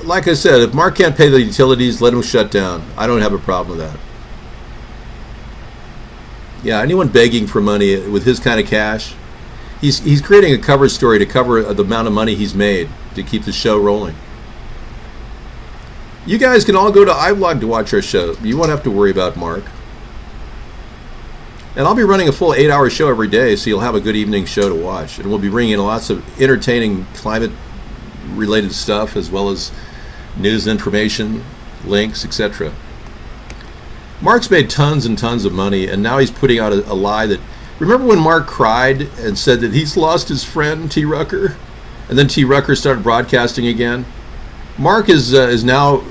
Like I said, if Mark can't pay the utilities, let him shut down. I don't have a problem with that. Yeah, anyone begging for money with his kind of cash, he's creating a cover story to cover the amount of money he's made to keep the show rolling. You guys can all go to iVlog to watch our show. You won't have to worry about Mark. And I'll be running a full 8-hour show every day, so you'll have a good evening show to watch. And we'll be bringing in lots of entertaining climate-related stuff, as well as news and information, links, etc. Mark's made tons and tons of money, and now he's putting out a lie that... Remember when Mark cried and said that he's lost his friend, T. Rucker? And then T. Rucker started broadcasting again? Mark is now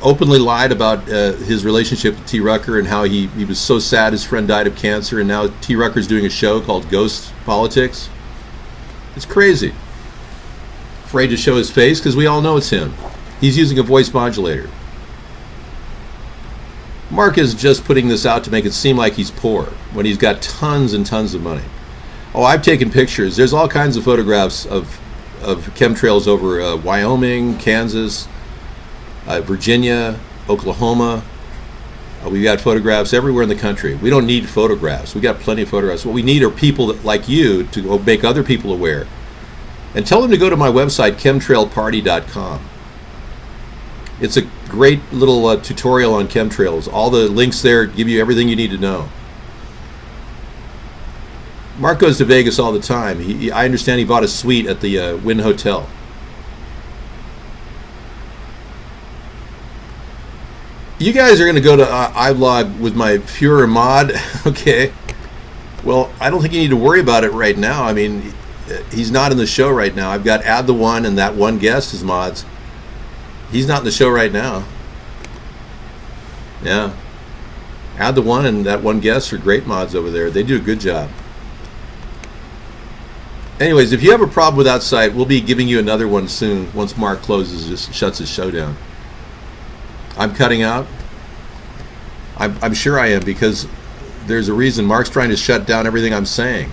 openly lied about his relationship with T. Rucker and how he was so sad his friend died of cancer, and now T. Rucker's doing a show called Ghost Politics. It's crazy. Afraid to show his face because we all know it's him. He's using a voice modulator. Mark is just putting this out to make it seem like he's poor when he's got tons and tons of money. Oh, I've taken pictures. There's all kinds of photographs of chemtrails over Wyoming, Kansas, Virginia, Oklahoma. We've got photographs everywhere in the country. We don't need photographs. We've got plenty of photographs. What we need are people like you to make other people aware. And tell them to go to my website, chemtrailparty.com. It's a great little tutorial on chemtrails. All the links there give you everything you need to know. Mark goes to Vegas all the time. I understand he bought a suite at the Wynn Hotel. You guys are going to go to iVlog with my Fuhrer mod, okay? Well, I don't think you need to worry about it right now. I mean, he's not in the show right now. I've got Add the One and that one guest as mods. He's not in the show right now. Yeah. Add the One and that one guest are great mods over there. They do a good job. Anyways, if you have a problem with that site, we'll be giving you another one soon once Mark shuts his show down. I'm cutting out. I'm sure I am, because there's a reason. Mark's trying to shut down everything I'm saying.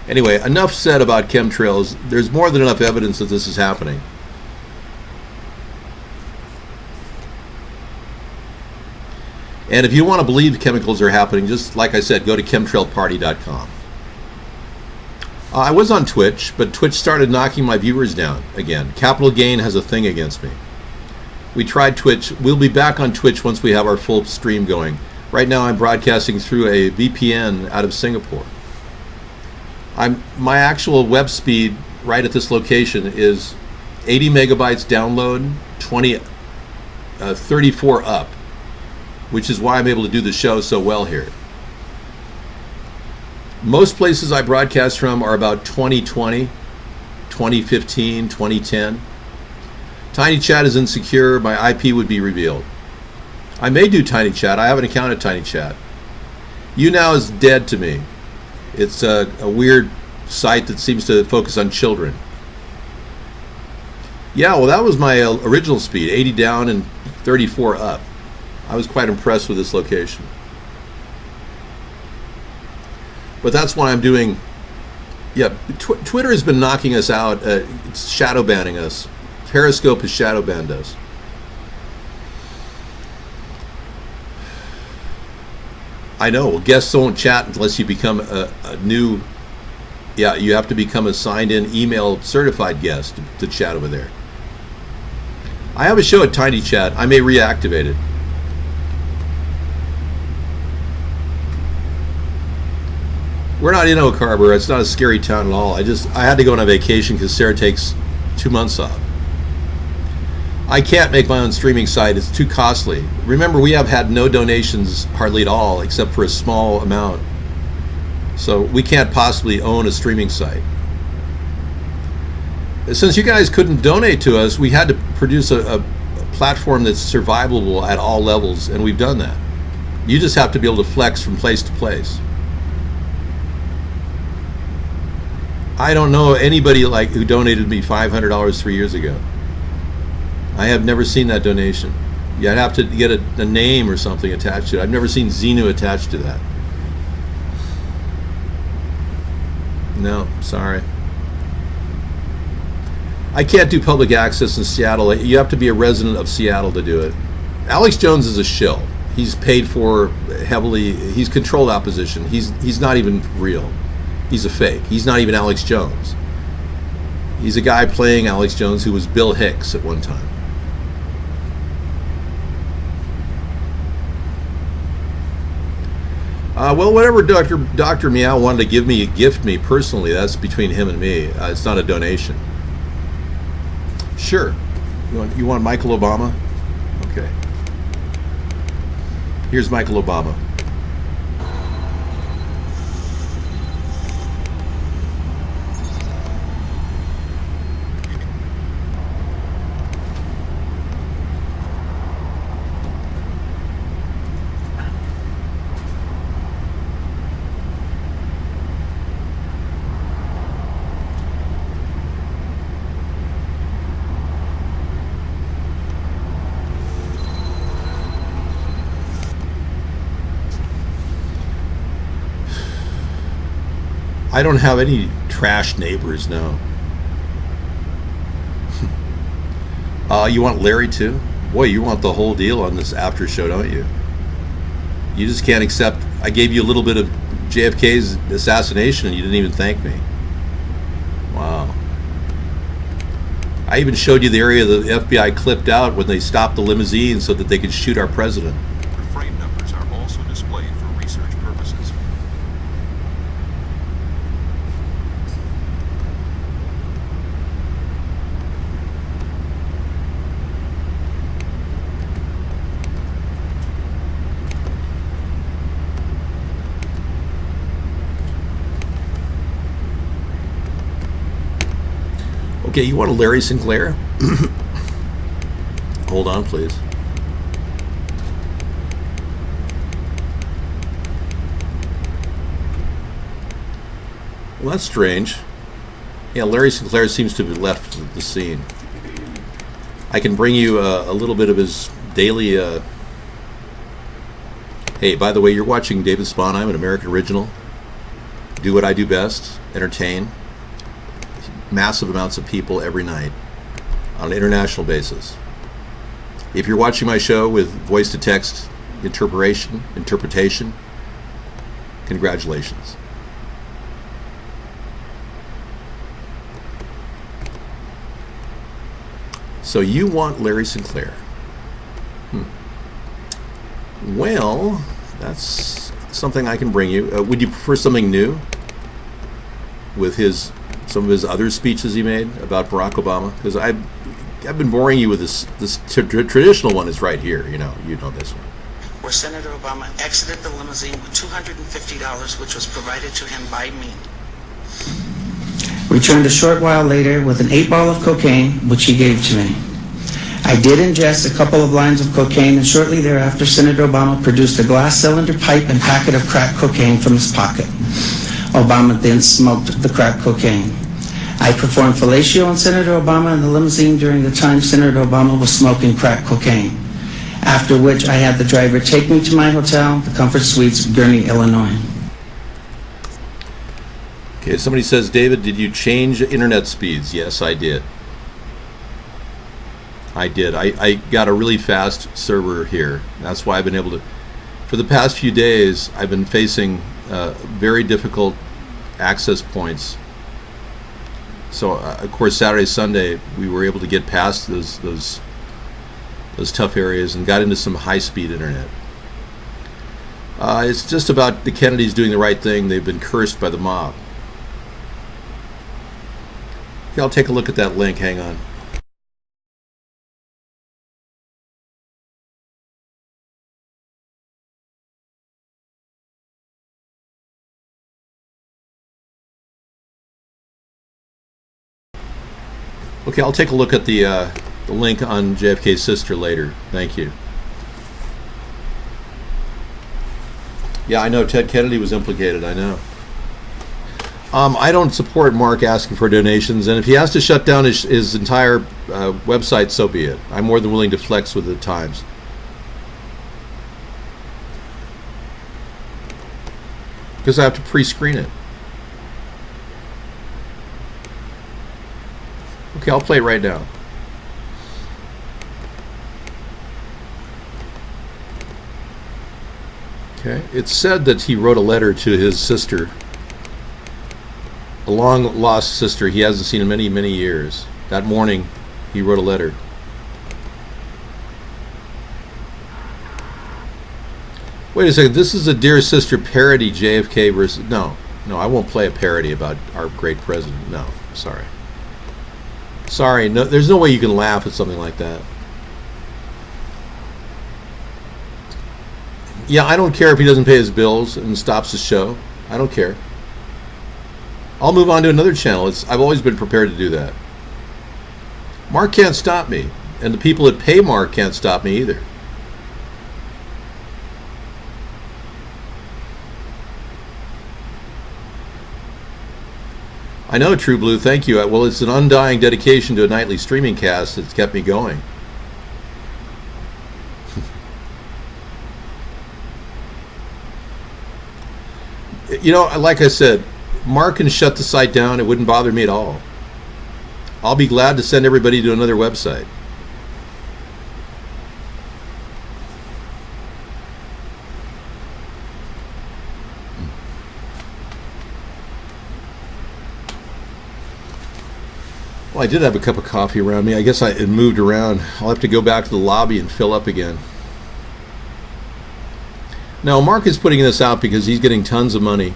Anyway, enough said about chemtrails. There's more than enough evidence that this is happening. And if you want to believe chemicals are happening, just like I said, go to chemtrailparty.com. I was on Twitch, but Twitch started knocking my viewers down again. Capital Gain has a thing against me. We tried Twitch. We'll be back on Twitch once we have our full stream going. Right now I'm broadcasting through a VPN out of Singapore. My actual web speed right at this location is 80 megabytes download, 34 up. which is why I'm able to do the show so well here. Most places I broadcast from are about 2020, 2015, 2010. Tiny Chat is insecure. My IP would be revealed. I may do Tiny Chat. I have an account at Tiny Chat. YouNow is dead to me. It's a weird site that seems to focus on children. Yeah, well, that was my original speed, 80 down and 34 up. I was quite impressed with this location. But that's why I'm doing, yeah, Twitter has been knocking us out. It's shadow banning us. Periscope has shadow banned us. I know. Well, guests won't chat unless you become a new, yeah, you have to become a signed-in email certified guest to chat over there. I have a show at Tiny Chat. I may reactivate it. We're not in Oak Harbor. It's not a scary town at all. I had to go on a vacation because Sarah takes 2 months off. I can't make my own streaming site. It's too costly. Remember, we have had no donations hardly at all, except for a small amount. So we can't possibly own a streaming site. Since you guys couldn't donate to us, we had to produce a platform that's survivable at all levels, and we've done that. You just have to be able to flex from place to place. I don't know anybody who donated me $500 3 years ago. I have never seen that donation. You'd have to get a name or something attached to it. I've never seen Xenu attached to that. No, sorry. I can't do public access in Seattle. You have to be a resident of Seattle to do it. Alex Jones is a shill. He's paid for heavily. He's controlled opposition. He's not even real. He's a fake. He's not even Alex Jones. He's a guy playing Alex Jones who was Bill Hicks at one time. Well, whatever Dr. Meow wanted to gift me personally, that's between him and me. It's not a donation. Sure. You want Michael Obama? Okay. Here's Michael Obama. I don't have any trash neighbors, no. You want Larry too? Boy, you want the whole deal on this after show, don't you? You just can't accept. I gave you a little bit of JFK's assassination and you didn't even thank me. Wow. I even showed you the area the FBI clipped out when they stopped the limousine so that they could shoot our president.
Frame numbers are also displayed for research purposes.
Okay, you want a Larry Sinclair? Hold on, please. Well, that's strange. Yeah, Larry Sinclair seems to have left the scene. I can bring you a little bit of his daily... Hey, by the way, you're watching David Spawn. I'm an American original. Do what I do best. Entertain. Massive amounts of people every night on an international basis. If you're watching my show with voice-to-text interpretation, congratulations. So you want Larry Sinclair? Well, that's something I can bring you. Would you prefer something new with some of his other speeches he made about Barack Obama? Because I've been boring you with this traditional one is right here. You know this one.
where Senator Obama exited the limousine with $250, which was provided to him by me. Returned a short while later with an 8-ball of cocaine, which he gave to me. I did ingest a couple of lines of cocaine, and shortly thereafter, Senator Obama produced a glass cylinder pipe and packet of crack cocaine from his pocket. Obama then smoked the crack cocaine. I performed fellatio on Senator Obama in the limousine during the time Senator Obama was smoking crack cocaine, after which I had the driver take me to my hotel, the Comfort Suites, Gurnee, Illinois.
Okay, somebody says, David, did you change internet speeds? Yes, I did. I got a really fast server here. That's why I've been able to, for the past few days, I've been facing very difficult access points. So, of course, Saturday, Sunday, we were able to get past those tough areas and got into some high-speed internet. It's just about the Kennedys doing the right thing. They've been cursed by the mob. Okay, I'll take a look at that link. Hang on. Okay, I'll take a look at the link on JFK's sister later. Thank you. Yeah, I know Ted Kennedy was implicated. I know. I don't support Mark asking for donations, and if he has to shut down his entire website, so be it. I'm more than willing to flex with the times. Because I have to pre-screen it. Okay, I'll play it right now. Okay, it's said that he wrote a letter to his sister, a long-lost sister he hasn't seen in many, many years. That morning, he wrote a letter. Wait a second, this is a Dear Sister parody, JFK versus... No, I won't play a parody about our great president. No, sorry. Sorry, no, there's no way you can laugh at something like that. Yeah, I don't care if he doesn't pay his bills and stops the show. I don't care. I'll move on to another channel. I've always been prepared to do that. Mark can't stop me, and the people that pay Mark can't stop me either. I know, True Blue, thank you. Well, it's an undying dedication to a nightly streaming cast that's kept me going. You know, like I said, Mark can shut the site down. It wouldn't bother me at all. I'll be glad to send everybody to another website. Well, I did have a cup of coffee around me. I guess it moved around. I'll have to go back to the lobby and fill up again. Now, Mark is putting this out because he's getting tons of money.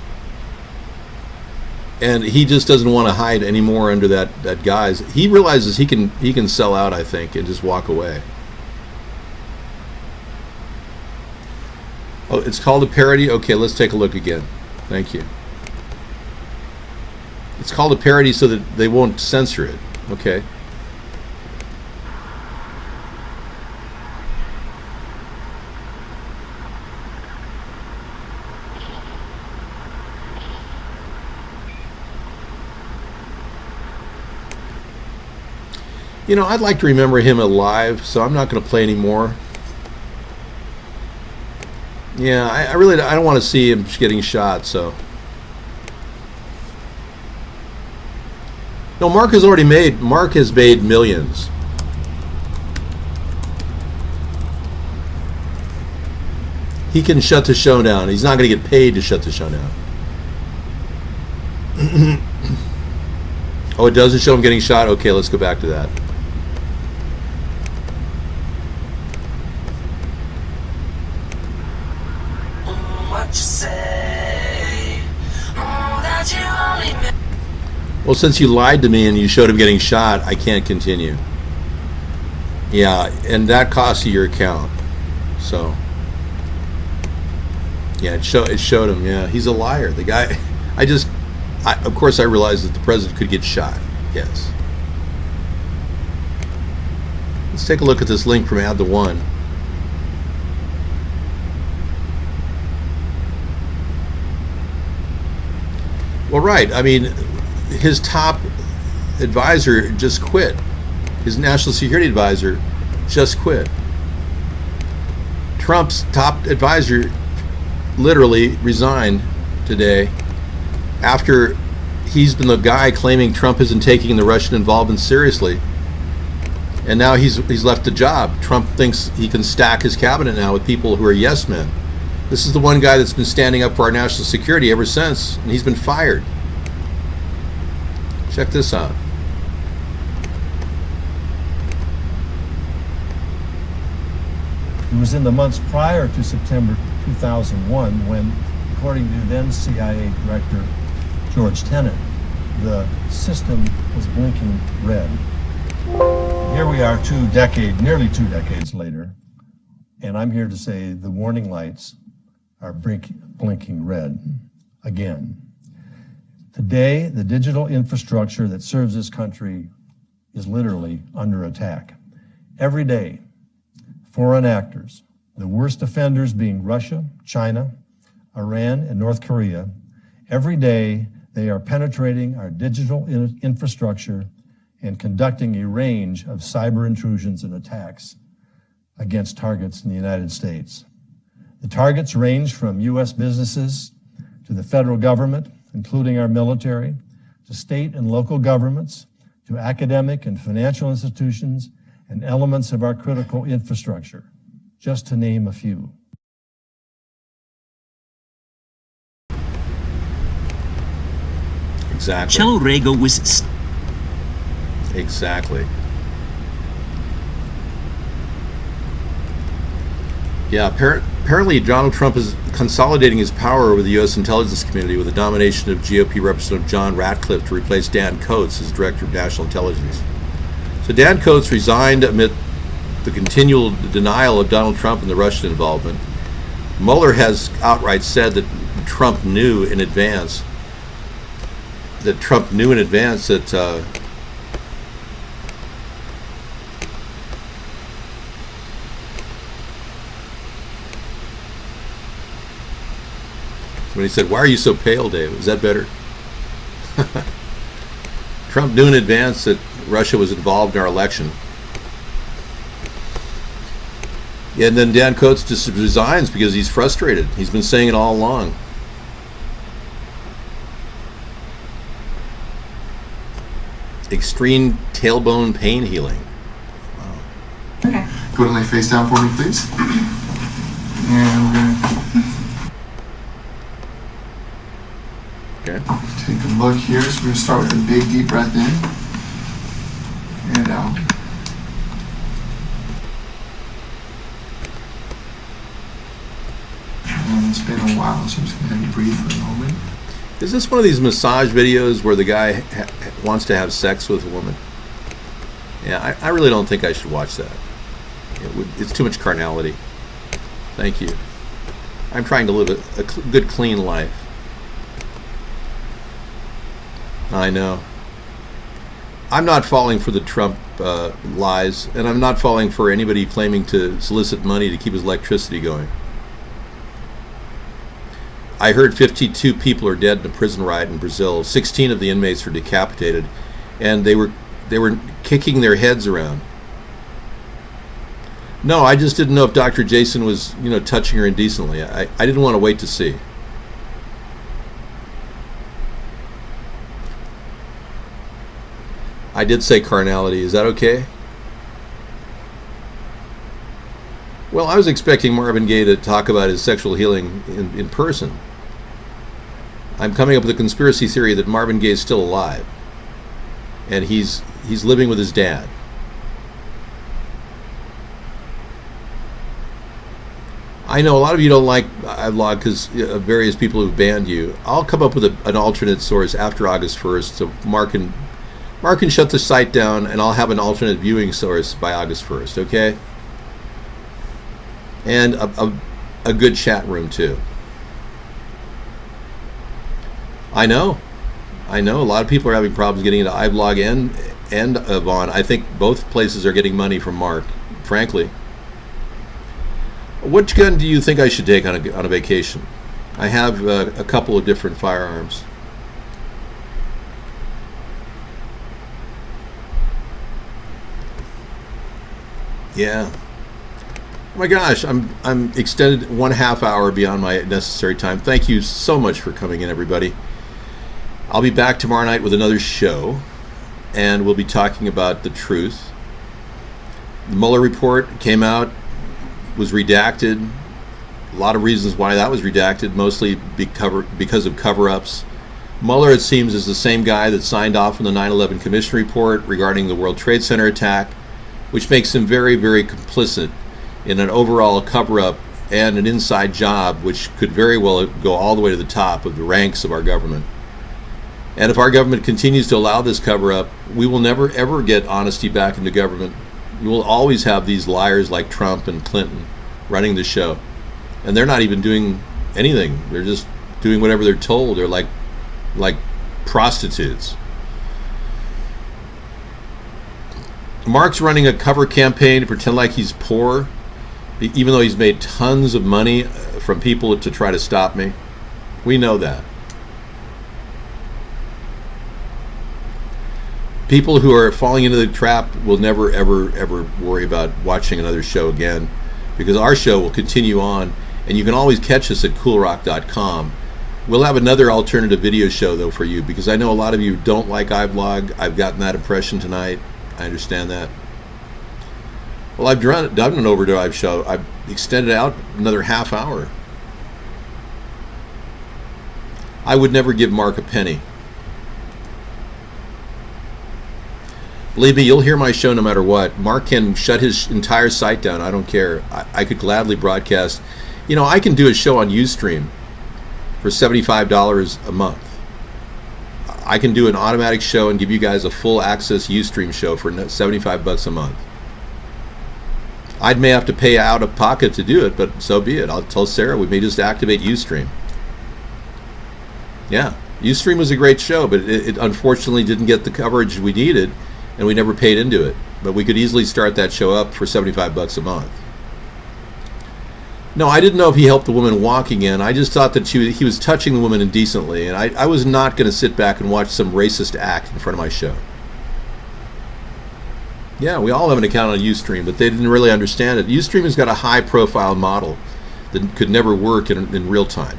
And he just doesn't want to hide anymore under that guise. He realizes he can sell out, I think, and just walk away. Oh, it's called a parody? Okay, let's take a look again. Thank you. It's called a parody so that they won't censor it. Okay. You know, I'd like to remember him alive, so I'm not going to play anymore. Yeah, I really don't want to see him getting shot, so. No, Mark has made millions. He can shut the show down. He's not going to get paid to shut the show down. Oh, it doesn't show him getting shot? Okay, let's go back to that. Well, since you lied to me and you showed him getting shot, I can't continue. Yeah, and that costs you your account. So, Yeah, it showed him. Yeah, he's a liar. The guy. Of course, I realized that the president could get shot. Yes. Let's take a look at this link from Add the One. Well, right. I mean, his top advisor just quit. His national security advisor just quit. Trump's top advisor literally resigned today after he's been the guy claiming Trump isn't taking the Russian involvement seriously. And now he's left the job. Trump thinks he can stack his cabinet now with people who are yes men. This is the one guy that's been standing up for our national security ever since, and he's been fired. Check this out.
It was in the months prior to September 2001 when, according to then CIA Director George Tenet, the system was blinking red. Here we are nearly two decades later, and I'm here to say the warning lights are blinking red again. Today, the digital infrastructure that serves this country is literally under attack. Every day, foreign actors, the worst offenders being Russia, China, Iran, and North Korea, every day they are penetrating our digital infrastructure and conducting a range of cyber intrusions and attacks against targets in the United States. The targets range from U.S. businesses to the federal government, including our military, to state and local governments, to academic and financial institutions, and elements of our critical infrastructure, just to name a few.
Exactly.
Chel Rego was...
Exactly. Yeah, apparently Donald Trump is consolidating his power over the U.S. intelligence community with the nomination of GOP Representative John Ratcliffe to replace Dan Coats as Director of National Intelligence. So Dan Coats resigned amid the continual denial of Donald Trump and the Russian involvement. Mueller has outright said that Trump knew in advance that when he said, "Why are you so pale, Dave?" Is that better? Trump knew in advance that Russia was involved in our election. And then Dan Coats just resigns because he's frustrated. He's been saying it all along. Extreme tailbone pain healing. Wow.
Okay. Go ahead and lay face down for me, please. And we're going to take a look here. So we're going to start with a big deep breath in and out. And it's been a while, so I'm just going to have you breathe for a moment.
Is this one of these massage videos where the guy wants to have sex with a woman? Yeah, I really don't think I should watch that. It's too much carnality. Thank you. I'm trying to live a good, clean life. I know. I'm not falling for the Trump lies, and I'm not falling for anybody claiming to solicit money to keep his electricity going. I heard 52 people are dead in a prison riot in Brazil. 16 of the inmates were decapitated, and they were kicking their heads around. No, I just didn't know if Dr. Jason was, touching her indecently. I didn't want to wait to see. I did say carnality. Is that okay? Well, I was expecting Marvin Gaye to talk about his sexual healing in person. I'm coming up with a conspiracy theory that Marvin Gaye is still alive, and he's living with his dad. I know a lot of you don't like iVlog because of various people who've banned you. I'll come up with an alternate source after August 1st, so Mark can shut the site down, and I'll have an alternate viewing source by August 1st, okay? And a good chat room too. I know. A lot of people are having problems getting into iBlog and Avon. I think both places are getting money from Mark, frankly. Which gun do you think I should take on a vacation? I have a couple of different firearms. Yeah. Oh my gosh, I'm extended 1/2 hour beyond my necessary time. Thank you so much for coming in, everybody. I'll be back tomorrow night with another show, and we'll be talking about the truth. The Mueller report came out, was redacted. A lot of reasons why that was redacted, mostly because of cover-ups. Mueller, it seems, is the same guy that signed off on the 9/11 Commission report regarding the World Trade Center attack, which makes him very, very complicit in an overall cover-up and an inside job, which could very well go all the way to the top of the ranks of our government. And if our government continues to allow this cover-up, we will never, ever get honesty back into government. You will always have these liars like Trump and Clinton running the show. And they're not even doing anything. They're just doing whatever they're told. They're like prostitutes. Mark's running a cover campaign to pretend like he's poor, even though he's made tons of money from people to try to stop me. We know that. People who are falling into the trap will never, ever, ever worry about watching another show again, because our show will continue on, and you can always catch us at coolrock.com. We'll have another alternative video show, though, for you, because I know a lot of you don't like iVlog. I've gotten that impression tonight. I understand that. Well, I've done an overdrive show. I've extended out another 1/2 hour. I would never give Mark a penny. Believe me, you'll hear my show no matter what. Mark can shut his entire site down. I don't care. I could gladly broadcast. You know, I can do a show on Ustream for $75 a month. I can do an automatic show and give you guys a full access Ustream show for $75 a month. I may have to pay out of pocket to do it, but so be it. I'll tell Sarah we may just activate Ustream. Yeah, Ustream was a great show, but it unfortunately didn't get the coverage we needed, and we never paid into it. But we could easily start that show up for $75 a month. No, I didn't know if he helped the woman walk again. I just thought that he was touching the woman indecently, and I was not going to sit back and watch some racist act in front of my show. Yeah, we all have an account on Ustream, but they didn't really understand it. Ustream has got a high-profile model that could never work in real time.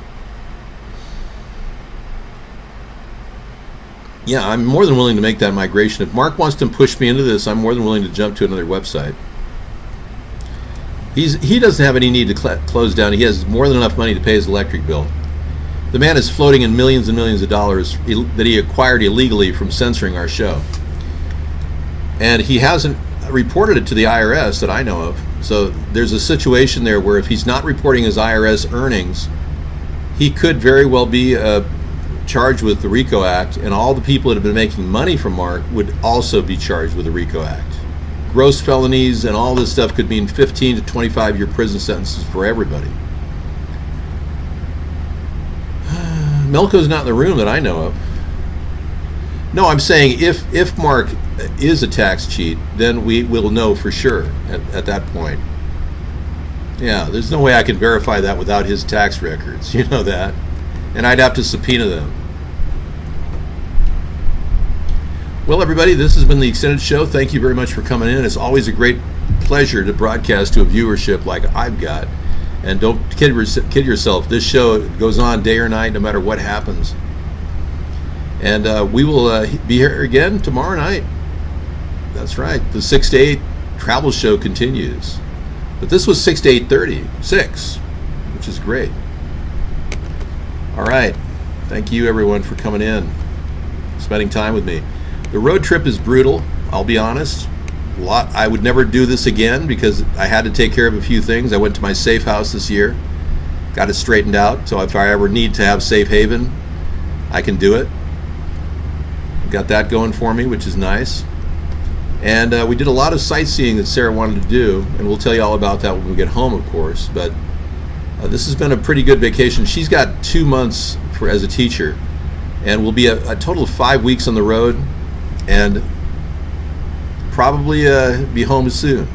Yeah, I'm more than willing to make that migration. If Mark wants to push me into this, I'm more than willing to jump to another website. He doesn't have any need to close down. He has more than enough money to pay his electric bill. The man is floating in millions and millions of dollars that he acquired illegally from censoring our show. And he hasn't reported it to the IRS that I know of. So there's a situation there where if he's not reporting his IRS earnings, he could very well be charged with the RICO Act, and all the people that have been making money from Mark would also be charged with the RICO Act. Gross felonies and all this stuff could mean 15 to 25-year prison sentences for everybody. Melko's not in the room that I know of. No, I'm saying if Mark is a tax cheat, then we will know for sure at that point. Yeah, there's no way I can verify that without his tax records. You know that. And I'd have to subpoena them. Well, everybody, this has been the extended show. Thank you very much for coming in. It's always a great pleasure to broadcast to a viewership like I've got. And don't kid yourself. This show goes on day or night, no matter what happens. And we will be here again tomorrow night. That's right. The 6 to 8 travel show continues. But this was 6 to 8:30, 6, which is great. All right. Thank you, everyone, for coming in, spending time with me. The road trip is brutal, I'll be honest. I would never do this again because I had to take care of a few things. I went to my safe house this year, got it straightened out, so if I ever need to have safe haven, I can do it. Got that going for me, which is nice. And we did a lot of sightseeing that Sarah wanted to do, and we'll tell you all about that when we get home, of course. But this has been a pretty good vacation. She's got 2 months as a teacher, And we'll be a total of 5 weeks on the road, and probably be home soon.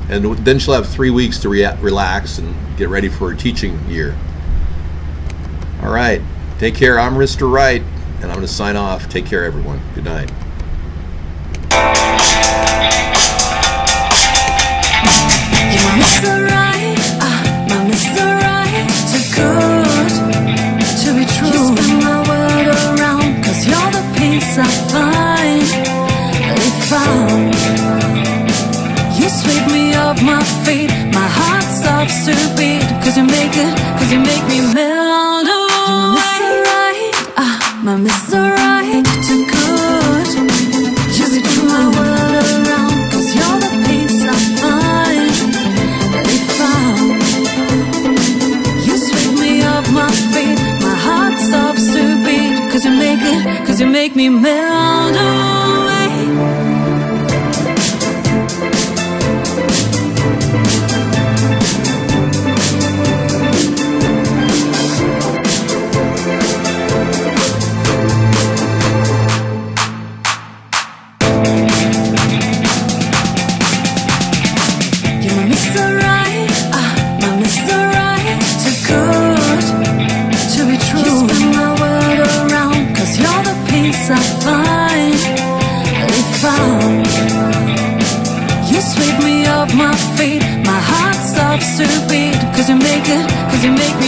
And then she'll have 3 weeks to relax and get ready for her teaching year. All right, take care. I'm Mr. Wright, and I'm going to sign off. Take care, everyone. Good night.
Mr. Right, my Mr. Right, too good to be true. You spin my world around, 'cause you're the peace I finally found. You sweep me off my feet, my heart stops to beat, 'cause you make me melt away. My Mr. Right, too good to be true. My world around, 'cause you're the peace I finally found. You sweep me off my feet, my heart stops to beat, 'cause you make me melt away. I finally found. You sweep me off my feet, my heart stops to beat, 'cause you make me